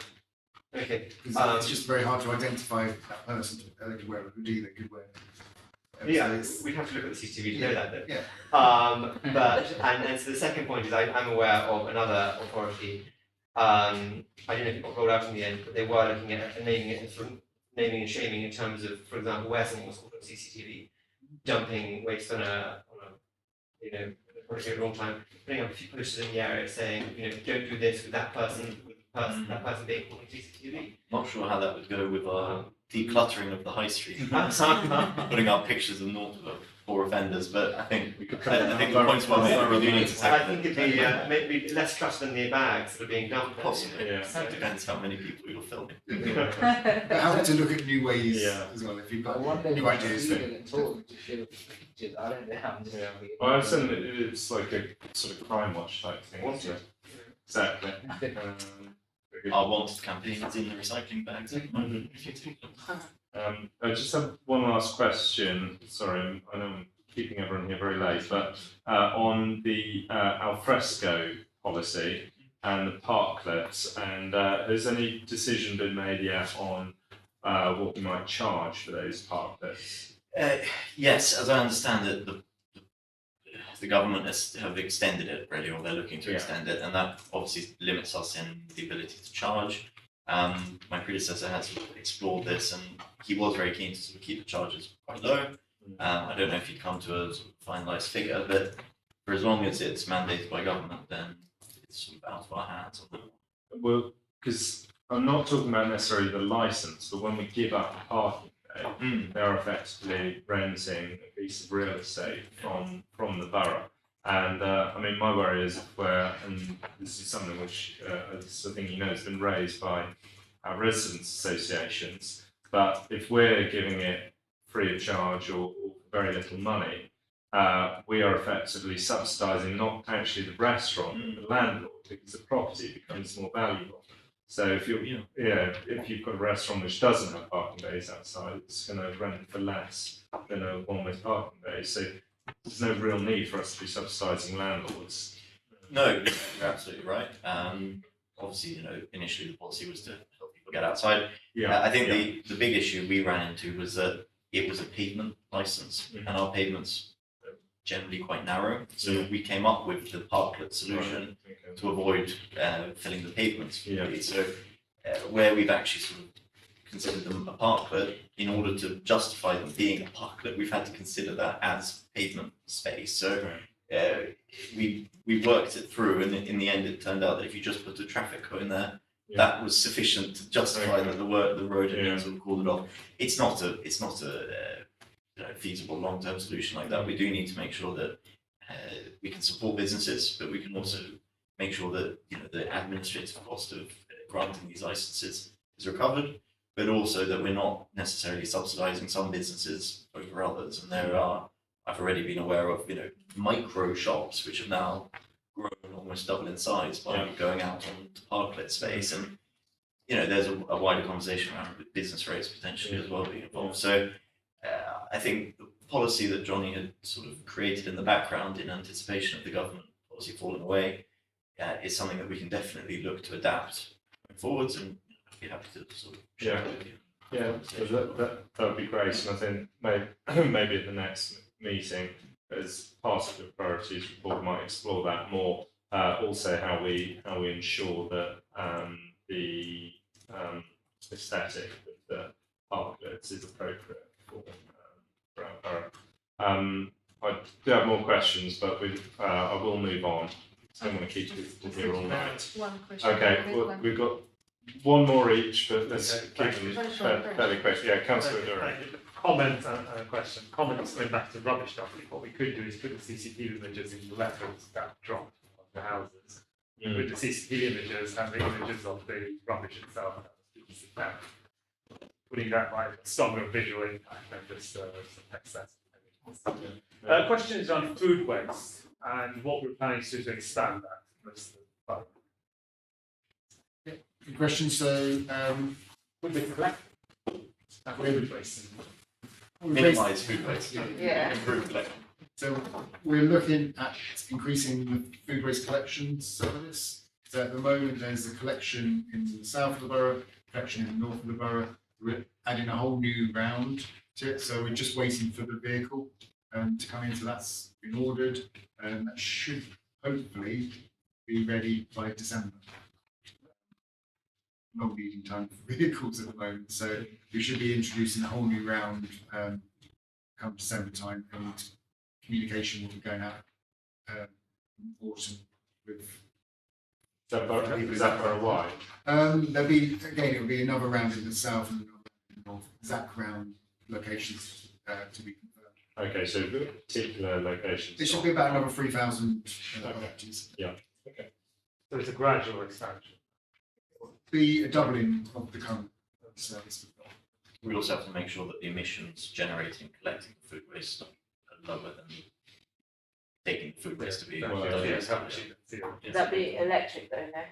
Speaker 4: okay.
Speaker 11: 'Cause it's just very hard to identify that person. They could wear a hoodie, they could wear.
Speaker 4: Yeah,
Speaker 11: so it's-
Speaker 4: we'd have to look at the CCTV to know that though.
Speaker 11: Yeah.
Speaker 4: And so the second point is I'm aware of another authority, I don't know if it got rolled out in the end, but they were looking at naming it and sort of naming and shaming in terms of, for example, where someone was caught on CCTV, dumping waste on a probably a long time, putting up a few posters in the area saying, don't do this with that person, that person being caught on CCTV.
Speaker 3: Not sure how that would go with our decluttering of the high street, putting up pictures of poor offenders, but I think the points were made, we need to
Speaker 4: I
Speaker 3: tackle
Speaker 4: think
Speaker 3: it.
Speaker 4: it'd be maybe less trust than the bags that are being dumped.
Speaker 3: Possibly,
Speaker 1: Yeah.
Speaker 3: it depends how many people you're filming.
Speaker 11: But having to look at new ways
Speaker 1: Yeah.
Speaker 11: as well, if you've
Speaker 5: I
Speaker 11: got
Speaker 5: wonder if
Speaker 11: new
Speaker 5: you
Speaker 11: ideas.
Speaker 5: can read it at all to show pictures. I don't know how. I'm just
Speaker 1: Yeah. Well, I've seen that it's like a sort of crime watch type thing.
Speaker 4: Wanted.
Speaker 1: Exactly. very good.
Speaker 3: Our wanted campaign is in the recycling bags at the moment.
Speaker 1: I just have one last question. Sorry, I know I'm keeping everyone here very late, but on the alfresco policy and the parklets, and has any decision been made yet on what we might charge for those parklets?
Speaker 3: Yes, as I understand it, the government have extended it really, or they're looking to
Speaker 1: Yeah.
Speaker 3: extend it, and that obviously limits us in the ability to charge. My predecessor had sort of explored this, and he was very keen to sort of keep the charges quite low. I don't know if he'd come to a sort of finalised figure, but for as long as it's mandated by government, then it's sort of out of our hands on that one.
Speaker 1: Well, because I'm not talking about necessarily the license, but when we give up a parking bay, they're effectively renting a piece of real estate from the borough. And I mean, my worry is where, and this is something which I think has been raised by our residents' associations, but if we're giving it free of charge or very little money, we are effectively subsidising not actually the restaurant, but the landlord, because the property becomes more valuable. So if if you've got a restaurant which doesn't have parking bays outside, it's going to rent for less than a one with parking bays. So there's no real need for us to be subsidising landlords.
Speaker 3: No, you're absolutely right. Obviously, initially the policy was to help people get outside.
Speaker 1: Yeah,
Speaker 3: I think the big issue we ran into was that it was a pavement license, and our pavements are generally quite narrow. So we came up with the parklet solution to avoid filling the pavements. So where we've actually sort of considered them a parklet, in order to justify them being a parklet, we've had to consider that as pavement space. So we worked it through, and in the end, it turned out that if you just put a traffic cone there, that was sufficient to justify that the road had been sort of cordoned off. It's not a feasible long-term solution like that. We do need to make sure that we can support businesses, but we can also make sure that the administrative cost of granting these licenses is recovered, but also that we're not necessarily subsidising some businesses over others. And I've already been aware of micro shops which have now grown almost double in size by going out on parklet space, and there's a wider conversation around business rates potentially as well being involved. So I think the policy that Johnny had sort of created in the background in anticipation of the government policy falling away is something that we can definitely look to adapt going forwards, and I'd be happy to sort of share it with you.
Speaker 1: Yeah, that would be great. And I think maybe at the next meeting, as part of the priorities report, might explore that more. Also, how we ensure that the aesthetic of the parklets is appropriate for our borough. I do have more questions, but I will move on. I don't want to keep you here all night.
Speaker 8: One question.
Speaker 1: Okay, well, we've got one more each, but let's keep them fairly quick. Yeah, Councillor Duran.
Speaker 6: Comment and a question. Comments going back to rubbish dumping. What we could do is put the CCTV images in the letters that drop on the houses. With the CCTV images and the images of the rubbish itself, putting that like a stronger visual impact than just some text. Question is on food waste and what we're planning to do to expand that.
Speaker 11: Good question. So
Speaker 6: food waste.
Speaker 3: Minimise food waste.
Speaker 10: Yeah.
Speaker 3: Improve collection.
Speaker 11: So we're looking at increasing the food waste collection service. So at the moment, there's a collection in the south of the borough, collection in the north of the borough. We're adding a whole new round to it. So we're just waiting for the vehicle to come in. So that's been ordered, and that should hopefully be ready by December. Long leading time for vehicles at the moment. So we should be introducing a whole new round come December time, and communication will be going out autumn with.
Speaker 1: Is that borough-wide?
Speaker 11: There'll be, again, it'll be another round in the south and another in the north, exact round locations to be confirmed.
Speaker 1: Okay, so particular locations.
Speaker 11: It should be about another 3,000 properties.
Speaker 1: Yeah. Okay.
Speaker 6: So it's a gradual expansion.
Speaker 11: Be a doubling of the current service we've got.
Speaker 3: We also have to make sure that the emissions generating and collecting food waste are lower than taking food waste to be.
Speaker 10: Would that be electric though, no?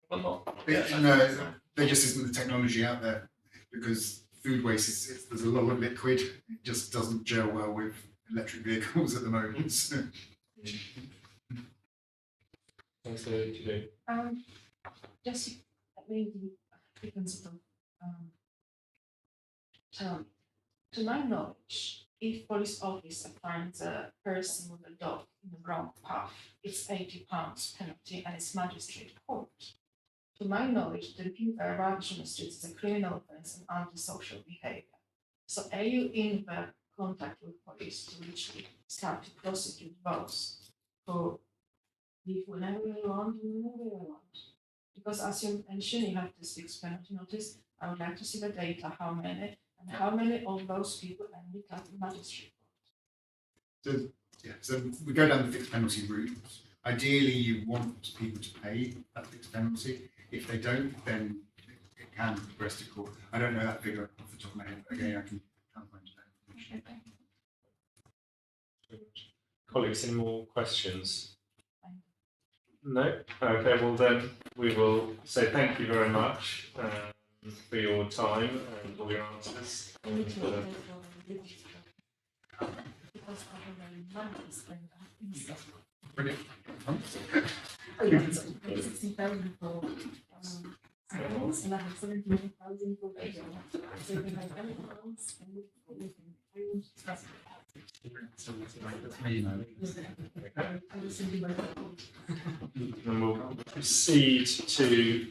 Speaker 3: Well, not.
Speaker 11: No, there just isn't the technology out there, because food waste is there's a lot of liquid. It just doesn't gel well with electric vehicles at the moment. So.
Speaker 8: Just maybe you can sort of tell me. To my knowledge, if police officer finds a person with a dog in the wrong path, it's £80 penalty and it's magistrate court. To my knowledge, the rubbish on the streets is a criminal offence and antisocial behaviour. So are you in the contact with police to literally start to prosecute those who leave whenever they want and whenever they want? Because as you mentioned, you have this fixed penalty notice. I would like to see the data, how many of those people ended up in magistrate court.
Speaker 11: So we go down the fixed penalty route. Ideally, you want people to pay that fixed penalty. If they don't, then it can progress to court. I don't know that figure off the top of my head. Again, I can find that information.
Speaker 1: Colleagues, any more questions? No? Okay, well then we will say thank you very much for your time and all your answers. And,
Speaker 11: Brilliant.
Speaker 8: And I have 79,000 for later. So you can have any funds and
Speaker 1: and we'll proceed to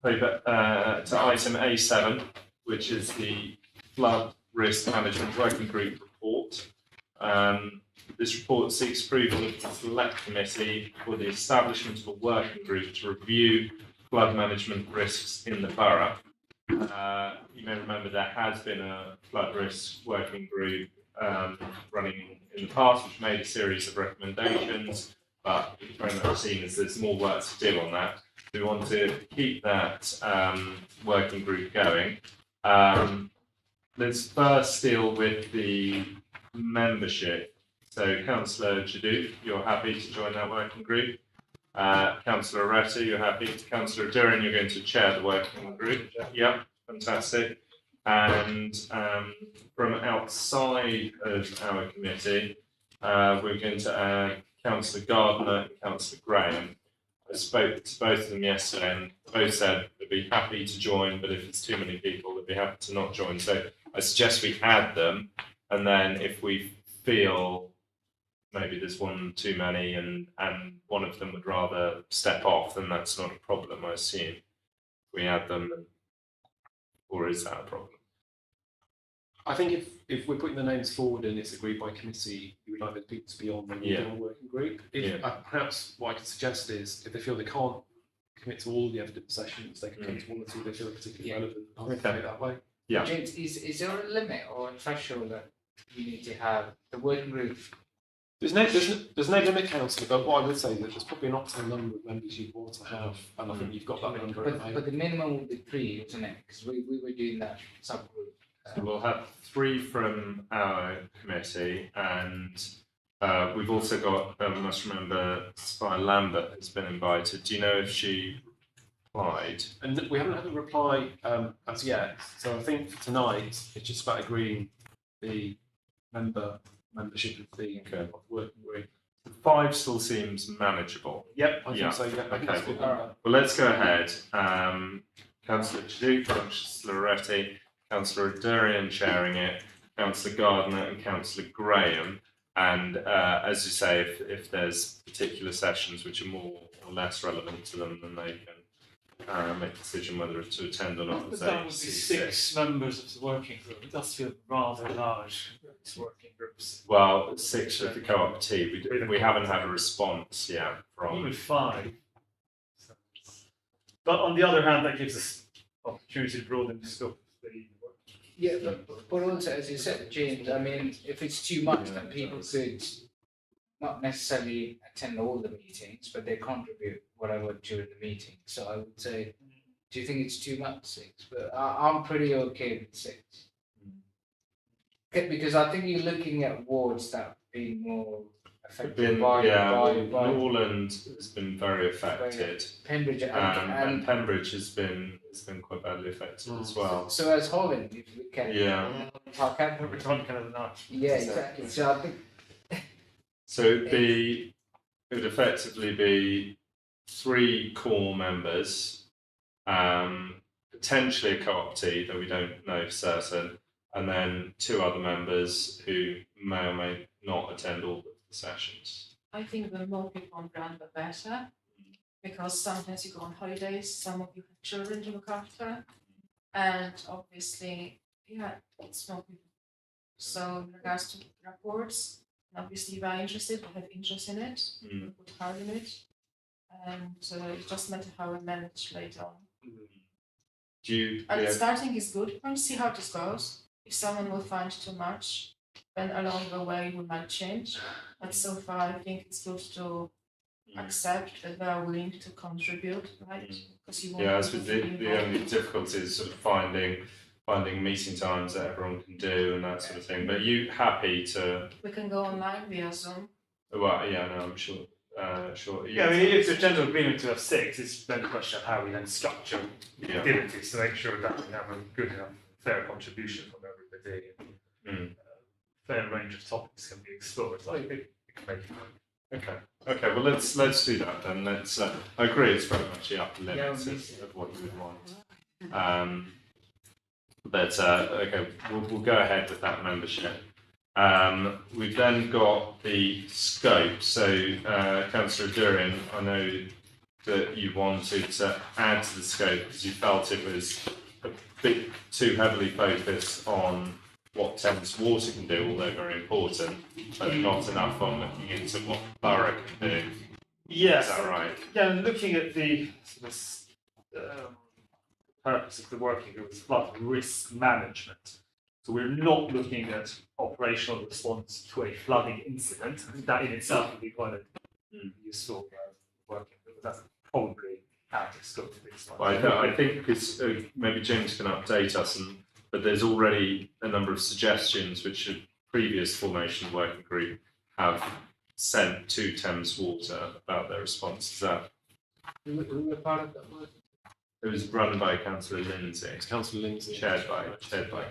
Speaker 1: item A7, which is the Flood Risk Management Working Group report. This report seeks approval of the Select Committee for the establishment of a working group to review flood management risks in the borough. You may remember there has been a flood risk working group running in the past, which made a series of recommendations, but it's very much seen as there's more work to do on that. We want to keep that working group going. Let's first deal with the membership. So, Councillor Jadou, you're happy to join that working group. Councillor Areta, you're happy. Councillor Durin, you're going to chair the working group. Yep, fantastic. And from outside of our committee, we're going to add Councillor Gardner and Councillor Graham. I spoke to both of them yesterday and both said they'd be happy to join, but if it's too many people, they'd be happy to not join. So I suggest we add them, and then if we feel maybe there's one too many and one of them would rather step off, then that's not a problem, I assume. We add them, or is that a problem?
Speaker 9: I think if we're putting the names forward and it's agreed by committee, you would like those people to be on the working group. If perhaps what I could suggest is if they feel they can't commit to all the evidence sessions, they can come to one or two they feel particularly relevant. Okay. That way.
Speaker 5: Yeah. James, is there a limit or a threshold that you need to have the working group?
Speaker 9: There's no limit, councillor, but what I would say is that there's probably an optimal number of members you'd want to have, and I think you've got that number.
Speaker 5: But the minimum would be 3, isn't it? Because we were doing that subgroup.
Speaker 1: So we'll have 3 from our committee, and we've also got, we must remember, Spy Lambert has been invited. Do you know if she replied?
Speaker 9: And we haven't had a reply as yet, so I think for tonight it's just about agreeing the membership of the working group.
Speaker 1: 5 still seems manageable.
Speaker 9: Yep, I think so. Yeah.
Speaker 1: Okay. Well, let's go ahead. Councillor Jadou, Councillor Areta, Councillor Durian chairing it, Councillor Gardner and Councillor Graham. And as you say, if there's particular sessions which are more or less relevant to them, then they can make a decision whether to attend or not.
Speaker 6: But that would be 6 members of the working group. It does feel rather large, these working groups.
Speaker 1: Well, 6 of the co-op team. We haven't had a response yet from.
Speaker 6: Even 5. But on the other hand, that gives us opportunity to broaden the scope of the work.
Speaker 5: Yeah, but also, as you said, James, I mean, if it's too much, then people could not necessarily attend all the meetings, but they contribute whatever during the meeting. So I would say, do you think it's too much, 6? But I'm pretty okay with 6. Because I think you're looking at wards that have been more affected by
Speaker 1: Norland has been very affected.
Speaker 5: Pembridge
Speaker 1: and Pembridge has been quite badly affected as well.
Speaker 5: So as Holland, if we can.
Speaker 1: Yeah.
Speaker 6: Every time kind of not.
Speaker 5: Yeah, exactly. So I think.
Speaker 1: So it would effectively be 3 core members, potentially a co-optee, though we don't know for certain, and then 2 other members who may or may not attend all the sessions.
Speaker 8: I think the more people on ground, the better, because sometimes you go on holidays, some of you have children to look after, and obviously, it's more people. So in regards to reports, obviously we are interested, we have interest in it, we put hard in it, and it's just a matter how we manage later on. Starting is good, we'll see how this goes. If someone will find too much, then along the way we might change. But so far, I think it's good to accept that they are willing to contribute, right? Because you want
Speaker 1: as with the only difficulty is sort of finding meeting times that everyone can do and that sort of thing. But are you happy to?
Speaker 8: We can go online via Zoom.
Speaker 1: Well, yeah, no, I'm sure Sure.
Speaker 6: Yeah, I mean, if the general agreement to have 6, it's then a question of how we then structure
Speaker 1: Yeah.
Speaker 6: activities to make sure that we have a good enough, fair contribution from everybody.
Speaker 1: Mm.
Speaker 6: Fair range of topics can be explored. So I think it can make it work.
Speaker 1: Okay. Okay. Well, let's do that then. Let's. I agree. It's very much the upper limits of what you would want. But okay, we'll go ahead with that membership. We've then got the scope. So, Councillor Durin, I know that you wanted to add to the scope because you felt it was a bit too heavily focused on what Thames Water can do, although very important, but not enough on looking into what Borough can do.
Speaker 6: Yes.
Speaker 1: Is that right?
Speaker 6: Yeah, and looking at the sort of purpose of the working group is flood risk management. So we're not looking at operational response to a flooding incident. I think that in itself would be quite a useful working group. That's probably out of scope for this one.
Speaker 1: Well, I think because maybe James can update us, but there's already a number of suggestions which a previous formation working group have sent to Thames Water about their response. Is that
Speaker 5: Who were part of that work?
Speaker 1: it was run by Councillor Lindsay,
Speaker 9: It's Councillor Lindsay.
Speaker 1: chaired by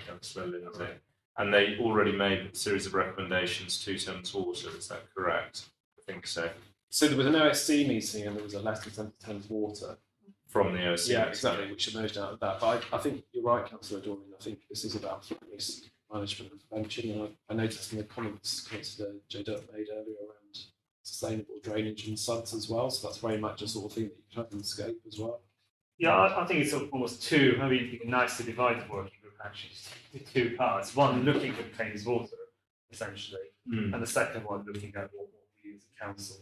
Speaker 1: Councillor Lindsay, and they already made a series of recommendations to Thames Water. Is that correct? I think so.
Speaker 9: So there was an OSC meeting and there was a letter sent to Thames Water.
Speaker 1: From the OC.
Speaker 9: Yeah, exactly, which emerged out of that. But I think you're right, Councillor Dorman. I think this is about risk management and prevention. And I noticed in the comments Councillor J. Dutt made earlier around sustainable drainage and suds as well. So that's very much a sort of thing that you can have in the scope as well.
Speaker 6: Yeah, I think it's almost two. I mean, you can nicely divide the working group actually into 2 parts. One looking at Thames Water, essentially, and the second one looking at what we as a council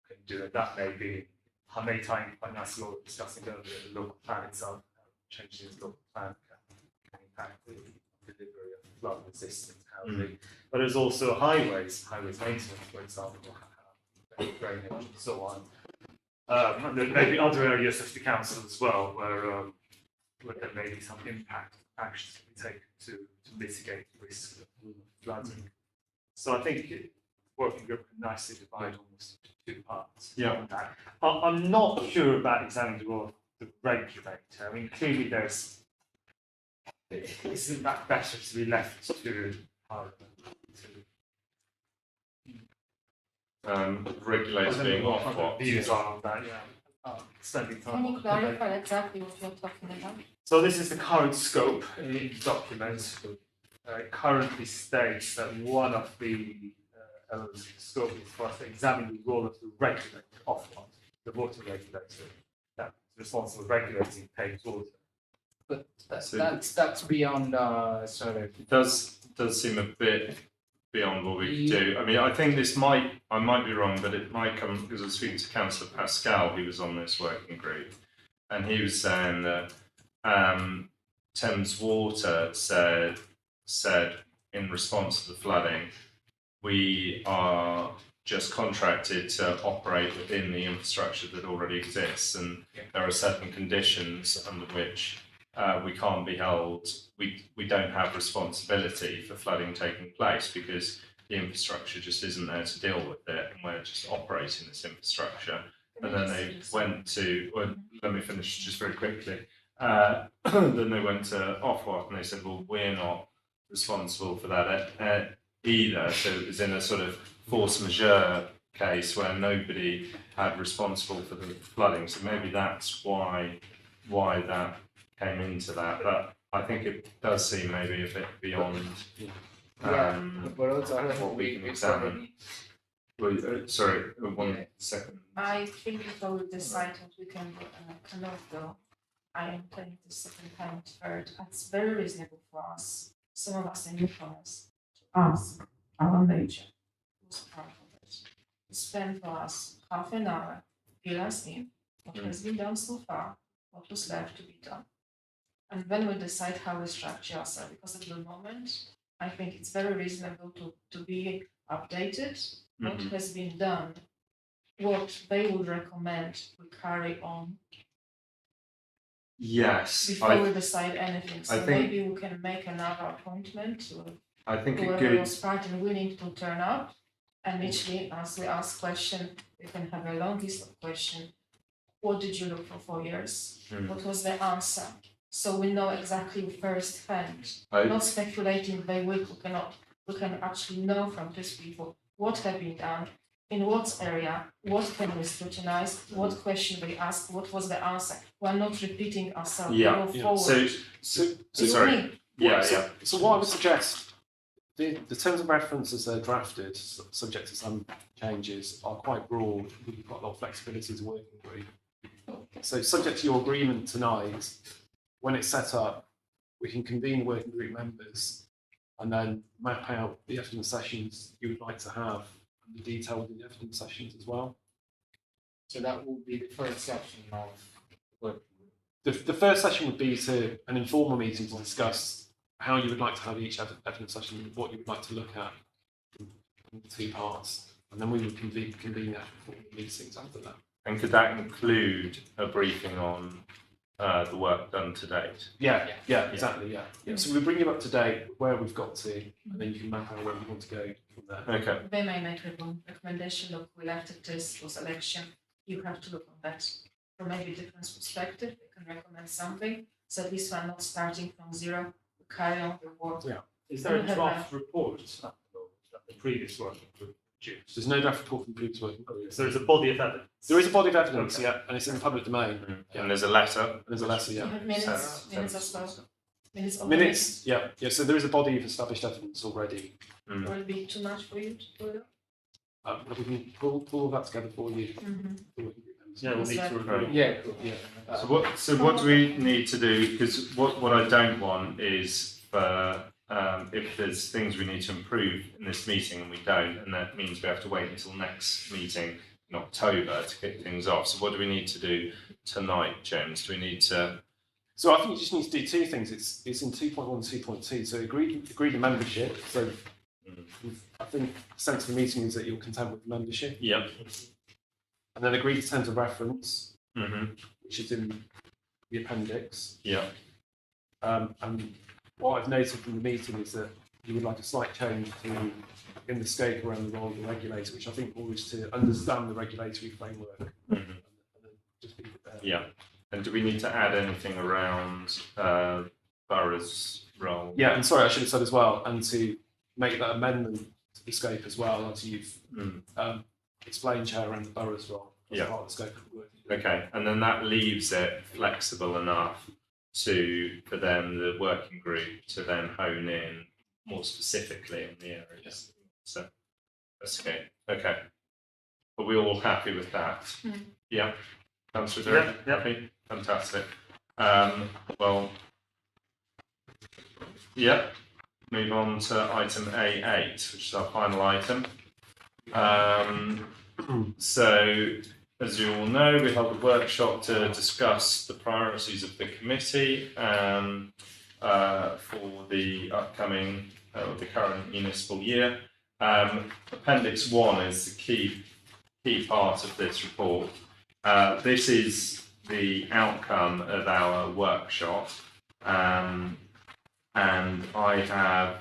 Speaker 6: can do. And that may be, I may tie in quite nicely what we were discussing earlier, the local plan itself, changing the local plan can impact the delivery of flood resistant housing. But there's also highways maintenance, for example, drainage and so on. And there may be other areas of the council as well where there may be some impact actions to be taken to mitigate the risk of flooding. So I think working group can nicely divide almost into 2 parts.
Speaker 1: Yeah.
Speaker 6: On that. I'm not sure about examining the role of the regulator. I mean, clearly isn't that better to be left to Parliament
Speaker 1: Regulators being off what?
Speaker 6: views are on that, yeah. Spending time.
Speaker 8: Can you clarify exactly what you're talking about?
Speaker 6: So this is the current scope in the document. It currently states that one of the elements of the scope is for us to examine the role of the regulator, the water regulator, that's responsible for regulating Thames Water.
Speaker 5: But that's beyond sort of.
Speaker 1: It does seem a bit beyond what we could do. I mean, I think I might be wrong, but it might come because I was speaking to Councillor Pascal, who was on this working group, and he was saying that Thames Water said in response to the flooding, we are just contracted to operate within the infrastructure that already exists, and there are certain conditions under which we can't be held, we don't have responsibility for flooding taking place because the infrastructure just isn't there to deal with it, and we're just operating this infrastructure. And then they went to, well, let me finish just very quickly. Then they went to Ofwat and they said, well, we're not responsible for that either. So it was in a sort of force majeure case where nobody had responsible for the flooding. So maybe that's why that came into that. But I think it does seem maybe a bit beyond
Speaker 5: But also
Speaker 1: what we can examine. Well, sorry, 1 second.
Speaker 8: I think before we decide what we can do and cannot do, I am telling the second time heard, it's very reasonable for us, some of us are newcomers, to ask our major, who's part of it, to spend for us half an hour, fill us in, what has been done so far, what was left to be done. And then we decide how we structure ourselves, because at the moment, I think it's very reasonable to be updated, what has been done, what they would recommend we carry on
Speaker 1: Yes,
Speaker 8: before we decide anything. So
Speaker 1: I think-
Speaker 8: maybe we can make another appointment to
Speaker 1: I think a
Speaker 8: whoever
Speaker 1: good
Speaker 8: was part and willing to turn up And literally, as we ask question, we can have a long list of questions. What did you look for 4 years? What was the answer? So we know exactly first hand, not speculating very weak. We can actually know from these people what have been done, in what area, what can we scrutinize, what question we ask, what was the answer. We're not repeating ourselves.
Speaker 1: Yeah.
Speaker 8: We go
Speaker 1: So,
Speaker 8: forward.
Speaker 1: so sorry. Yeah, yeah.
Speaker 9: So what I would suggest, the terms of reference as they're drafted, subject to some changes, are quite broad. We've got a lot of flexibility as a working group. So subject to your agreement tonight, when it's set up, we can convene the working group members and then map out the evidence sessions you would like to have and the detail within the evidence sessions as well.
Speaker 5: So that will be the first section of work.
Speaker 9: The first session would be an informal meeting to discuss how you would like to have each evidence session and what you would like to look at in the 2 parts. And then we would convene the actual meetings after that.
Speaker 1: And could that include a briefing on the work done to date?
Speaker 9: Yeah, exactly, yeah. So we bring you up to date where we've got to, and then you can map out where you want to go from there.
Speaker 1: Okay.
Speaker 8: They may make a recommendation, look, we left it this was election, you have to look on that from maybe different perspective, they can recommend something, so at least we're not starting from zero, we carry on the work.
Speaker 9: Yeah.
Speaker 6: Is there a
Speaker 8: We have
Speaker 6: draft report that the previous working group produced?
Speaker 9: There's no draft report from previous working group.
Speaker 6: So there's a body of evidence.
Speaker 9: There is a body of evidence,
Speaker 6: Okay.
Speaker 9: yeah, and it's in the public domain.
Speaker 1: And there's a letter.
Speaker 9: There's a letter,
Speaker 8: You
Speaker 9: yeah.
Speaker 8: have minutes as well, minutes of the
Speaker 9: Minutes, yeah. So there is a body of established evidence already.
Speaker 8: meeting. Will it be too much for you to do it?
Speaker 9: But we can pull all that together for you.
Speaker 6: Yeah, we'll need to review.
Speaker 5: Yeah, cool. Yeah.
Speaker 1: So what do we need to do? Because what I don't want is for if there's things we need to improve in this meeting and we don't, and that means we have to wait until next meeting in October to kick things off. So what do we need to do tonight, James? Do we need to?
Speaker 9: So I think you just need to do 2 things. It's in 2.1 and 2.2. So agree the membership. So I think the sense of the meeting is that you're content with the membership.
Speaker 1: Yeah.
Speaker 9: And then agree the terms of reference,
Speaker 1: Mm-hmm.
Speaker 9: which is in the appendix.
Speaker 1: Yeah.
Speaker 9: And what I've noted from the meeting is that you would like a slight change in the scope around the role of the regulator, which I think more is to understand the regulatory framework.
Speaker 1: Mm-hmm.
Speaker 9: And then just leave it there.
Speaker 1: Yeah. And do we need to add anything around Borough's role?
Speaker 9: Yeah, and sorry, I should have said as well, and to make that amendment to the scope as well, as you've explained, Chair, around the borough's role as
Speaker 1: Yeah.
Speaker 9: part of the scope of the work.
Speaker 1: Okay, and then that leaves it flexible enough for them, the working group, to then hone in more specifically on the areas. So that's okay. Okay. Are we all happy with that? Yeah. Councillor Derek?
Speaker 6: Yeah.
Speaker 1: Happy? Fantastic. Well, yeah. Move on to item A8, which is our final item. So, as you all know, we held a workshop to discuss the priorities of the committee for the upcoming, the current municipal year. Appendix 1 is the key part of this report. This is the outcome of our workshop, and I have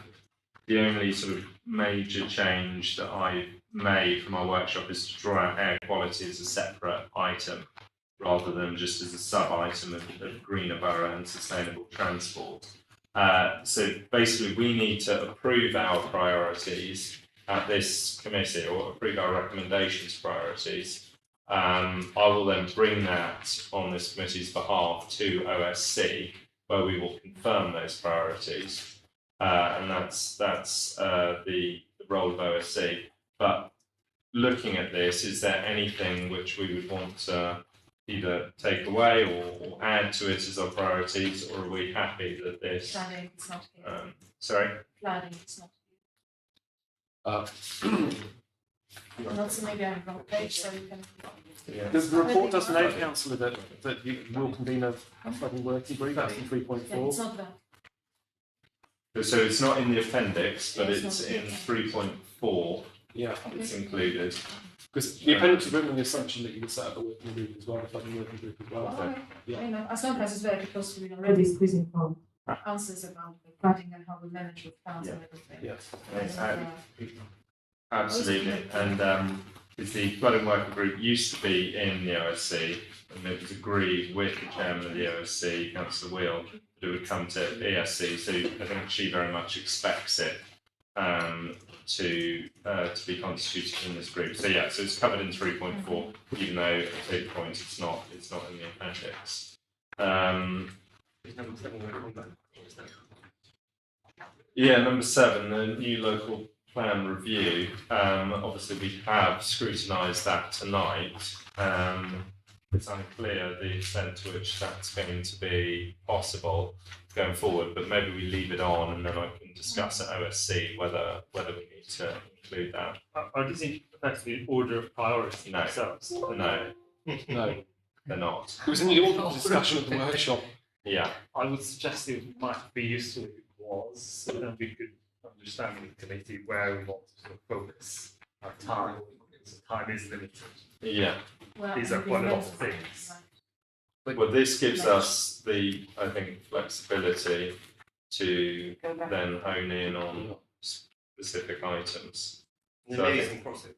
Speaker 1: the only sort of major change that I've made from our workshop is to draw out air quality as a separate item rather than just as a sub-item of greener borough and sustainable transport. So basically we need to approve our priorities at this committee, or approve our recommendations priorities. I will then bring that on this committee's behalf to OSC, where we will confirm those priorities, and that's the role of OSC. But looking at this, is there anything which we would want to either take away or add to it as our priorities, or are we happy that this?
Speaker 8: Planning, it's not here.
Speaker 1: Sorry.
Speaker 8: Planning, it's not
Speaker 9: Uh,
Speaker 8: here. Not so maybe I'm wrong page, so you can.
Speaker 9: the report does note, Councillor, that you will convene a flooding working group. That's in 3.4.
Speaker 8: Yeah, it's not that.
Speaker 1: So it's not in the appendix, but
Speaker 8: Yes,
Speaker 1: it's
Speaker 8: not
Speaker 1: in
Speaker 8: yet.
Speaker 1: 3.4.
Speaker 9: Yeah,
Speaker 1: It's included.
Speaker 9: because the appendix is written on the assumption that you would set up a working group as well, a flooding working group as well.
Speaker 8: Okay.
Speaker 9: Yeah.
Speaker 8: You know, as long as it's there, because we're already squeezing from answers about the flooding and how we manage with plants and everything.
Speaker 9: Yes.
Speaker 8: And,
Speaker 1: Absolutely, and because the flooding working group used to be in the OSC, and it was agreed with the chairman of the OSC, Councillor Wheel, that it would come to ESC. So I think she very much expects it to be constituted in this group. So yeah, so it's covered in 3.4, even though at this point it's not in the appendix. Yeah, number 7, the new local plan review. Obviously, we have scrutinised that tonight. It's unclear the extent to which that's going to be possible going forward, but maybe we leave it on and then I can discuss at OSC whether we need to include that.
Speaker 6: Are these effectively order of priority
Speaker 1: No.
Speaker 6: themselves?
Speaker 1: No,
Speaker 9: No,
Speaker 1: they're not.
Speaker 9: it was in the order of discussion of the workshop.
Speaker 1: Yeah,
Speaker 6: I would suggest it might be useful if it was, so then we could understand in the committee where we want to sort of focus our time. So time is limited.
Speaker 1: yeah.
Speaker 8: Well,
Speaker 6: These are
Speaker 8: and
Speaker 6: quite a lot of
Speaker 8: remember-
Speaker 6: things.
Speaker 1: Well, this gives us the, I think, flexibility to
Speaker 10: Go back.
Speaker 1: then hone in on specific items.
Speaker 4: And
Speaker 1: So
Speaker 4: there
Speaker 1: I
Speaker 4: may be
Speaker 1: think-
Speaker 4: some crossover.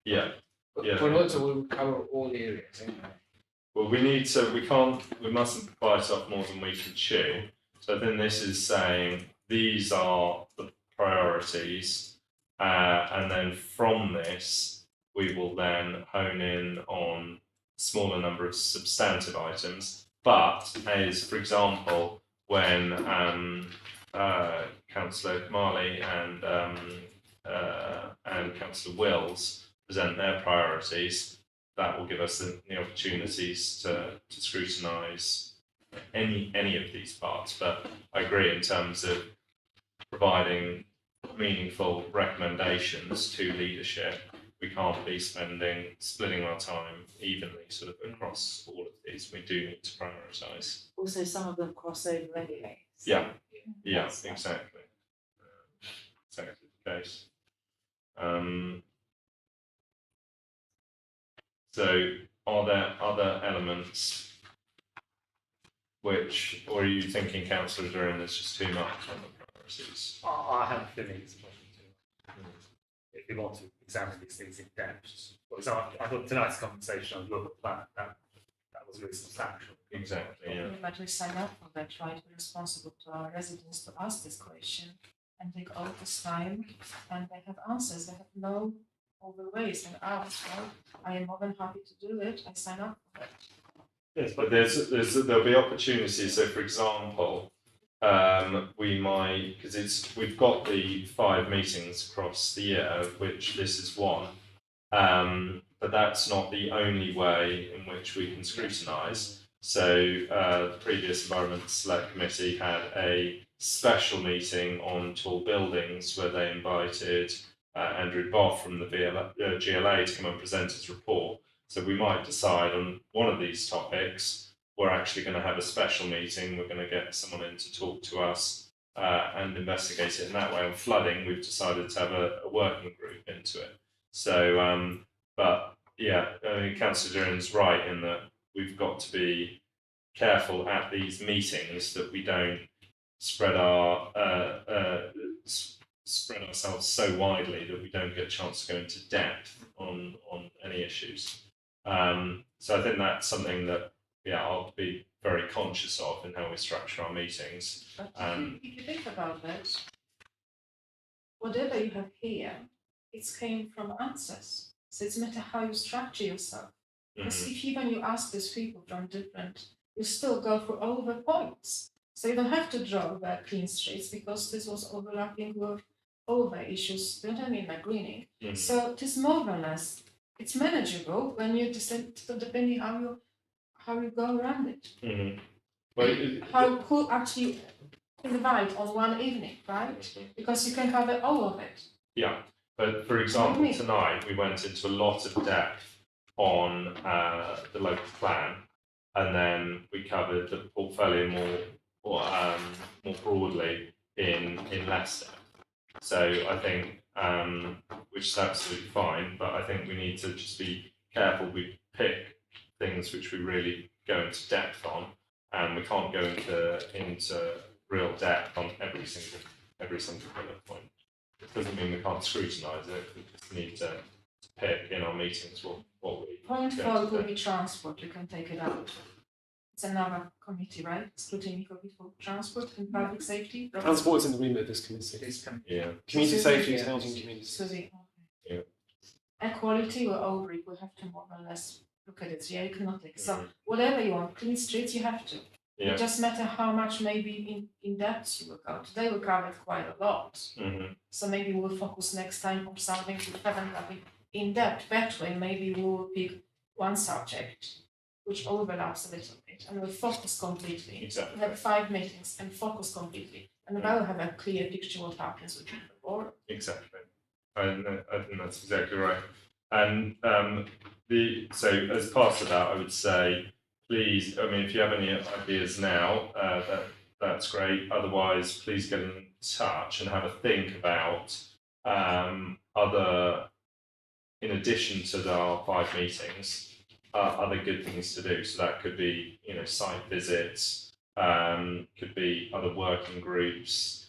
Speaker 1: Yeah.
Speaker 5: But
Speaker 1: Yeah.
Speaker 5: but also we'll cover all areas, anyway.
Speaker 1: Well, we mustn't bite off more than we can chew. So I think this is saying these are the priorities, and then from this, we will then hone in on a smaller number of substantive items. But as, for example, when Councillor Marley and Councillor Wills present their priorities, that will give us the opportunities to scrutinise any of these parts. But I agree in terms of providing meaningful recommendations to leadership. We can't be splitting our time evenly sort of across all of these. We do need to prioritise.
Speaker 10: Also, some of them cross over anyway. so-
Speaker 1: Yeah, yeah,
Speaker 10: That's fine.
Speaker 1: exactly. Exactly the case. So are there other elements which, or are you thinking, Councillor Duran, there's just too much on the priorities?
Speaker 6: I have a feeling it's probably too much. If you want to examine these things in depth. For example, I thought tonight's conversation on global plan, that was really substantial.
Speaker 1: Exactly, yeah.
Speaker 8: But we sign up for that, right? We're responsible to our residents to ask this question and take all this time, and they have answers. They have no other ways than ours, right? I am more than happy to do it. I sign up for it.
Speaker 6: Yes,
Speaker 1: But there'll be opportunities. So, for example, we might, because we've got the 5 meetings across the year, of which this is one. But that's not the only way in which we can scrutinise. So the previous Environment Select Committee had a special meeting on tall buildings where they invited Andrew Boff from the GLA to come and present his report. So we might decide on one of these topics, we're actually going to have a special meeting, we're going to get someone in to talk to us and investigate it in that way. On flooding, we've decided to have a working group into it. So, but yeah, I mean, Councillor Duran's right in that we've got to be careful at these meetings that we don't spread ourselves so widely that we don't get a chance to go into depth on any issues. So I think that's something that I'll be very conscious of in how we structure our meetings.
Speaker 8: But if you think about that, whatever you have here, it's came from answers. So it's matter how you structure yourself. Because if even you ask these people from different, you still go through all the points. So you don't have to draw the clean streets because this was overlapping with all the issues, you know what I mean, like greening. So it is more or less, it's manageable when you decide, depending how you go around it. Who actually invite on one evening, right? Because you can cover all of it.
Speaker 1: Yeah, but for example, tonight we went into a lot of depth on the local plan, and then we covered the portfolio more broadly in Leicester. So I think, which is absolutely fine, but I think we need to just be careful. We pick things which we really go into depth on, and we can't go into real depth on every single bullet point. it doesn't mean we can't scrutinise it. We just need to pick in our meetings what we.
Speaker 8: Point
Speaker 1: going
Speaker 8: 4
Speaker 1: to
Speaker 8: will
Speaker 1: do.
Speaker 8: be transport, you can take it out. It's another committee, right? Scrutiny committee for transport and public safety.
Speaker 9: Transport is in the remit of this committee.
Speaker 5: This can
Speaker 1: Yeah.
Speaker 9: Community
Speaker 8: So
Speaker 9: safety is
Speaker 5: yeah.
Speaker 9: housing communities.
Speaker 8: So the.
Speaker 1: Yeah.
Speaker 8: Equality or Oldbury, we have to more or less look at it, yeah, you cannot take, so
Speaker 1: Mhm.
Speaker 8: whatever you want, clean streets, you have to.
Speaker 1: Yeah.
Speaker 8: It just matter how much maybe in depth you will go, today we covered quite a lot.
Speaker 1: Mhm.
Speaker 8: So maybe we'll focus next time on something we haven't got in depth, that way maybe we will pick one subject which overlaps a little bit and we'll focus completely.
Speaker 1: Exactly.
Speaker 8: We have 5 meetings and focus completely, and then I'll have a clear picture what happens with the board.
Speaker 1: Exactly. I think that's exactly right. And so as part of that, I would say, please, I mean, if you have any ideas now, that's great. Otherwise, please get in touch and have a think about other, in addition to our 5 meetings, other good things to do. So that could be, site visits, could be other working groups,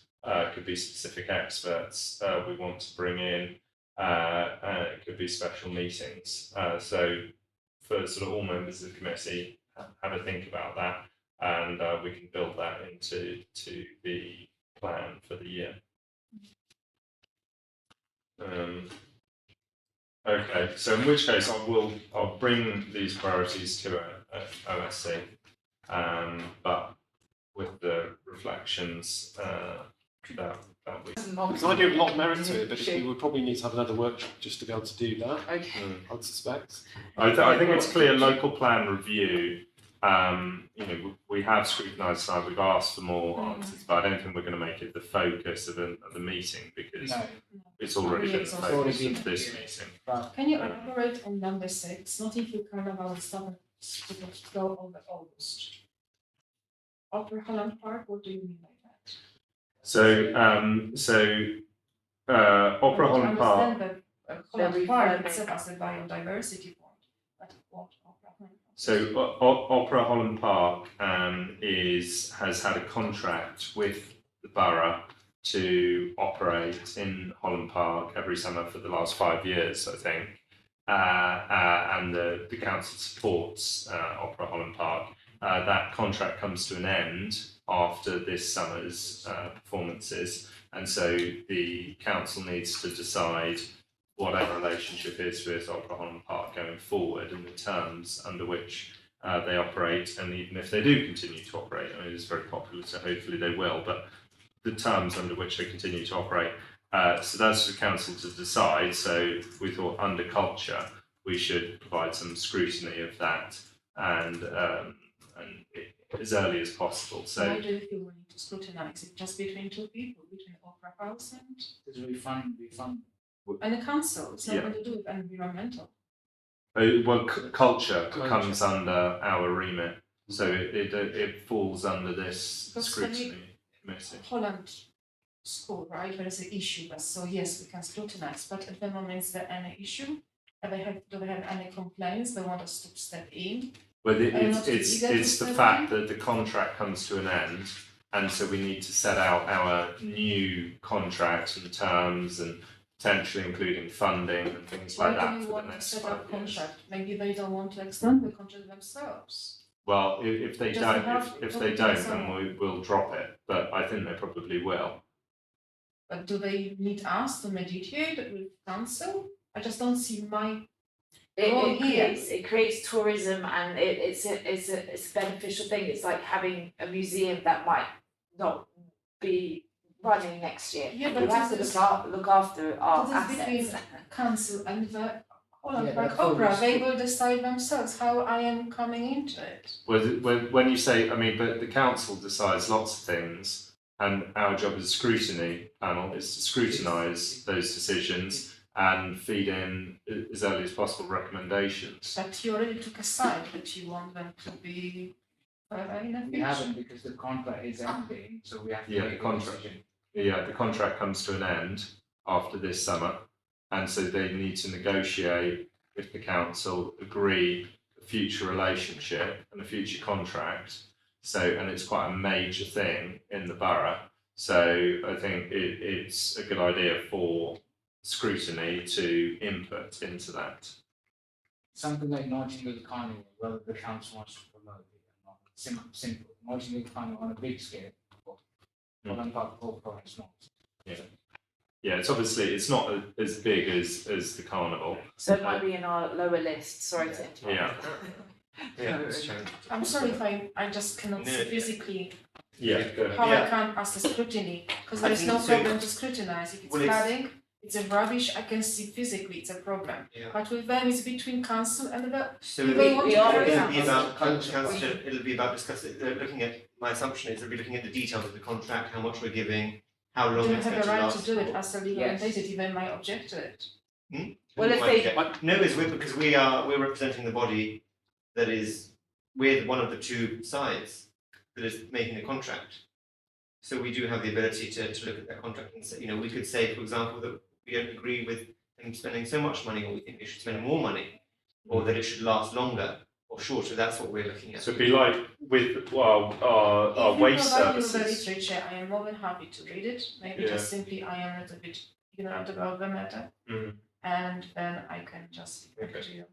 Speaker 1: could be specific experts we want to bring in. It could be special meetings. So for sort of all members of the committee, have a think about that, and we can build that into the plan for the year. Okay, so in which case I'll bring these priorities to OSC, but with the reflections that we.
Speaker 9: Because I do a lot of merit to it, but we would probably need to have another workshop just to be able to do that.
Speaker 10: Okay.
Speaker 9: I would suspect.
Speaker 1: I think it's clear local plan review. We have scrutinised tonight. We've asked for more answers, but I don't think we're going to make it the focus of the meeting because
Speaker 5: No.
Speaker 1: it's already been the
Speaker 8: It's
Speaker 1: focus
Speaker 5: already
Speaker 1: of this
Speaker 5: been-
Speaker 1: meeting.
Speaker 5: but
Speaker 8: Can you elaborate on number 6, not if you care about stuff to go over August? Opera Holland Park, what do you mean by that?
Speaker 1: Opera Holland Park.
Speaker 8: I understand that Holland Park itself as a biodiversity point, but what Opera Holland Park?
Speaker 1: So Opera Holland Park has had a contract with the borough to operate in Holland Park every summer for the last 5 years, I think. And the council supports Opera Holland Park. That contract comes to an end after this summer's performances, and so the council needs to decide what our relationship is with Opera Holland Park going forward and the terms under which they operate, and even if they do continue to operate, I mean, it's very popular, so hopefully they will, but the terms under which they continue to operate. So that's for the council to decide, so we thought under culture we should provide some scrutiny of that and as early as possible. So
Speaker 8: Why do you feel we need to scrutinize it just between 2 people, between Opera House
Speaker 5: because we fund
Speaker 8: and the council? It's
Speaker 1: Yeah.
Speaker 8: nothing to do with environmental.
Speaker 1: culture comes under our remit, so it falls under this
Speaker 8: Because
Speaker 1: scrutiny committee.
Speaker 8: Holland school, right? There is an issue, but so yes, we can scrutinize. But at the moment, is there any issue? Do they have any complaints? They want us to step in.
Speaker 1: Well,
Speaker 8: Are you
Speaker 1: it's
Speaker 8: not
Speaker 1: it's
Speaker 8: eager to
Speaker 1: it's the
Speaker 8: step
Speaker 1: fact
Speaker 8: in?
Speaker 1: that the contract comes to an end, and so we need to set out our new contract and terms, and potentially including funding and things like
Speaker 8: Why do
Speaker 1: that
Speaker 8: you
Speaker 1: for the
Speaker 8: want to
Speaker 1: next
Speaker 8: set
Speaker 1: 5
Speaker 8: up
Speaker 1: years.
Speaker 8: contract? Maybe they don't want to extend the contract themselves.
Speaker 1: Well, if they
Speaker 8: Just
Speaker 1: don't,
Speaker 8: have
Speaker 1: if
Speaker 8: to
Speaker 1: they
Speaker 8: put
Speaker 1: don't,
Speaker 8: it
Speaker 1: then
Speaker 8: somewhere.
Speaker 1: we'll drop it. But I think they probably will.
Speaker 8: But do they need us to mediate with council? I just don't see my.
Speaker 10: It creates tourism and it's a beneficial thing. It's like having a museum that might not be running next year.
Speaker 8: Yeah,
Speaker 10: We
Speaker 8: but
Speaker 10: have to
Speaker 8: this is-
Speaker 10: look after our
Speaker 8: This is between
Speaker 10: assets.
Speaker 8: council and the Holland
Speaker 5: Yeah,
Speaker 8: Park
Speaker 5: that's
Speaker 8: Opera.
Speaker 5: always
Speaker 8: They
Speaker 5: good.
Speaker 8: will decide themselves how I am coming into it.
Speaker 1: When you say, I mean, but the council decides lots of things, and our job as a scrutiny panel is to scrutinise those decisions and feed in as early as possible recommendations.
Speaker 8: But you already took a side that you want them to be in the
Speaker 5: we
Speaker 8: future.
Speaker 5: haven't because the contract is ending, so we have to
Speaker 1: Yeah,
Speaker 5: make
Speaker 1: the
Speaker 5: a
Speaker 1: contract.
Speaker 5: decision.
Speaker 1: Yeah, the contract comes to an end after this summer, and so they need to negotiate with the council, agree a future relationship and a future contract. So, and it's quite a major thing in the borough. So I think it's a good idea for scrutiny to input into that.
Speaker 5: Something like Nottingham Carnival, whether the council wants to promote it or not. Simple. Nottingham Carnival on a big scale, but Holland Park Corporate is not.
Speaker 1: Yeah, it's not as big as the carnival.
Speaker 10: So it might be in our lower list, sorry to interrupt.
Speaker 1: Yeah.
Speaker 4: Yeah, Mr. Chairman.
Speaker 8: I'm sorry if I just cannot see physically
Speaker 1: Yeah, go ahead.
Speaker 8: how
Speaker 4: Yeah.
Speaker 8: I can't ask the scrutiny, because
Speaker 4: I
Speaker 8: there is no
Speaker 4: think so.
Speaker 8: problem to scrutinize. If it's
Speaker 4: Well, it's-
Speaker 8: flooding, it's a rubbish, I can see physically it's a problem.
Speaker 4: Yeah.
Speaker 8: But with them, it's between council and the,
Speaker 4: So
Speaker 8: We
Speaker 4: it'll
Speaker 8: want
Speaker 4: be
Speaker 8: to carry
Speaker 4: about,
Speaker 8: out.
Speaker 4: Councillor, it'll be about discussing, looking at, my assumption is it'll be looking at the details of the contract, how much we're giving, how
Speaker 8: you
Speaker 4: long
Speaker 8: don't
Speaker 4: it's
Speaker 8: have
Speaker 4: going
Speaker 8: a
Speaker 4: to
Speaker 8: right
Speaker 4: last.
Speaker 8: to do it as a legal
Speaker 5: Yes.
Speaker 8: entity, they might object to it.
Speaker 10: Well, if they-
Speaker 4: No, because we're representing the body that is, we're one of the two sides that is making the contract. So we do have the ability to look at that contract and say, we could say, for example, that we don't agree with them spending so much money, or we think they should spend more money, or that it should last longer or shorter. That's what we're looking at.
Speaker 1: So it'd be like with our
Speaker 8: If
Speaker 1: waste
Speaker 8: you provide me with the
Speaker 1: services.
Speaker 8: literature, I am more than happy to read it, maybe
Speaker 1: Yeah.
Speaker 8: just simply I am a little bit ignorant about the matter.
Speaker 1: Mhm.
Speaker 8: And then I can just speak
Speaker 1: Okay.
Speaker 8: to you.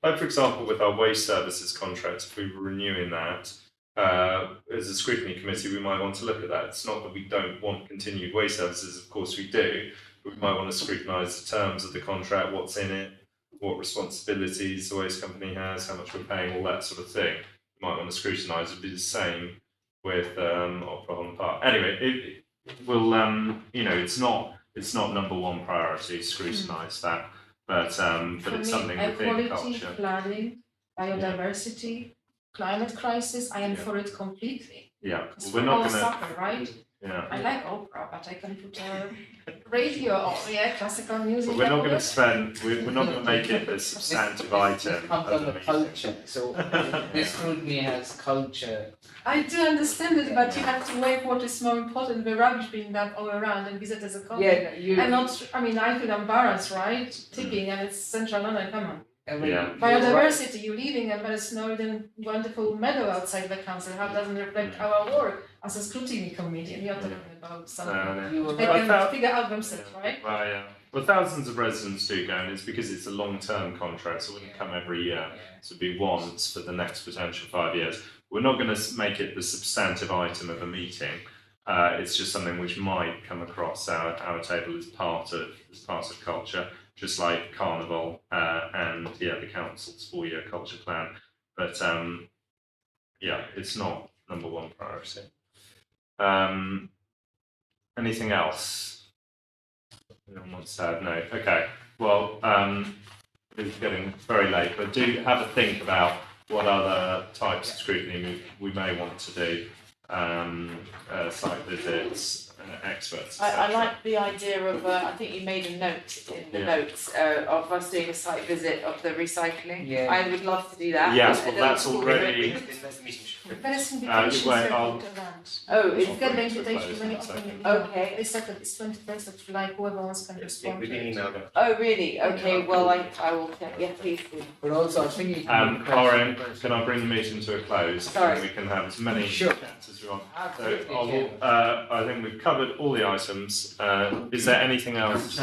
Speaker 1: Like, for example, with our waste services contract, if we were renewing that, as a scrutiny committee, we might want to look at that. It's not that we don't want continued waste services, of course we do, but we might want to scrutinise the terms of the contract, what's in it, what responsibilities the waste company has, how much we're paying, all that sort of thing. We might want to scrutinise. It'd be the same with Opera Holland Park. Anyway, it will, it's not number one priority, scrutinise that. But
Speaker 8: For
Speaker 1: it's
Speaker 8: me,
Speaker 1: something within
Speaker 8: equality,
Speaker 1: culture.
Speaker 8: flooding, biodiversity, climate crisis, I am
Speaker 1: Yeah.
Speaker 8: for it completely.
Speaker 1: Yeah,
Speaker 8: Because
Speaker 1: we're
Speaker 8: we
Speaker 1: not
Speaker 8: all
Speaker 1: gonna.
Speaker 8: suffer, right?
Speaker 1: Yeah,
Speaker 8: I like opera, but I can put a radio or classical music.
Speaker 1: but we're not
Speaker 8: on
Speaker 1: going to
Speaker 8: it.
Speaker 1: spend. We're not going to make it a substantive item.
Speaker 5: This comes
Speaker 1: of the
Speaker 5: under
Speaker 1: meeting.
Speaker 5: culture, so this scrutiny has culture.
Speaker 8: I do understand it, but you have to weigh what is more important, the rubbish being dumped all around and visit as a company.
Speaker 5: Yeah, you.
Speaker 8: And not, I feel embarrassed, right? Tipping and it's central London, come on.
Speaker 1: Yeah.
Speaker 8: Biodiversity, you're leaving a very Snowden wonderful meadow outside the council, how doesn't reflect our work as a scrutiny committee, and you're talking about something.
Speaker 5: You were
Speaker 8: They
Speaker 5: right.
Speaker 8: can figure out themselves, right?
Speaker 1: Well, yeah. Well, thousands of residents do go, and it's because it's a long-term contract, so it wouldn't come every year. So it'd be once for the next potential 5 years. We're not going to make it the substantive item of a meeting. It's just something which might come across our table as part of culture, just like Carnival and the council's 4-year culture plan. But it's not number one priority. Anything else? Anyone wants to add? No. Okay. Well, it's getting very late, but do have a think about what other types of scrutiny we may want to do. Site visits, experts.
Speaker 10: I
Speaker 1: etc.
Speaker 10: like the idea of, I think you made a note in the
Speaker 1: Yeah.
Speaker 10: notes of us doing a site visit of the recycling.
Speaker 5: Yeah.
Speaker 10: I would love to do that.
Speaker 1: Yes, well,
Speaker 10: And
Speaker 1: that's
Speaker 10: then-
Speaker 1: already.
Speaker 8: Various invitations
Speaker 1: wait,
Speaker 8: were
Speaker 1: I'll-
Speaker 8: put around.
Speaker 10: Oh,
Speaker 8: If you
Speaker 10: it's
Speaker 8: get the
Speaker 1: Close
Speaker 8: invitation,
Speaker 1: in
Speaker 8: when you
Speaker 1: a
Speaker 8: open
Speaker 1: second.
Speaker 8: it,
Speaker 10: Okay.
Speaker 8: They said that it's 21st of July, whoever wants can respond
Speaker 4: We've
Speaker 8: to
Speaker 4: been
Speaker 8: it.
Speaker 4: emailed.
Speaker 10: Oh, really? Okay, well, I will, yeah, please do.
Speaker 5: But also, I think you
Speaker 1: Lauren, can I bring the meeting to a close?
Speaker 10: Sorry.
Speaker 1: And we can have as many
Speaker 5: Sure.
Speaker 1: chats as we want. So
Speaker 5: Absolutely.
Speaker 1: I think we've covered all the items. Is there anything else